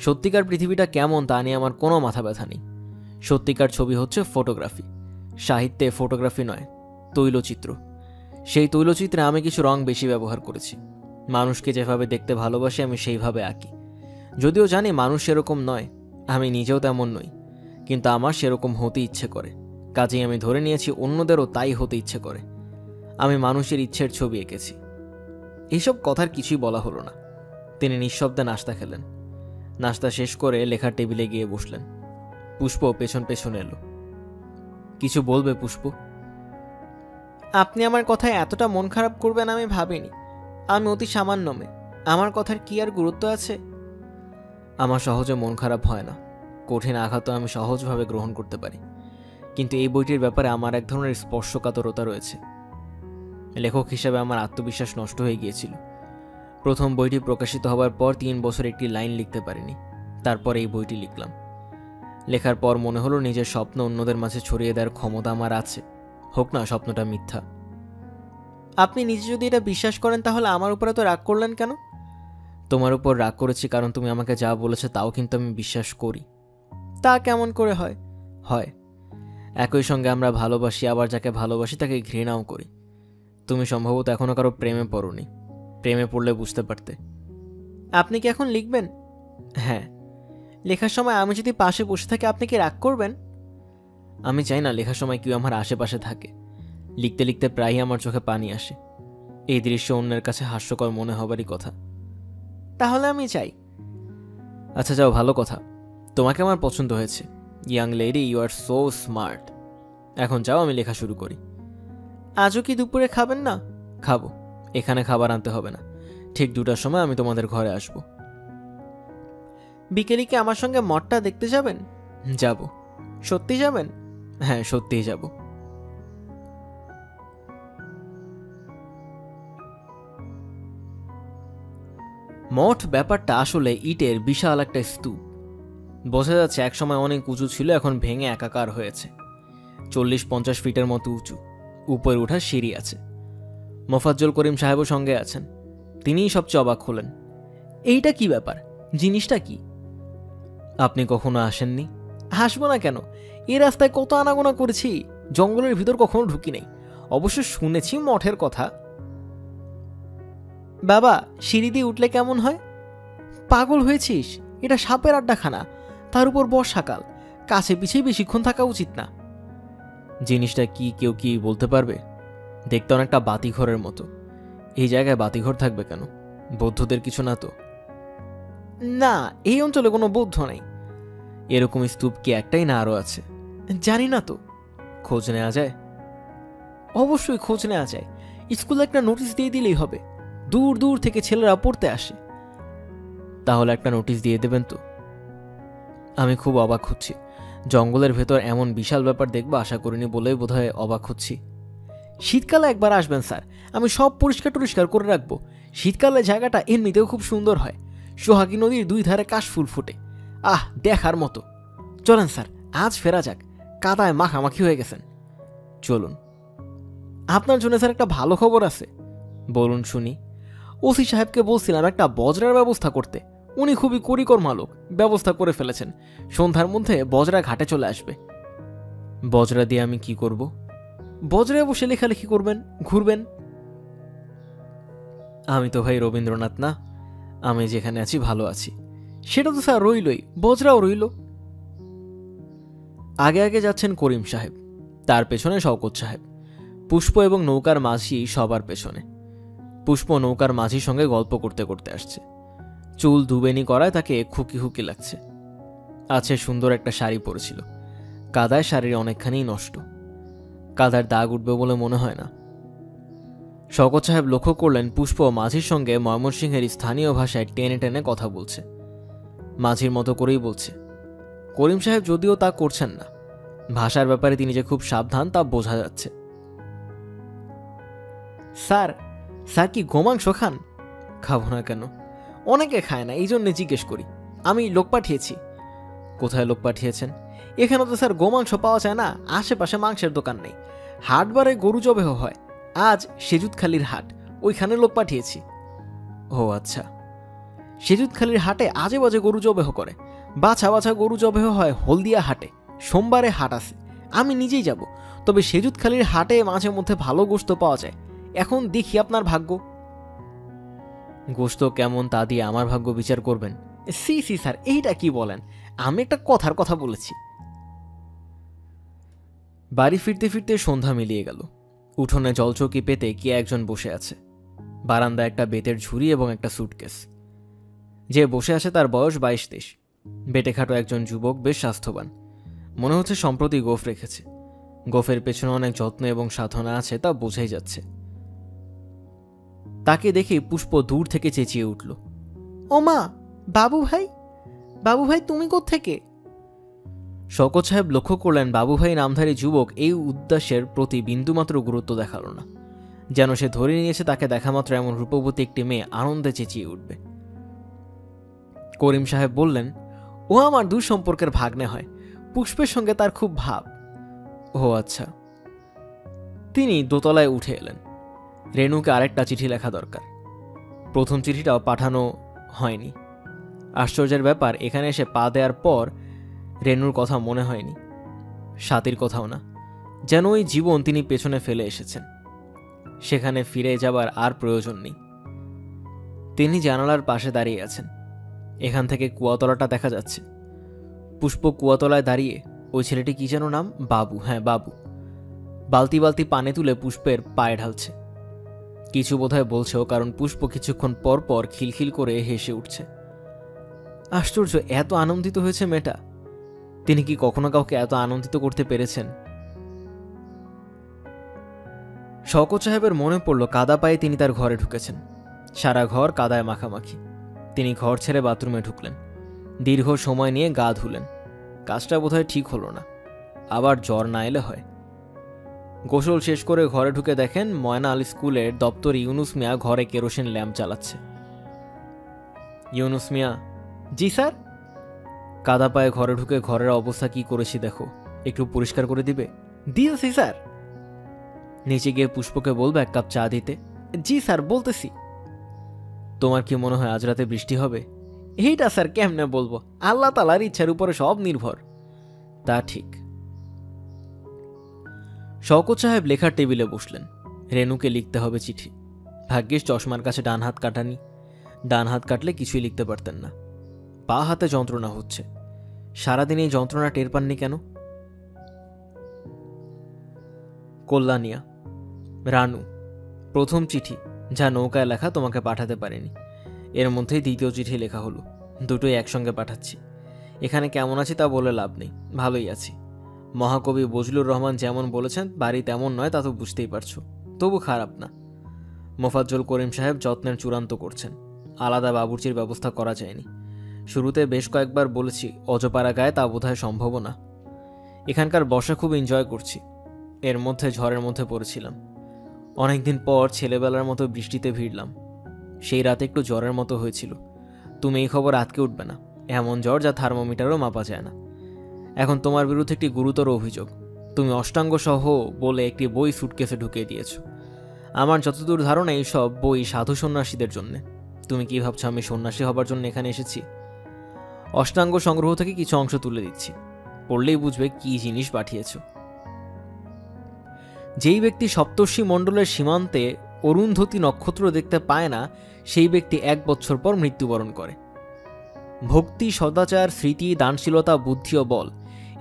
সত্যিকার পৃথিবীটা কেমন তা নিয়ে আমার কোনো মাথা ব্যথা নেই। সত্যিকার ছবি হচ্ছে ফটোগ্রাফি। সাহিত্যে ফটোগ্রাফি নয়, তৈলচিত্র। সেই তৈলচিত্রে আমি কিছু রং বেশি ব্যবহার করেছি। মানুষকে যেভাবে দেখতে ভালোবাসি আমি সেইভাবে আঁকি। যদিও জানি মানুষ সেরকম নয়, আমি নিজেও তেমন নই, কিন্তু আমার সেরকম হতে ইচ্ছে করে। কাজেই আমি ধরে নিয়েছি অন্যদেরও তাই হতে ইচ্ছে করে। আমি মানুষের ইচ্ছের ছবি এঁকেছি। এইসব কথার কিছুই বলা হলো না। তিনি নিঃশব্দে নাস্তা খেলেন। নাস্তা শেষ করে লেখার টেবিলে গিয়ে বসলেন। পুষ্প পেছন পেছন এলো। কিছু বলবে পুষ্প? আপনি আমার কথায় এতটা মন খারাপ করবেন আমি ভাবিনি। আমি অতি সামান্য মেয়ে, আমার কথার কি আর গুরুত্ব আছে? আমার সহজে মন খারাপ হয় না। কঠিন আঘাতও আমি সহজভাবে গ্রহণ করতে পারি, কিন্তু এই বইটির ব্যাপারে আমার এক ধরনের স্পর্শকাতরতা রয়েছে। লেখক হিসেবে আমার আত্মবিশ্বাস নষ্ট হয়ে গিয়েছিল। প্রথম বইটি প্রকাশিত হবার পর 3 বছর একটি লাইন লিখতে পারিনি। তারপর এই বইটি লিখলাম। লেখার পর মনে হলো নিজের স্বপ্ন অন্যদের মাঝে ছড়িয়ে দেওয়ার ক্ষমতা আমার আছে, হোক না স্বপ্নটা মিথ্যা। আপনি নিজে যদি এটা বিশ্বাস করেন তাহলে আমার উপরে তো রাগ করলেন কেন? তোমার উপর রাগ করেছি কারণ তুমি আমাকে যা বলেছো তাও কিন্তু আমি বিশ্বাস করি। তা কেমন করে হয়? হয়, একই সঙ্গে আমরা ভালোবাসি, আবার যাকে ভালোবাসি তাকে ঘৃণাও করি। তুমি সম্ভবত এখনো কারো প্রেমে পড়োনি। প্রেমে পড়লে বুঝতে পারতে। আপনি কি এখন লিখবেন? হ্যাঁ। লেখার সময় আমি যদি পাশে বসে থাকি আপনি কি রাগ করবেন? আমি চাই না লেখার সময় কেউ আমার আশেপাশে থাকে। লিখতে লিখতে প্রায়ই আমার চোখে পানি আসে। এই দৃশ্য অন্যের কাছে হাস্যকর মনে হবারই কথা। তাহলে আমি চাই। আচ্ছা যাও, ভালো কথা। তোমাকে আমার পছন্দ হয়েছে। Young lady, you are so smart. এখন যাও, আমি লেখা শুরু করি। আজও কি দুপুরে খাবেন না? খাবো। এখানে খাবার আনতে হবে না। ঠিক 2টার সময় আমি তোমাদের ঘরে আসব। বিকেলে কি আমার সঙ্গে মঠটা দেখতে যাবেন? যাব। সত্যি যাবেন? হ্যাঁ, সত্যিই যাব। মঠ ব্যাপারটা আসলে ইটের বিশাল একটা স্তূপ। বোঝা যাচ্ছে একসময় অনেক উঁচু ছিল, এখন ভেঙে একাকার হয়েছে। 40-50 ফিটের মতো উঁচু। উপরে ওঠার সিঁড়ি আছে। মোফাজ্জল করিম সাহেবও সঙ্গে আছেন। তিনিই সবচেয়ে অবাক হলেন। এইটা কি ব্যাপার? জিনিসটা কি? আপনি কখনো আসেননি? হাসবো না কেন? এই রাস্তায় কত আনাগোনা করেছি, জঙ্গলের ভিতর কখনো ঢুকি নাই। অবশ্য শুনেছি মঠের কথা। বাবা, সিঁড়ি দিয়ে উঠলে কেমন হয়? পাগল হয়েছিস? এটা সাপের আড্ডাখানা, তার উপর বর্ষাকাল। কাছে পিছিয়ে বেশিক্ষণ থাকা উচিত না। জিনিসটা কি কেউ কি বলতে পারবে? দেখতে অনেকটা বাতিঘরের মতো। এই জায়গায় বাতিঘর থাকবে কেন? বৌদ্ধদের কিছু না তো? না, এই অঞ্চলে কোনো বৌদ্ধ নেই। এরকম স্তূপ কি একটাই না আরো আছে? জানি না তো। খোঁজ নেওয়া যায়? অবশ্যই খোঁজ নেওয়া যায়। স্কুলে একটা নোটিশ দিয়ে দিলেই হবে। দূর দূর থেকে ছেলেরা পড়তে আসে। তাহলে একটা নোটিশ দিয়ে দেবেন তো? আমি খুব অবাক হচ্ছি। জঙ্গলের ভেতর এমন বিশাল ব্যাপার দেখবো আশা করিনি বলেই বোধহয় অবাক হচ্ছি। শীতকালে একবার আসবেন স্যার, আমি সব পরিষ্কার টরিষ্কার করে রাখবো। শীতকালে জায়গাটা এমনিতেও খুব সুন্দর হয়। সোহাগী নদীর 2 ধারে কাশফুল ফুটে। আহ, দেখার মতো। চলেন স্যার, আজ ফেরা যাক, কাদায় মাখামাখি হয়ে গেছেন। চলুন। আপনার জন্য স্যার একটা ভালো খবর আছে। বলুন শুনি। ওসি সাহেবকে বলছিলাম একটা বজরার ব্যবস্থা করতে, উনি খুবই করিকর মালক, ব্যবস্থা করে ফেলেছেন। সন্ধ্যার মধ্যে বজরা ঘাটে চলে আসবে। বজরা দিয়ে আমি কি করব? বজরায় বসে লেখালেখি করবেন, ঘুরবেন। আমি তো ভাই রবীন্দ্রনাথ না, আমি যেখানে আছি ভালো আছি। সেটা তো স্যার রইলই, বজরাও রইল। আগে আগে যাচ্ছেন করিম সাহেব, তার পেছনে শওকত সাহেব, পুষ্প এবং নৌকার মাঝি সবার পেছনে। পুষ্প নৌকার মাঝির সঙ্গে গল্প করতে করতে আসছে। চুল দুবেনি করায় তাকে খুকি খুকি লাগছে। আছে সুন্দর একটা শাড়ি পরেছিল, কাদায় শাড়ির অনেকখানি নষ্ট, কাদার দাগ উঠবে বলে মনে হয় না। শওকত সাহেব লক্ষ্য করলেন পুষ্প মাঝির সঙ্গে ময়মনসিংহের স্থানীয় ভাষায় টেনে টেনে কথা বলছে, মাঝির মতো করেই বলছে। করিম সাহেব যদিও তা করছেন না, ভাষার ব্যাপারে তিনি যে খুব সাবধান তা বোঝা যাচ্ছে। স্যার, স্যার কি গোমাংস খান? খাবো না কেন? অনেকে খায় না, এই জন্য জিজ্ঞেস করি। আমি লোক পাঠিয়েছি। কোথায় লোক পাঠিয়েছেন? এখানে তো স্যার গোমাংস পাওয়া যায় না, আশেপাশে মাংসের দোকান নেই। হাটবারে গরু জবেহ হয়, আজ সেজুদখালির হাট, ওইখানে লোক পাঠিয়েছি। ও আচ্ছা, সেজুদখালির হাটে আজে বাজে গরু জবেহ করে, বাছা বাছা গরু জবেহ হয় হলদিয়া হাটে। সোমবারে হাট আছে, আমি নিজেই যাব। তবে সেজুদখালির হাটে মাঝে মধ্যে ভালো গোশত পাওয়া যায়। এখন দেখি আপনার ভাগ্য। গোশত কেমন তা দিয়ে আমার ভাগ্য বিচার করবেন? সি সি স্যার, এইটা কি বলেন? আমি একটা কথার কথা বলেছি। বাড়ি ফিরতে ফিরতে সন্ধ্যা মিলিয়ে গেল। উঠোনে জলচৌকি পেতে কে একজন বসে আছে। বারান্দায় একটা বেতের ঝুড়ি এবং একটা সুটকেস। যে বসে আছে তার বয়স 22-23। বেটেখাটো একজন যুবক, বেশ স্বাস্থ্যবান। মনে হচ্ছে সম্প্রতি গোঁফ রেখেছে। গোঁফের পেছনে অনেক যত্ন এবং সাধনা আছে, তা বোঝাই যাচ্ছে। তাকে দেখে পুষ্প দূর থেকে চেঁচিয়ে উঠল, ও মা, বাবু ভাই, বাবু ভাই তুমি কোত্থেকে? শওকত সাহেব লক্ষ্য করলেন বাবুভাই নামধারী যুবক এই উদ্দেশ্যের প্রতি বিন্দুমাত্র গুরুত্ব দেখাল না, যেন সে ধরে নিয়েছে তাকে দেখামাত্র এমন রূপবতী একটি মেয়ে আনন্দে চেঁচিয়ে উঠবে। করিম সাহেব বললেন, ও আমার দূর সম্পর্কের ভাগ্নে হয়, পুষ্পের সঙ্গে তার খুব ভাব। ও আচ্ছা। তিনি দোতলায় উঠে এলেন। রেণুকে আরেকটা চিঠি লেখা দরকার। প্রথম চিঠিটাও পাঠানো হয়নি। আশ্চর্যের ব্যাপার, এখানে এসে পা দেওয়ার পর রেণুর কথা মনে হয়নি, স্বাতীর কথাও না। যেন ওই জীবন তিনি পেছনে ফেলে এসেছেন, সেখানে ফিরে যাবার আর প্রয়োজন নেই। তিনি জানালার পাশে দাঁড়িয়ে আছেন। এখান থেকে কুয়াতলাটা দেখা যাচ্ছে। পুষ্প কুয়াতলায় দাঁড়িয়ে, ওই ছেলেটি কি যেন নাম, বাবু, হ্যাঁ বাবু, বালতি বালতি পানি তুলে পুষ্পের পায়ে ঢালছে। কিছু বোধহয় বলছেও, কারণ পুষ্প কিছুক্ষণ পর পর খিলখিল করে হেসে উঠছে। আশ্চর্য, এত আনন্দিত হয়েছে মেয়েটা। তিনি কি কখনো কাউকে এত আনন্দিত করতে পেরেছেন? শওকত সাহেবের মনে পড়ল কাদা পায়ে তিনি তার ঘরে ঢুকেছেন। সারা ঘর কাদায় মাখামাখি। তিনি ঘর ছেড়ে বাথরুমে ঢুকলেন। দীর্ঘ সময় নিয়ে গা ধুলেন। কাজটা বোধহয় ঠিক হলো না, আবার জ্বর না এলে হয়। গোসল শেষ করে ঘরে ঢুকে দেখেন ময়না আলী স্কুলের দপ্তর ইউনুস মিয়া ঘরে কেরোসিন ল্যাম্প চালাচ্ছে। ইউনুস মিয়া। জি স্যার। কাদা পায়ে ঘরে ঢুকে ঘরের অবস্থা কি করেছি দেখো, একটু পরিষ্কার করে দিবে? দিয়েছি স্যার। নিচে গিয়ে পুষ্পকে বলবে এক কাপ চা দিতে? জি স্যার, বলতেছি। তোমার কি মনে হয় আজ রাতে বৃষ্টি হবে? এইটা স্যার কেমনে বলবো, আল্লাহ তাআলার ইচ্ছার উপরে সব নির্ভর। তা ঠিক। শওকত সাহেব লেখার টেবিলে বসলেন। রেণুকে লিখতে হবে চিঠি। ভাগ্যিস চশমার কাছে ডান হাত কাটানি, ডান হাত কাটলে কিছুই লিখতে পারতেন না। পা হাতে যন্ত্রণা হচ্ছে। সারাদিন এই যন্ত্রণা টের পাননি কেন? কল্যাণিয়া, রানু, প্রথম চিঠি, যা নৌকায় লেখা, তোমাকে পাঠাতে পারিনি। এর মধ্যেই দ্বিতীয় চিঠি লেখা হলো। দুটোই একসঙ্গে পাঠাচ্ছি। এখানে কেমন আছি তা বলে লাভ নেই, ভালোই আছি। মহাকবি বজলুর রহমান যেমন বলেছেন, বাড়ি তেমন নয় তা তো বুঝতেই পারছো, তবু খারাপ না। মোফাজ্জল করিম সাহেব যত্নের চূড়ান্ত করছেন। আলাদা বাবুর্চির ব্যবস্থা করা যায়নি। শুরুতে বেশ কয়েকবার বলেছি, অজপাড়া গায়ে তা বোধহয় সম্ভব না। এখানকার বর্ষা খুব এনজয় করছি। এর মধ্যে ঝড়ের মধ্যে পড়েছিলাম। অনেকদিন পর ছেলেবেলার মতো বৃষ্টিতে ভিড়লাম। সেই রাতে একটু জ্বরের মতো হয়েছিল। তুমি এই খবর আটকে উঠবে না, এমন জ্বর যা থার্মোমিটারও মাপা যায় না। এখন তোমার বিরুদ্ধে একটি গুরুতর অভিযোগ, তুমি অষ্টাঙ্গ সহ বলে একটি বই সুটকেসে ঢুকিয়ে দিয়েছ। আমার যতদূর ধারণা এইসব বই সাধু সন্ন্যাসীদের জন্য। তুমি কি ভাবছো আমি সন্ন্যাসী হবার জন্য এখানে এসেছি? অষ্টাঙ্গ সংগ্রহ থেকে কিছু অংশ তুলে দিচ্ছি, পড়লেই বুঝবে কি জিনিস পাঠিয়েছ। যেই ব্যক্তি সপ্তর্ষি মণ্ডলের সীমান্তে অরুন্ধতী নক্ষত্র দেখতে পায় না, সেই ব্যক্তি 1 বছর পর মৃত্যুবরণ করে। ভক্তি, সদাচার, স্মৃতি, দানশীলতা, বুদ্ধি ও বল,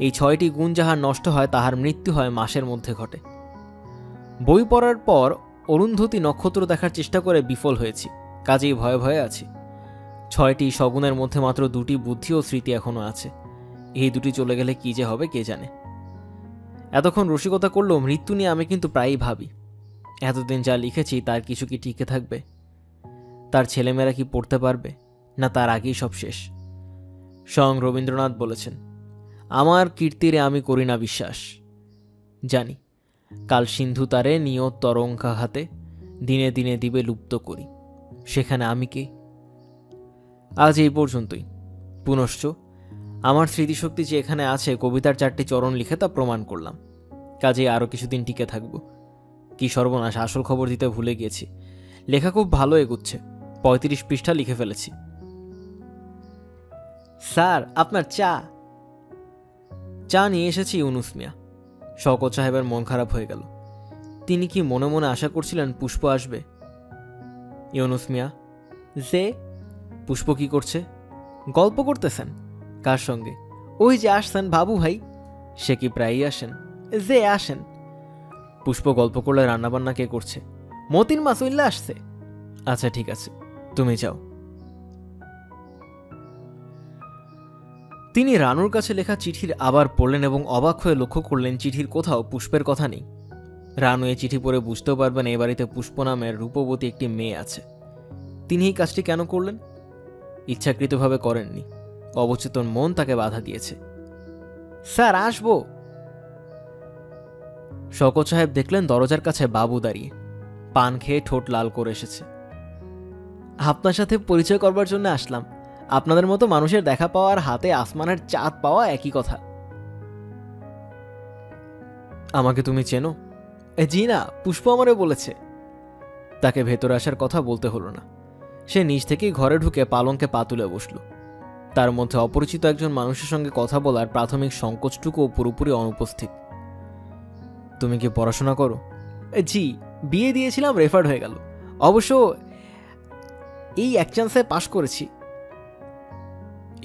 এই 6টি গুণ যাহার নষ্ট হয় তাহার মৃত্যু হয় মাসের মধ্যে ঘটে। বই পড়ার পর অরুন্ধতী নক্ষত্র দেখার চেষ্টা করে বিফল হয়েছি, কাজেই ভয়ে ভয়ে আছি। 6টি সগুণের মধ্যে মাত্র 2টি বুদ্ধি ও স্মৃতি এখনো আছে। এই 2টি চলে গেলে কি যে হবে কে জানে। এতক্ষণ রসিকতা করলেও মৃত্যু নিয়ে আমি কিন্তু প্রায়ই ভাবি, এতদিন যা লিখেছি তার কিছু কি টিকে থাকবে? তার ছেলেমেয়েরা কি পড়তে পারবে, না তার আগেই সব শেষ? স্বয়ং রবীন্দ্রনাথ বলেছেন, আমার কীর্তিরে আমি করি না বিশ্বাস। জানি কাল সিন্ধু তারে নিয়ত তরঙ্গা হাতে, দিনে দিনে দিবে লুপ্ত করি, সেখানে আমি কে? আজ এই পর্যন্তই। পুনশ্চ আমার স্মৃতিশক্তি যে এখানে আছে কবিতার 4টি চরণ লিখে তা প্রমাণ করলাম, কাজেই আরও কিছুদিন টিকে থাকব। কি সর্বনাশ, আসল খবর দিতে ভুলে গিয়েছি। লেখা খুব ভালো এগুচ্ছে, 35 পৃষ্ঠা লিখে ফেলেছি। স্যার, আপনার চা। চা নিয়ে এসেছি ইউনুস মিয়া। শওকত সাহেবের মন খারাপ হয়ে গেল। তিনি কি মনে মনে আশা করছিলেন পুষ্প আসবে? ইউনুস মিয়া, যে পুষ্প কি করছে? গল্প করতেছেন। কার সঙ্গে? ওই যে আসছেন বাবু ভাই। সে কি প্রায়ই আসেন? যে আসেন। পুষ্প গল্প করলে রান্নাবান্না কে করছে? মতিন মাছ উল্লা আসছে। আচ্ছা ঠিক আছে, তুমি যাও। তিনি রানুর কাছে লেখা চিঠির আবার পড়লেন এবং অবাক হয়ে লক্ষ্য করলেন চিঠির কোথাও পুষ্পের কথা নেই। রানু এই চিঠি পড়ে বুঝতেও পারবেন এই বাড়িতে পুষ্প নামের রূপবতী একটি মেয়ে আছে। তিনি এই কাজটি কেন করলেন? ইচ্ছাকৃতভাবে করেননি, অবচেতন মন তাকে বাধা দিয়েছে। স্যার, আসবো। শওকত সাহেব দেখলেন দরজার কাছে বাবু দাঁড়িয়ে, পান খেয়ে ঠোঁট লাল করে এসেছে। আপনার সাথে পরিচয় করবার জন্য আসলাম। আপনাদের মতো মানুষের দেখা পাওয়া আর হাতে আসমানের চাঁদ পাওয়া একই কথা। আমাকে তুমি চেনো? জি না, পুষ্প আমারে বলেছে। তাকে ভেতরে আসার কথা বলতে হলো না। সে নিজ থেকেই ঘরে ঢুকে পালঙ্কে পা তুলে বসল। তার মধ্যে অপরিচিত একজন মানুষের সঙ্গে কথা বলার প্রাথমিক সংকোচটুকুও পুরোপুরি অনুপস্থিত। তুমি কি পড়াশোনা করো? জি, বিয়ে দিয়েছিলাম, রেফার্ড হয়ে গেল। অবশ্য এই 1 চান্সে পাশ করেছি।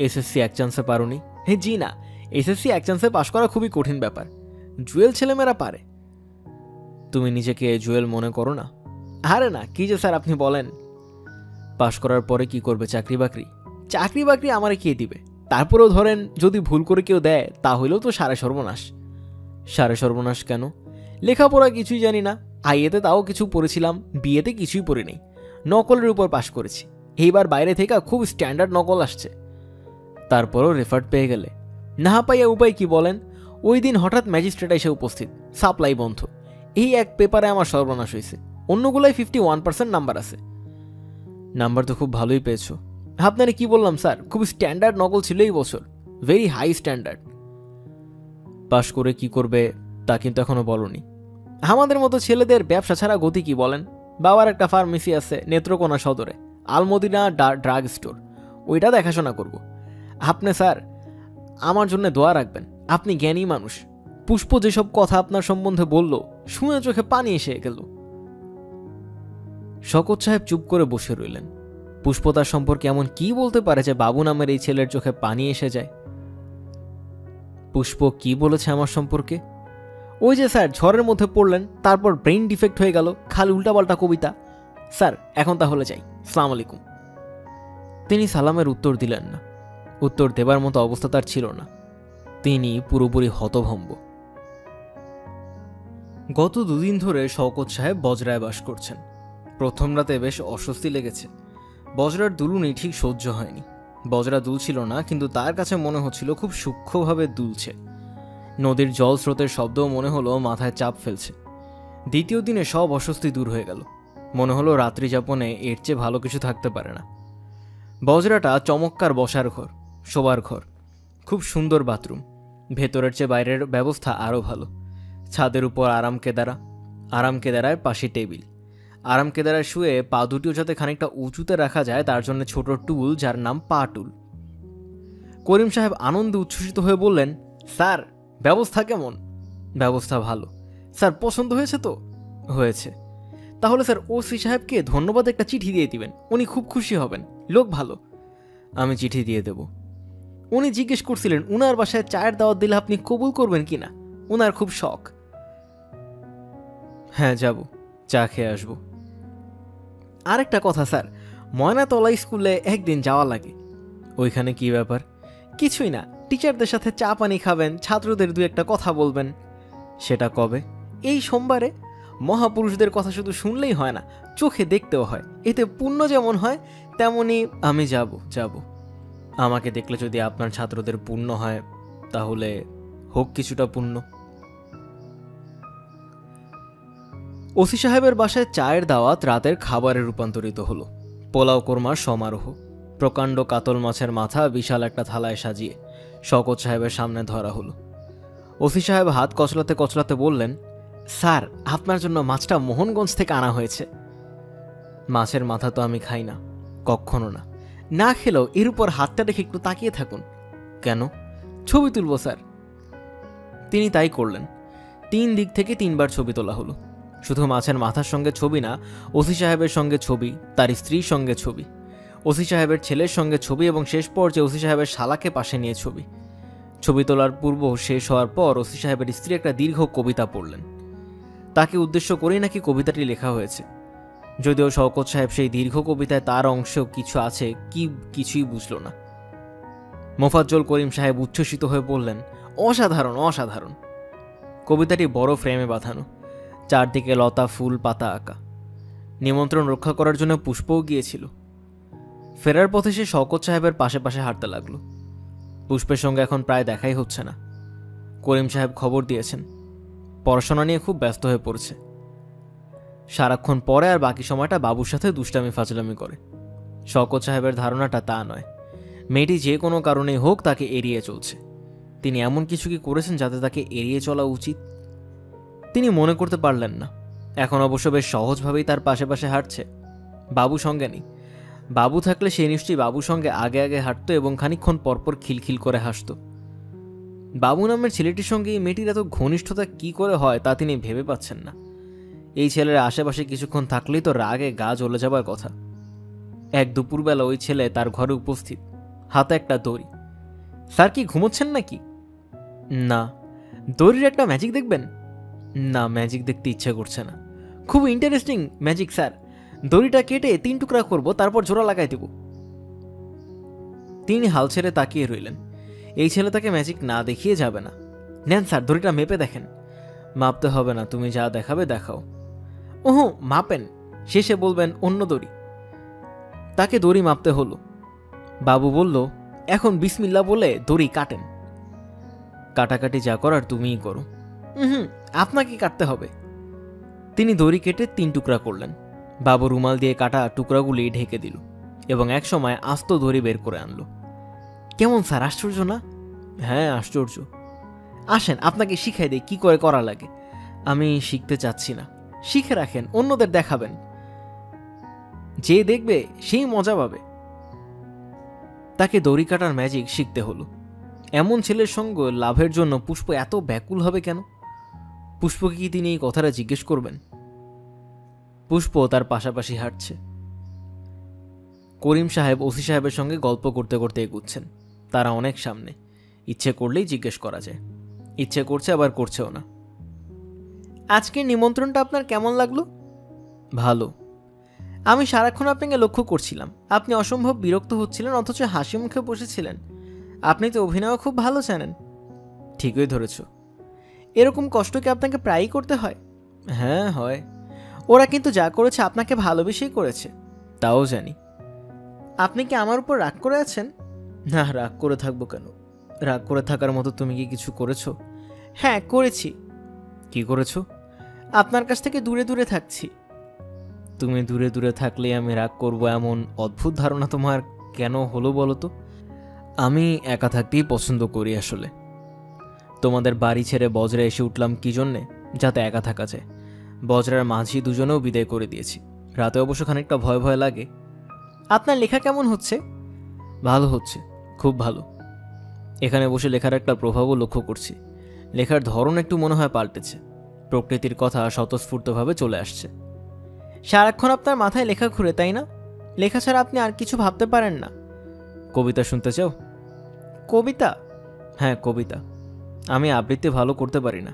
এসএসসি 1 চান্সে পারোনি? জি না, এসএসসি 1 চান্সে পাশ করা খুবই কঠিন ব্যাপার। জুয়েল ছেলেমেয়েরা পারে। তুমি নিজেকে জুয়েল মনে করো না? আরে না, কি যে স্যার আপনি বলেন। পাশ করার পরে কি করবে? চাকরি বাকরি? চাকরি বাকরি আমারে কে দিবে? তারপরেও ধরেন যদি ভুল করে কেউ দেয় তা হইলেও তো সারে সর্বনাশ। সারে সর্বনাশ কেন? লেখাপড়া কিছুই জানি না। আইএতে তাও কিছু পড়েছিলাম, বিয়েতে কিছুই পড়ি নেই। নকলের উপর পাশ করেছি। এইবার বাইরে থেকে খুব স্ট্যান্ডার্ড নকল আসছে। তারপরও রেফার্ড পেয়ে গেলে না পাইয়া উপায় কি বলেন? ওই দিন হঠাৎ ম্যাজিস্ট্রেট এসে উপস্থিত, সাপ্লাই বন্ধ। এই এক পেপারে আমার সর্বনাশ হয়েছে। অন্যগুলোয় 51% নাম্বার আছে। নাম্বার তো খুব ভালোই পেয়েছ। আপনারে কি বললাম স্যার, খুব স্ট্যান্ডার্ড নকল ছিল এই বছর, ভেরি হাই স্ট্যান্ডার্ড। পাশ করে কি করবে তা কিন্তু এখনো বলনি। আমাদের মতো ছেলেদের ব্যবসা ছাড়া গতি কি বলেন? বাবার একটা ফার্মেসি আছে নেত্রকোনা সদরে, আলমদিনা ড্রাগ স্টোর, ওইটা দেখাশোনা করব। আপনি স্যার আমার জন্য দোয়া রাখবেন, আপনি জ্ঞানী মানুষ। পুষ্প যেসব কথা আপনার সম্বন্ধে বলল, শুনে চোখে পানি এসে গেল। শওকত সাহেব চুপ করে বসে রইলেন। পুষ্প তার সম্পর্কে এমন কি বলতে পারে যে বাবু নামের এই ছেলের চোখে পানি এসে যায়? পুষ্প কি বলেছে আমার সম্পর্কে? ওই যে স্যার ঝড়ের মধ্যে পড়লেন, তারপর ব্রেইন ডিফেক্ট হয়ে গেল, খালি উল্টাপাল্টা কবিতা। স্যার এখন তাহলে যাই, আসসালামু আলাইকুম। তিনি সালামের উত্তর দিলেন না। উত্তর দেবার মতো অবস্থা তার ছিল না। তিনি পুরোপুরি হতভম্ব। গত 2 দিন ধরে শওকত সাহেব বজরায় বাস করছেন। প্রথম রাতে বেশ অস্বস্তি লেগেছে। বজরার দুলুনি ঠিক সহ্য হয়নি। বজরা দুলছিল না, কিন্তু তার কাছে মনে হচ্ছিল খুব সূক্ষ্মভাবে দুলছে। নদীর জল স্রোতের শব্দও মনে হলো মাথায় চাপ ফেলছে। দ্বিতীয় দিনে সব অস্বস্তি দূর হয়ে গেল। মনে হলো রাত্রি যাপনে এর চেয়ে ভালো কিছু থাকতে পারে না। বজরাটা চমৎকার বসার ঘর, শোবার ঘর, খুব সুন্দর বাথরুম, ভেতরের চেয়ে বাইরের ব্যবস্থা আরও ভালো। ছাদের উপর আরাম কেদারায় পাশে টেবিল, আরাম কেদারায় শুয়ে পা দুটিও যাতে খানিকটা উঁচুতে রাখা যায় তার জন্য ছোট টুল, যার নাম পা টুল। করিম সাহেব আনন্দে উচ্ছ্বসিত হয়ে বললেন, স্যার ব্যবস্থা কেমন? ব্যবস্থা ভালো স্যার। পছন্দ হয়েছে তো? হয়েছে। তাহলে স্যার ওসি সাহেবকে ধন্যবাদ একটা চিঠি দিয়ে দিবেন, উনি খুব খুশি হবেন, লোক ভালো। আমি চিঠি দিয়ে দেব। উনি জিজ্ঞেস করছিলেন উনার বাসায় চায়ের দাওয়াত দিলে আপনি কবুল করবেন কিনা, উনার খুব শখ। হ্যাঁ যাব, চা খেয়ে আসবো। আরেকটা কথা স্যার, ময়নাতলা স্কুলে একদিন যাওয়া লাগে। ওইখানে কি ব্যাপার? কিছুই না, টিচারদের সাথে চা পানি খাবেন, ছাত্রদের দু একটা কথা বলবেন। সেটা কবে? এই সোমবারে। মহাপুরুষদের কথা শুধু শুনলেই হয় না, চোখে দেখতেও হয়, এতে পুণ্য যেমন হয় তেমনি। আমি যাব। আমাকে দেখলে যদি আপনার ছাত্রদের পুণ্য হয় তাহলে হোক কিছুটা পুণ্য। ওসি সাহেবের বাসায় চায়ের দাওয়াত রাতের খাবারে রূপান্তরিত হলো। পোলাও কোরমার সমারোহ, প্রকাণ্ড কাতল মাছের মাথা বিশাল একটা থালায় সাজিয়ে শওকত সাহেবের সামনে ধরা হলো। ওসি সাহেব হাত কচলাতে কচলাতে বললেন, স্যার আপনার জন্য মাছটা মোহনগঞ্জ থেকে আনা হয়েছে। মাছের মাথা তো আমি খাই না, কখনো না। না খেলেও এর উপর হাতটা রেখে একটু তাকিয়ে থাকুন। কেন? ছবি তুলব স্যার। তিনি তাই করলেন। 3 দিক থেকে 3বার ছবি তোলা হলো। শুধু মাছের মাথার সঙ্গে ছবি না, ওসি সাহেবের সঙ্গে ছবি, তার স্ত্রীর সঙ্গে ছবি, ওসি সাহেবের ছেলের সঙ্গে ছবি এবং শেষ পর্যায়ে ওসি সাহেবের শালাকে পাশে নিয়ে ছবি। ছবি তোলার পূর্ব শেষ হওয়ার পর ওসি সাহেবের স্ত্রী একটা দীর্ঘ কবিতা পড়লেন। তাকে উদ্দেশ্য করেই নাকি কবিতাটি লেখা হয়েছে, যদিও শওকত সাহেব সেই দীর্ঘ কবিতায় তার অংশেও কিছু আছে কি কিছুই বুঝল না। মোফাজ্জল করিম সাহেব উচ্ছ্বসিত হয়ে বললেন, অসাধারণ অসাধারণ। কবিতাটি বড় ফ্রেমে বাঁধানো, চারদিকে লতা ফুল পাতা আঁকা। নিমন্ত্রণ রক্ষা করার জন্য পুষ্পও গিয়েছিল। ফেরার পথে সে শওকত সাহেবের পাশে পাশে হাঁটতে লাগলো। পুষ্পের সঙ্গে এখন প্রায় দেখাই হচ্ছে না। করিম সাহেব খবর দিয়েছেন পড়াশোনা নিয়ে খুব ব্যস্ত হয়ে পড়ছে। সারাক্ষণ পরে আর বাকি সময়টা বাবুর সাথে দুষ্টামি ফাজলামি করে। শওকত সাহেবের ধারণাটা তা নয়, মেয়েটি যে কোনো কারণেই হোক তাকে এড়িয়ে চলছে। তিনি এমন কিছু কি করেছেন যাতে তাকে এড়িয়ে চলা উচিত? তিনি মনে করতে পারলেন না। এখন অবশ্য বেশ সহজভাবেই তার পাশে পাশে হাঁটছে। বাবু সঙ্গে নেই। বাবু থাকলে সে নিশ্চয়ই বাবুর সঙ্গে আগে আগে হাঁটত এবং খানিকক্ষণ পরপর খিলখিল করে হাসত। বাবু নামের ছেলেটির সঙ্গে এই মেয়েটির এত ঘনিষ্ঠতা কি করে হয় তা তিনি ভেবে পাচ্ছেন না। এই ছেলের আশেপাশে কিছুক্ষণ থাকলেই তো রাগে গা জ্বলে যাবার কথা। এক দুপুরবেলা ওই ছেলে তার ঘরে উপস্থিত, হাতে একটা দড়ি। স্যার কি ঘুমোচ্ছেন নাকি? না। দড়ির একটা ম্যাজিক দেখবেন? না, ম্যাজিক দেখতে ইচ্ছে করছে না। খুব ইন্টারেস্টিং ম্যাজিক স্যার। দড়িটা কেটে 3 টুকরা করব, তারপর জোড়া লাগাই দেব। তিনি হাল ছেড়ে তাকিয়ে রইলেন। এই ছেলে তাকে ম্যাজিক না দেখিয়ে যাবে না। নেন স্যার, দড়িটা মেপে দেখেন। মাপতে হবে না, তুমি যা দেখাবে দেখাও। ওহো, মাপেন, শেষে বলবেন অন্য দড়ি। তাকে দড়ি মাপতে হলো। বাবু বলল, এখন বিসমিল্লাহ বলে দড়ি কাটেন। কাটাকাটি যা করার তুমিই করো। আপনাকে কাটতে হবে। তিনি দড়ি কেটে 3 টুকরা করলেন। বাবু রুমাল দিয়ে কাটা টুকরাগুলি ঢেকে দিল এবং এক সময় আস্ত দড়ি বের করে আনলো। কেমন স্যার, আশ্চর্য না? হ্যাঁ, আশ্চর্য। আসেন আপনাকে শিখাই দিই কি করে করা লাগে। আমি শিখতে চাচ্ছি না। শিখে রাখেন, অন্যদের দেখাবেন। যে দেখবে সেই মজা পাবে। তাকে দড়ি কাটার ম্যাজিক শিখতে হলো। এমন ছেলের সঙ্গ লাভের জন্য পুষ্প এত ব্যাকুল হবে কেন? পুষ্পকে কি তিনি এই কথাটা জিজ্ঞেস করবেন? পুষ্প তার পাশাপাশি হাঁটছে। করিম সাহেব ওসি সাহেবের সঙ্গে গল্প করতে করতে এগুচ্ছেন। তারা অনেক সামনে, ইচ্ছে করলেই জিজ্ঞেস করা যায়। ইচ্ছে করছে আবার করছেও না। আজকের নিমন্ত্রণটা আপনার কেমন লাগলো? ভালো। আমি সারাক্ষণ আপনাকে লক্ষ্য করছিলাম। আপনি অসম্ভব বিরক্ত হচ্ছিলেন, অথচ হাসি মুখে বসেছিলেন। আপনি তো অভিনয় খুব ভালো জানেন। ঠিকই ধরেছ। এরকম কষ্ট কি আপনাকে প্রায়ই করতে হয়? হ্যাঁ হয়। ওরা কিন্তু যা করেছে আপনাকে ভালোবেসেই করেছে, তাও জানি। আপনি কি আমার উপর রাগ করে আছেন? না, রাগ করে থাকবো কেন? রাগ করে থাকার মতো তুমি কি কিছু করেছো? হ্যাঁ করেছি। কি করেছো? আপনার কাছ থেকে দূরে দূরে থাকছি। তুমি দূরে দূরে থাকলে আমি রাগ করব এমন অদ্ভুত ধারণা তোমার কেন হলো বলো তো? আমি একা থাকতেই পছন্দ করি আসলে। তোমাদের বাড়ি ছেড়ে বজরা এসে উঠলাম কি জন্যে? যাতে একা থাকা যায়। বজরার মাঝি দুজনেও বিদায় করে দিয়েছি। রাতে অবশ্য খানিকটা ভয় ভয় লাগে। আপনার লেখা কেমন হচ্ছে? ভালো হচ্ছে, খুব ভালো। এখানে বসে লেখার একটা প্রভাবও লক্ষ্য করছি। লেখার ধরন একটু মনে হয় পাল্টেছে। প্রকৃতির কথা স্বতঃস্ফূর্তভাবে চলে আসছে। সারাক্ষণ আপনার মাথায় লেখা ঘুরে, তাই না? লেখা ছাড়া আপনি আর কিছু ভাবতে পারেন না? কবিতা শুনতে চাও? কবিতা? হ্যাঁ, কবিতা। আমি আবৃত্তি ভালো করতে পারি না।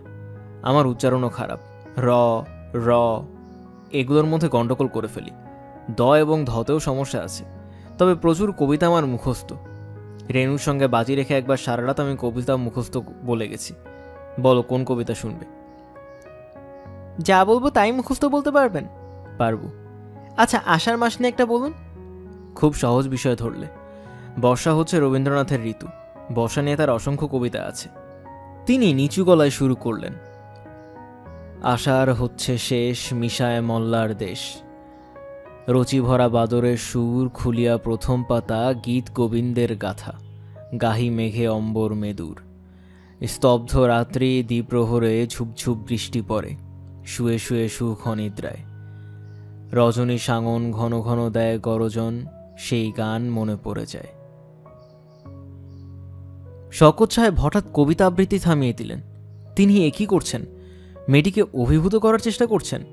আমার উচ্চারণও খারাপ। র, র এগুলোর মধ্যে গন্ডগোল করে ফেলি। দ এবং ধতেও সমস্যা আছে। তবে প্রচুর কবিতা আমার মুখস্থ। রেণুর সঙ্গে বাজি রেখে একবার সারা রাত আমি কবিতা মুখস্থ বলে গেছি। বলো কোন কবিতা শুনবে? যা বলবো তাই মুখস্থ বলতে পারবেন? পারবো। আচ্ছা, আষাঢ় মাস নিয়ে একটা বলুন। খুব সহজ বিষয় ধরলে। বর্ষা হচ্ছে রবীন্দ্রনাথের ঋতু। বর্ষা নিয়ে তার অসংখ্য কবিতা আছে। তিনি নিচু গলায় শুরু করলেন। আষাঢ় হচ্ছে শেষ, মিশায় মল্লার দেশ। রচি ভরা বাদরের সুর, খুলিয়া প্রথম পাতা, গীত গোবিন্দের গাথা। গাহি মেঘে অম্বর মেদুর। স্তব্ধ রাত্রি দ্বিপ্রহরে ঝুপঝুপ বৃষ্টি পড়ে। শুয়ে শুয়ে সুখ অনিদ্রায়। রজনী সাঙন ঘন ঘন দেয় গরজন, সেই গান মনে পড়ে যায়। শওকত সাহেব হঠাৎ কবিতা আবৃত্তি থামিয়ে দিলেন। তিনি একই করছেন? মেয়েটিকে অভিভূত করার চেষ্টা করছেন?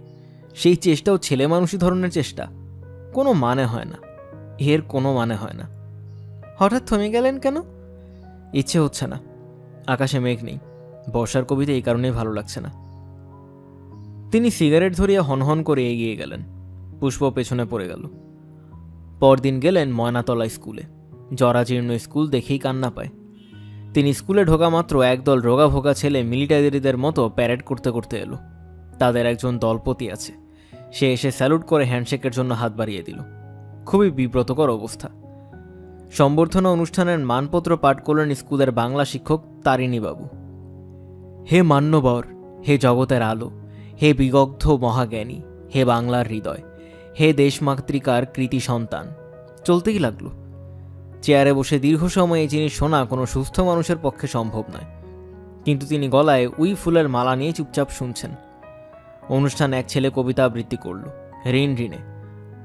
সেই চেষ্টাও ছেলে মানুষই ধরনের চেষ্টা। কোনো মানে হয় না, এর কোনো মানে হয় না। হঠাৎ থমে গেলেন কেন? ইচ্ছে হচ্ছে না। আকাশে মেঘ নেই। বর্ষার কবিতা এই কারণেই ভালো লাগছে না। তিনি সিগারেট ধরিয়া হনহন করে এগিয়ে গেলেন। পুষ্প পেছনে পড়ে গেল। পরদিন গেলেন ময়নাতলা স্কুলে। জরাজীর্ণ স্কুল দেখেই কান্না পায়। তিনি স্কুলে ঢোকা মাত্র একদল রোগাভোগা ছেলে মিলিটারিদের মতো প্যারেড করতে করতে এলো। তাদের একজন দলপতি আছে। সে এসে স্যালুট করে হ্যান্ডশেকের জন্য হাত বাড়িয়ে দিল। খুবই বিব্রতকর অবস্থা। সম্বর্ধনা অনুষ্ঠানের মানপত্র পাঠ করলেন স্কুলের বাংলা শিক্ষক তারিণীবাবু। হে মান্যবর, হে জগতের আলো, হে বিগগ্ধ মহাজ্ঞানী, হে বাংলার হৃদয়, হে দেশমাতৃকার কৃতি সন্তান। চলতেই লাগলো। চেয়ারে বসে দীর্ঘ সময় এই জিনিস শোনা কোনো সুস্থ মানুষের পক্ষে সম্ভব নয়। কিন্তু তিনি গলায় উই ফুলের মালা নিয়ে চুপচাপ শুনছেন। অনুষ্ঠানে এক ছেলে কবিতা আবৃত্তি করল, ঋণ ঋণে।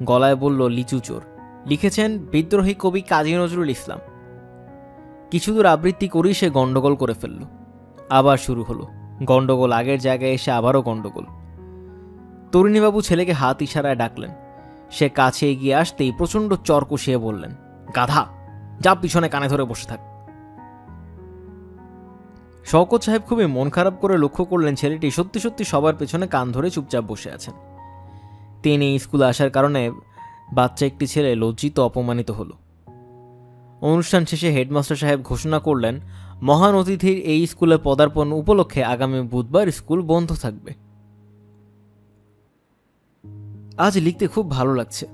গলায় বলল লিচু চোর। লিখেছেন বিদ্রোহী কবি কাজী নজরুল ইসলাম। কিছুদূর আবৃত্তি করেই সে গন্ডগোল করে ফেলল। আবার শুরু হলো। গন্ডগোল আগের জায়গায় এসে আবারও গন্ডগোল। তরুণীবাবু ছেলেকে হাত ইশারায় ডাকলেন। সে কাছে এগিয়ে আসতেই প্রচণ্ড চর কষিয়ে বললেন, গাধা, যা পিছনে কানে ধরে বসে থাক। শওকত সাহেব খুবই মন খারাপ করে লক্ষ্য করলেন ছেলেটি সত্যি সত্যি সবার পেছনে কান ধরে চুপচাপ বসে আছেন। তিনি স্কুলে আসার কারণে বাচ্চা একটি ছেলে লজ্জিত অপমানিত হল। অনুষ্ঠান শেষে হেডমাস্টার সাহেব ঘোষণা করলেন, মহান অতিথির এই স্কুলে পদার্পণ উপলক্ষে আগামী বুধবার স্কুল বন্ধ থাকবে। আজ লিখতে খুব ভালো লাগছে।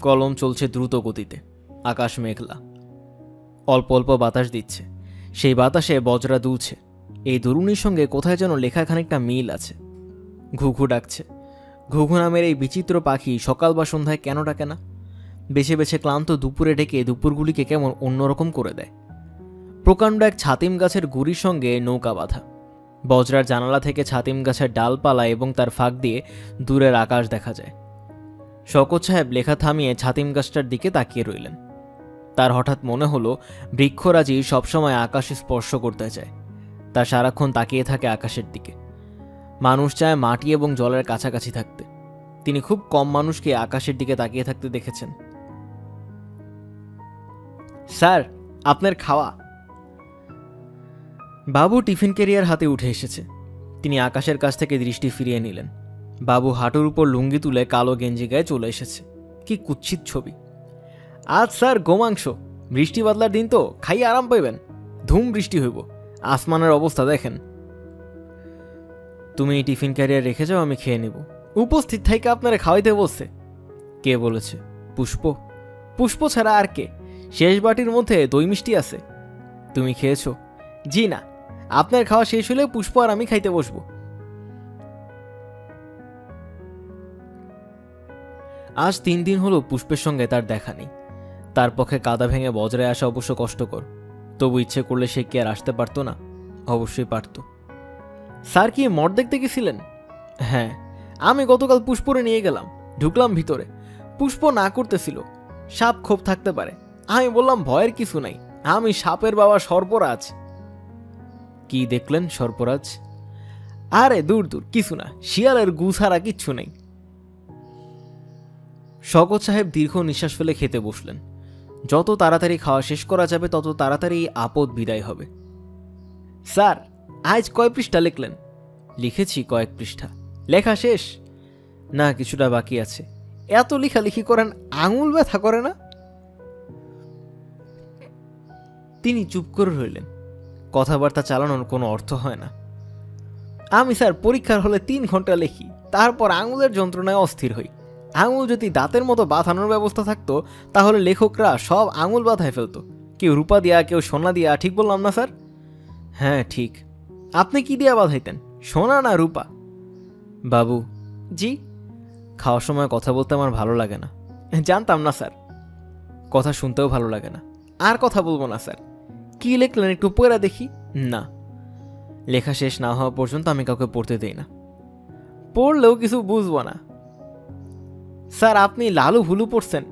কলম চলছে দ্রুত গতিতে। আকাশ মেঘলা। অল্প অল্প বাতাস দিচ্ছে। সেই বাতাসে বজরা দুলছে। এই দরুণীর সঙ্গে কোথায় যেন লেখা খানিকটা মিল আছে। ঘুঘু ডাকছে। ঘুঘু নামের এই বিচিত্র পাখি সকাল বা সন্ধ্যায় কেন ডাকে না? বেছে বেছে ক্লান্ত দুপুরে ডেকে দুপুরগুলিকে কেমন অন্যরকম করে দেয়। প্রকাণ্ড এক ছাতিম গাছের গুড়ির সঙ্গে নৌকা বাঁধা। বজরার জানালা থেকে ছাতিম গাছের ডালপালা এবং তার ফাঁক দিয়ে দূরের আকাশ দেখা যায়। শওকত সাহেব লেখা থামিয়ে ছাতিম গাছটার দিকে তাকিয়ে রইলেন। তার হঠাৎ মনে হলো বৃক্ষরাজি সবসময় আকাশে স্পর্শ করতে চায়। তা সারাক্ষণ তাকিয়ে থাকে আকাশের দিকে। মানুষ চায় মাটি এবং জলের কাছাকাছি থাকতে। তিনি খুব কম মানুষকে আকাশের দিকে তাকিয়ে থাকতে দেখেছেন। স্যার, আপনার খাওয়া। বাবু টিফিন ক্যারিয়ার হাতে উঠে এসেছে। তিনি আকাশের কাছ থেকে দৃষ্টি ফিরিয়ে নিলেন। বাবু হাঁটুর উপর লুঙ্গি তুলে কালো গেঞ্জি গায়ে চলে এসেছে। কি কুৎসিত ছবি। আজ স্যার গোমাংস। বৃষ্টি বাদলার দিন তো, খাইয়ে আরাম পাইবেন। ধুম বৃষ্টি হইব। আসমানের অবস্থা দেখেন। তুমি এই টিফিন ক্যারিয়ার রেখে যাও, আমি খেয়ে নেব। উপস্থিত থেকে আপনারা খাওয়াইতে বলছে। কে বলেছে? পুষ্প। পুষ্প ছাড়া আর কে? শেষ বাটির মধ্যে দই মিষ্টি আছে। তুমি খেয়েছো? জি না। আপনার খাওয়া শেষ হলে পুষ্প আর আমি খাইতে বসবো। আজ 3 দিন হলো পুষ্পের সঙ্গে তার দেখা নেই। তার পক্ষে কাদা ভেঙে বজরায় আসা অবশ্য কষ্টকর, তবু ইচ্ছে করলে সে কি আর আসতে পারতো না? অবশ্যই পারত। স্যার কি মঠ দেখতে গেছিলেন? হ্যাঁ, আমি গতকাল পুষ্পরে নিয়ে গেলাম। ঢুকলাম ভিতরে, পুষ্প না করতেছিল, সাপ ক্ষোভ থাকতে পারে। আমি বললাম ভয়ের কিছু নাই, আমি সাপের বাবা সর্পরাজ। কি দেখলেন সর্পরাজ? আরে দূর দূর, কিছু না, শিয়ালের গু ছাড়া কিচ্ছু নেই। শওকত সাহেব দীর্ঘ নিঃশ্বাস ফেলে খেতে বসলেন। যত তাড়াতাড়ি খাওয়া শেষ করা যাবে তত তাড়াতাড়ি আপদ বিদায় হবে। স্যার, আজ কয় পৃষ্ঠা লিখলেন? লিখেছি কয়েক পৃষ্ঠা। লেখা শেষ? না, কিছুটা বাকি আছে। এত লেখালেখি করেন, আঙুল ব্যথা করে না? তিনি চুপ করে রইলেন। কথাবার্তা চালানোর কোনো অর্থ হয় না। আমি স্যার পরীক্ষার হলে 3 ঘন্টা লিখি, তারপর আঙুলের যন্ত্রণায় অস্থির হই। আঙুল যদি দাঁতের মতো বাঁধানোর ব্যবস্থা থাকতো তাহলে লেখকরা সব আঙুল বাঁধায় ফেলতো, কেউ রূপা দিয়া, কেউ সোনা দিয়া। ঠিক বললাম না স্যার? হ্যাঁ ঠিক। আপনি কি দিয়া বাঁধাইতেন, সোনা না রূপা? বাবু। জি? খাওয়ার সময় কথা বলতে আমার ভালো লাগে না। জানতাম না স্যার। কথা শুনতেও ভালো লাগে না। আর কথা বলবো না স্যার। কি লিখলেন একটু পড়া দেখি। না, লেখা শেষ না হওয়া পর্যন্ত আমি কাউকে পড়তে দেই না। পড়লেও কিছু বুঝবো না। স্যার, আপনি লালু হুলু পড়ছেন,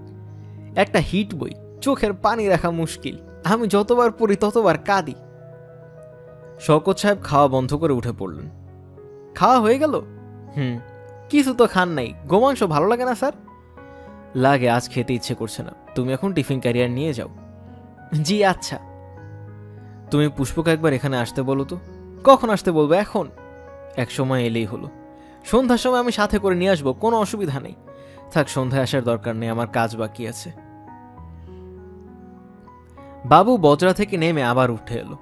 একটা হিট বই, চোখের পানি রাখা মুশকিল। আমি যতবার পড়ি ততবার কাঁদি। শওকত সাহেব খাওয়া বন্ধ করে উঠে পড়লেন। খাওয়া হয়ে গেল? কিছু তো খান নাই। গোমাংস ভালো লাগে না স্যার? লাগে, আজ খেতে ইচ্ছে করছে না। তুমি এখন টিফিন ক্যারিয়ার নিয়ে যাও। জি আচ্ছা। তুমি পুষ্পকে একবার এখানে আসতে বলো তো। কখন আসতে বলবো? এখন? এক সময় এলেই হলো। সন্ধ্যার সময় আমি সাথে করে নিয়ে আসবো, কোনো অসুবিধা নেই। থাক, সন্ধ্যায় আসার দরকার নেই, আমার কাজ বাকি আছে। বাবু বজরা থেকে নেমে আবার উঠে এলো।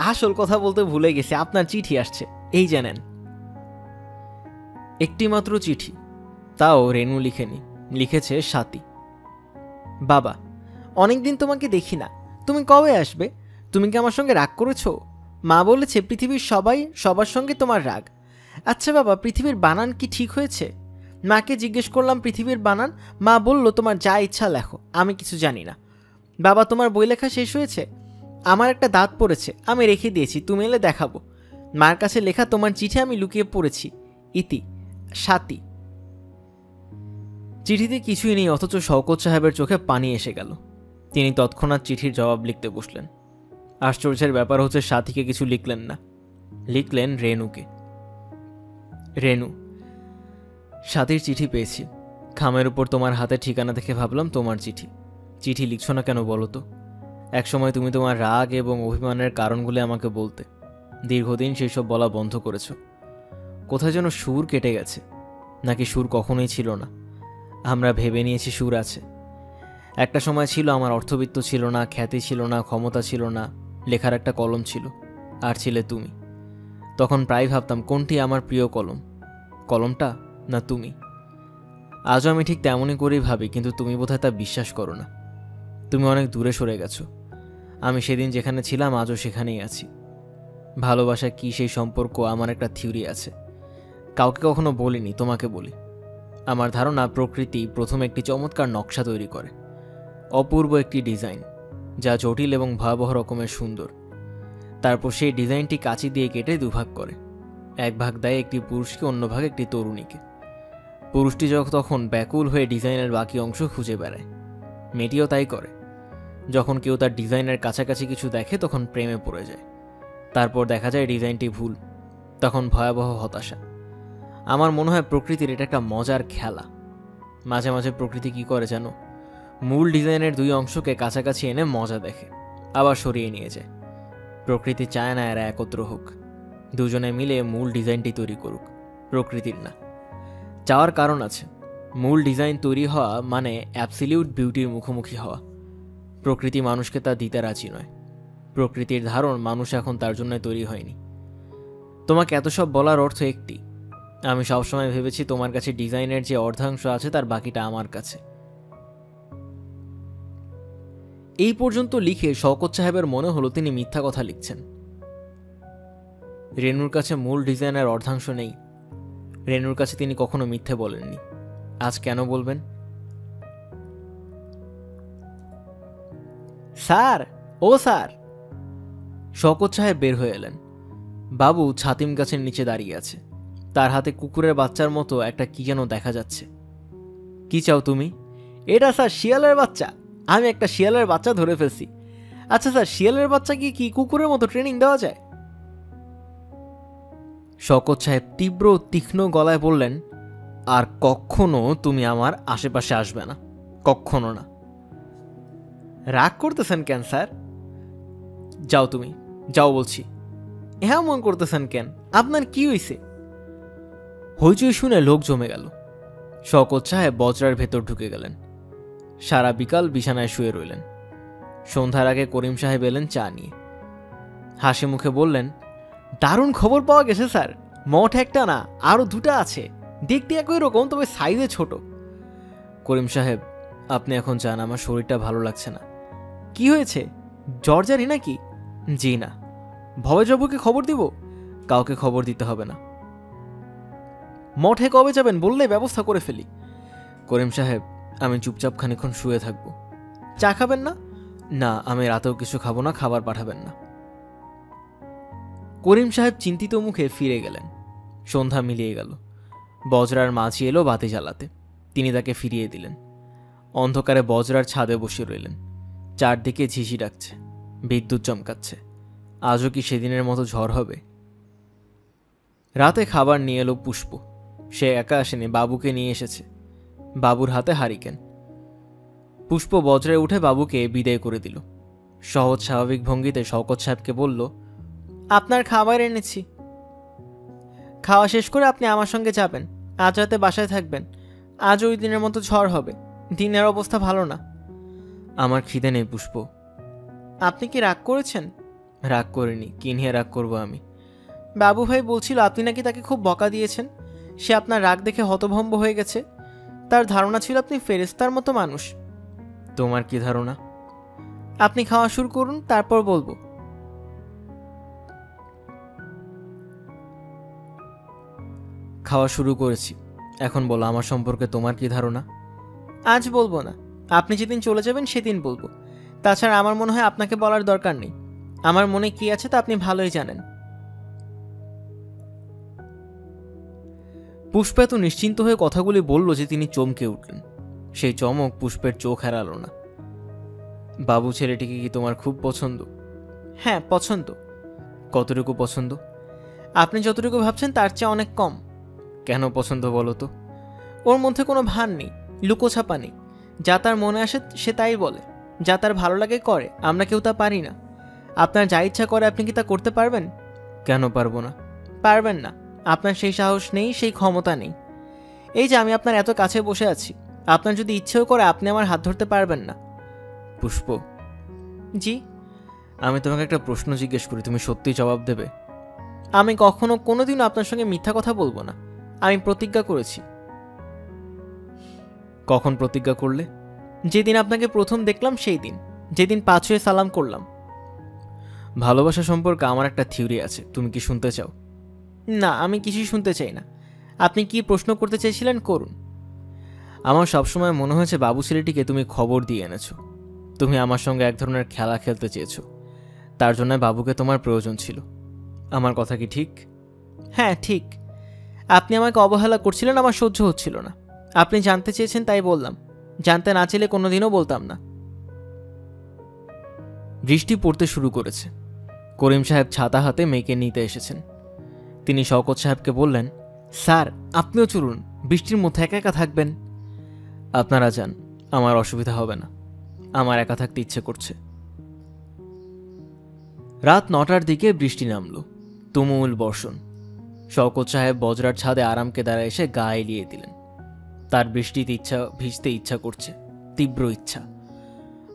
আসল কথা বলতে ভুলে গেছি, আপনার চিঠি আসছে, এই জানেন। একটি মাত্র চিঠি, তাও রেনু লিখেনি, লিখেছে স্বাতী। বাবা, অনেকদিন তোমাকে দেখি না, তুমি কবে আসবে? তুমি কি আমার সঙ্গে রাগ করেছো? মা বলেছে পৃথিবীর সবার সঙ্গে তোমার রাগ। আচ্ছা বাবা, পৃথিবীর বানান কি ঠিক হয়েছে? মাকে জিজ্ঞেস করলাম পৃথিবীর বানান, মা বলল তোমার যা ইচ্ছা লেখো, আমি কিছু জানি না। বাবা, তোমার বই লেখা শেষ হয়েছে? আমার একটা দাঁত পড়েছে, আমি রেখে দিয়েছি, তুমি এলে দেখাবো। মার কাছে লেখা তোমার চিঠি আমি লুকিয়ে পড়েছি। ইতি, স্বাতী। চিঠিতে কিছুই নেই, অথচ শওকত সাহেবের চোখে পানি এসে গেল। তিনি তৎক্ষণাৎ চিঠির জবাব লিখতে বসলেন। আশ্চর্যের ব্যাপার হচ্ছে সাথীকে কিছু লিখলেন না, লিখলেন রেনুকে। রেনু, সাথীর চিঠি পেয়েছি। খামের উপর তোমার হাতের ঠিকানা দেখে ভাবলাম তোমার চিঠি। চিঠি লিখছো না কেন বলো তো? একসময় তুমি তোমার রাগ এবং অভিমানের কারণগুলি আমাকে বলতে, দীর্ঘদিন সেই সব বলা বন্ধ করেছ। কোথায় যেন সুর কেটে গেছে, নাকি সুর কখনোই ছিল না? আমরা ভেবে নিয়েছি সুর আছে। একটা সময় ছিল আমার অর্থবিত্ত ছিল না, খ্যাতি ছিল না, ক্ষমতা ছিল না, লেখার একটা কলম ছিল, আর ছিলে তুমি। তখন প্রায় ভাবতাম কোনটি আমার প্রিয় কলম, কলমটা না তুমি। আজও আমি ঠিক তেমনই করেই ভাবি, কিন্তু তুমি বোধহয় তা বিশ্বাস করো না। তুমি অনেক দূরে সরে গেছো। আমি সেদিন যেখানে ছিলাম আজও সেখানেই আছি। ভালোবাসা কি সেই সম্পর্ক, আমার একটা থিওরি আছে। কাউকে কখনো বলিনি, তোমাকে বলি। আমার ধারণা প্রকৃতি প্রথমে একটি চমৎকার নকশা তৈরি করে, অপূর্ব একটি ডিজাইন, যা জটিল এবং ভয়াবহ রকমের সুন্দর। তারপর সেই ডিজাইনটি কাঁচি দিয়ে কেটে দুভাগ করে। এক ভাগ দেয় একটি পুরুষকে, অন্য ভাগ একটি তরুণীকে। পুরুষটি তখন ব্যাকুল হয়ে ডিজাইনের বাকি অংশ খুঁজে বেড়ায়। মেয়েটিও তাই করে। যখন কেউ তার ডিজাইনের কাছাকাছি কিছু দেখে তখন প্রেমে পড়ে যায়। তারপর দেখা যায় ডিজাইনটি ভুল, তখন ভয়াবহ হতাশা। আমার মনে হয় প্রকৃতির এটা একটা মজার খেলা। মাঝে মাঝে প্রকৃতি কি করে জানো? মূল ডিজাইনের 2 অংশকে কাছাকাছি এনে মজা দেখে, আবার সরিয়ে নিয়ে যায়। প্রকৃতি চায় না এরা একত্র হোক, দুজনে মিলে মূল ডিজাইনটি তৈরি করুক, প্রকৃতির না। চাওয়ার কারণ আছে। মূল ডিজাইন তৈরি হওয়া মানে অ্যাবসলিউট বিউটির মুখোমুখি হওয়া। প্রকৃতি মানুষকে তা দিতে রাজি নয়। প্রকৃতির ধারণ মানুষ এখন তার জন্য তৈরি হয়নি। তোমাকে এত সব বলার অর্থ একটি, আমি সবসময় ভেবেছি তোমার কাছে ডিজাইনের যে অর্ধাংশ আছে তার বাকিটা আমার কাছে। এই পর্যন্ত লিখে শওকত সাহেবের মনে হলো তিনি মিথ্যা কথা লিখছেন। রেনুর কাছে মূল ডিজাইনের অর্ধাংশ নেই। রেনুর কাছে তিনি কখনো মিথ্যে বলেননি, আজ কেন বলবেন? স্যার, ও স্যার। শওকত সাহেব বের হয়ে এলেন। বাবু ছাতিম গাছের নিচে দাঁড়িয়ে আছে। তার হাতে কুকুরের বাচ্চার মতো একটা কি যেন দেখা যাচ্ছে। কি চাও তুমি? এটা স্যার শিয়ালের বাচ্চা। আমি একটা শিয়ালের বাচ্চা ধরে ফেলছি। আচ্ছা স্যার, শিয়ালের বাচ্চাকে কি কুকুরের মতো ট্রেনিং দেওয়া যায়? শওকত সাহেব তীব্র তীক্ষ্ণ গলায় বললেন, আর কখনো তুমি আমার আশেপাশে আসবে না, কখনো না। রাগ করতেছেন কেন স্যার? যাও তুমি, যাও বলছি। হ্যাঁ, মন করতেছেন কেন? আপনার কি হইছে? হইচই শুনে লোক জমে গেল। শওকত সাহেব বজরার ভেতর ঢুকে গেলেন। সারা বিকাল বিছানায় শুয়ে রইলেন। সন্ধ্যার আগে করিম সাহেব এলেন চা নিয়ে। হাসি মুখে বললেন, দারুণ খবর পাওয়া গেছে স্যার। মঠ একটা না, আরো দুটা আছে। দেখতে একই রকম, তবে সাইজে ছোট। করিম সাহেব, আপনি এখন যান, আমার শরীরটা ভালো লাগছে না। কি হয়েছে? জ্বর জারি নাকি? জি না। ভবেশবাবুকে খবর দিব? কাউকে খবর দিতে হবে না। মঠে কবে যাবেন বললে ব্যবস্থা করে ফেলি। করিম সাহেব, আমি চুপচাপ খানিক্ষণ শুয়ে থাকবো। চা খাবেন না? না, আমি রাতেও কিছু খাবো না, খাবার পাঠাবেন না। করিম সাহেব চিন্তিত মুখে ফিরে গেলেন। সন্ধ্যা মিলিয়ে গেল। বজরার মাঝি এলো বাতি জ্বালাতে। তিনি তাকে ফিরিয়ে দিলেন। অন্ধকারে বজরার ছাদে বসে রইলেন। চারদিকে ঝিঝি ডাকছে, বিদ্যুৎ চমকাচ্ছে। আজও কি সেদিনের মতো ঝড় হবে? রাতে খাবার নিয়ে এলো পুষ্প। সে একা আসেনি, বাবুকে নিয়ে এসেছে। বাবুর হাতে হারিকেন। পুষ্প বজ্রে উঠে বাবুকে বিদায় করে দিল। সহজ স্বাভাবিক ভঙ্গিতে শওকত সাহেবকে বলল, আপনার খাবার এনেছি। খাওয়া শেষ করে আপনি আমার সঙ্গে যাবেন। আজ রাতে বাসায় থাকবেন। আজ ওই দিনের মতো ঝড় হবে। দিনের অবস্থা ভালো না। আমার খিদে নেই পুষ্প। আপনি কি রাগ করেছেন? রাগ করিনি, কি নিয়ে রাগ করবো আমি? বাবু ভাই বলছিল আপনি নাকি তাকে খুব বকা দিয়েছেন। সে আপনার রাগ দেখে হতভম্ব হয়ে গেছে। তার ধারণা ছিল আপনি ফেরেশতার মতো মানুষ। তোমার কি ধারণা? আপনি খাওয়া শুরু করুন, তারপর বলবো। খাওয়া শুরু করেছি। এখন বলো, আমার সম্পর্কে তোমার কি ধারণা? আজ বলবো না। আপনি যেদিন চলে যাবেন সেদিন বলবো। তাছাড়া আমার মনে হয় আপনাকে বলার দরকার নেই। আমার মনে কি আছে তা আপনি ভালোই জানেন। পুষ্প এত নিশ্চিন্ত হয়ে কথাগুলি বলল যে তিনি চমকে উঠলেন। সেই চমক পুষ্পের চোখ এড়ালো না। বাবু ছেলেটিকে কি তোমার খুব পছন্দ? হ্যাঁ, পছন্দ। কতটুকু পছন্দ? আপনি যতটুকু ভাবছেন তার চেয়ে অনেক কম। কেন পছন্দ বলো তো? ওর মধ্যে কোনো ভান নেই, লুকোছাপা নেই। যা তার মনে আসে সে তাই বলে। যা তার ভালো লাগে করে। আমরা কেউ তা পারি না। আপনার যা ইচ্ছা করে আপনি কি তা করতে পারবেন? কেন পারবো না? পারবেন না। আপনার সেই সাহস নেই, সেই ক্ষমতা নেই। এই যে আমি আপনার এত কাছে বসে আছি, আপনার যদি ইচ্ছেও করে আপনি আমার হাত ধরতে পারবেন না। পুষ্প, জি? আমি তোমাকে একটা প্রশ্ন জিজ্ঞেস করি, তুমি সত্যিই জবাব দেবে? আমি কখনো কোনোদিনও আপনার সঙ্গে মিথ্যা কথা বলবো না। আমি প্রতিজ্ঞা করেছি। কখন প্রতিজ্ঞা করলে? যেদিন আপনাকে প্রথম দেখলাম সেই দিন, যেদিন পা ছুঁয়ে সালাম করলাম। ভালোবাসা সম্পর্কে আমার একটা থিওরি আছে, তুমি কি শুনতে চাও? না, আমি কিছুই শুনতে চাই না। আপনি কি প্রশ্ন করতে চাইছিলেন করুন। আমার সবসময় মনে হয়েছে বাবু ছেলেটিকে তুমি খবর দিয়ে এনেছো। তুমি আমার সঙ্গে এক ধরনের খেলা খেলতে চেয়েছো। তার জন্য বাবুকে তোমার প্রয়োজন ছিল। আমার কথা কি ঠিক? হ্যাঁ, ঠিক। আপনি আমাকে অবহেলা করছিলেন, আমার সহ্য হচ্ছিল না। আপনি জানতে চেয়েছেন তাই বললাম। জানতে না চাইলে কোনোদিনও বলতাম না। বৃষ্টি পড়তে শুরু করেছে। করিম সাহেব ছাতা হাতে মেয়েকে নিতে এসেছেন। তিনি শওকত সাহেবকে বললেন, স্যার আপনিও চলুন, বৃষ্টির মধ্যে একা একা থাকবেন। আপনারা যান, আমার অসুবিধা হবে না। আমার একা থাকতে ইচ্ছে করছে। রাত 9টার দিকে বৃষ্টি নামল। তুমুল বর্ষণ। শওকত সাহেব বজরার ছাদে আরাম কেদারা এসে গা এলিয়ে দিলেন। তার বৃষ্টিতে ভিজতে ইচ্ছা করছে, তীব্র ইচ্ছা।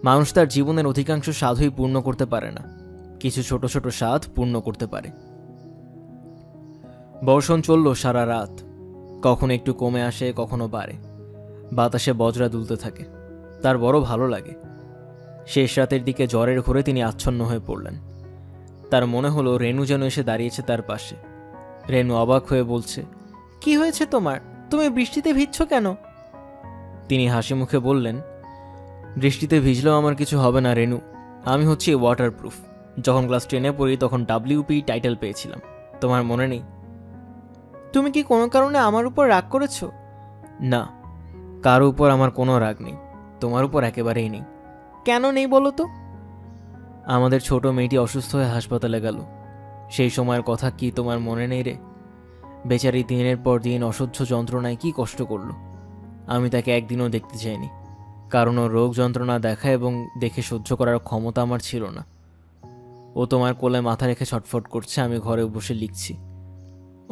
মানুষ তার জীবনের অধিকাংশ স্বাদই পূর্ণ করতে পারে না, কিছু ছোট ছোট স্বাদ পূর্ণ করতে পারে। বর্ষণ চলল সারা রাত। কখনো একটু কমে আসে, কখনো বাড়ে। বাতাসে বজরা দুলতে থাকে। তার বড় ভালো লাগে। শেষ রাতের দিকে জ্বরের ঘোরে তিনি আচ্ছন্ন হয়ে পড়লেন। তার মনে হলো রেনু যেন এসে দাঁড়িয়েছে তার পাশে। রেনু অবাক হয়ে বলছে, কি হয়েছে তোমার? তুমি বৃষ্টিতে ভিজছো কেন? তিনি হাসি মুখে বললেন, বৃষ্টিতে ভিজলেও আমার কিছু হবে না রেনু। আমি হচ্ছি ওয়াটারপ্রুফ। যখন ক্লাস 10-এ পড়ি তখন WP টাইটেল পেয়েছিলাম, তোমার মনে নেই? তুমি কি কোনো কারণে আমার উপর রাগ করেছো? না, কারো উপর আমার কোনো রাগ নেই, তোমার উপর একেবারেই নেই। কেন নেই বলো তো? আমাদের ছোট মেয়েটি অসুস্থ হয়ে হাসপাতালে গেল, সেই সময়ের কথা কি তোমার মনে নেই রে? বেচারি দিনের পর দিন অসহ্য যন্ত্রণায় কি কষ্ট করলো। আমি তাকে একদিনও দেখতে চাইনি, কারণ ও রোগ যন্ত্রণা দেখা এবং দেখে সহ্য করার ক্ষমতা আমার ছিল না। ও তোমার কোলে মাথা রেখে ছটফট করছে, আমি ঘরে বসে লিখছি।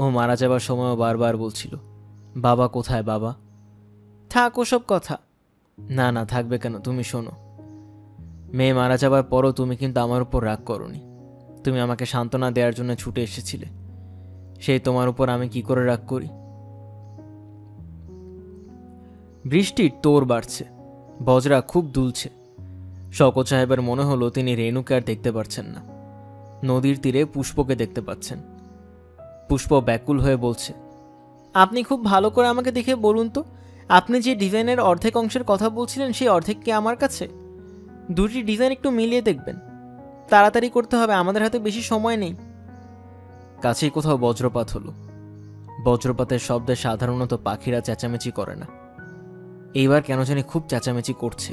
ও মারা যাবার সময়ও বারবার বলছিল, বাবা কোথায় বাবা? থাক ওসব কথা। না না, থাকবে কেন, তুমি শোনো। মেয়ে মারা যাবার পরও তুমি কিন্তু আমার উপর রাগ করোনি। তুমি আমাকে সান্ত্বনা দেওয়ার জন্য ছুটে এসেছিলে। সেই তোমার উপর আমি কি করে রাগ করি? বৃষ্টির তোর বাড়ছে, বজরা খুব দুলছে। শওকত সাহেবের মনে হলো তিনি রেণুকে আর দেখতে পাচ্ছেন না। নদীর তীরে পুষ্পকে দেখতে পাচ্ছেন। পুষ্প ব্যাকুল হয়ে বলছে, আপনি খুব ভালো করে আমাকে দেখে বলুন তো, আপনি যে ডিজাইনের অর্ধেক অংশের কথা বলছিলেন সেই অর্ধেক কি আমার কাছে? দুটি ডিজাইন একটু মিলিয়ে দেখবেন। তাড়াতাড়ি করতে হবে, আমাদের হাতে বেশি সময় নেই। কাছেই কোথাও বজ্রপাত হলো। বজ্রপাতের শব্দে সাধারণত পাখিরা চেঁচামেচি করে না, এইবার কেন জানি খুব চেঁচামেচি করছে।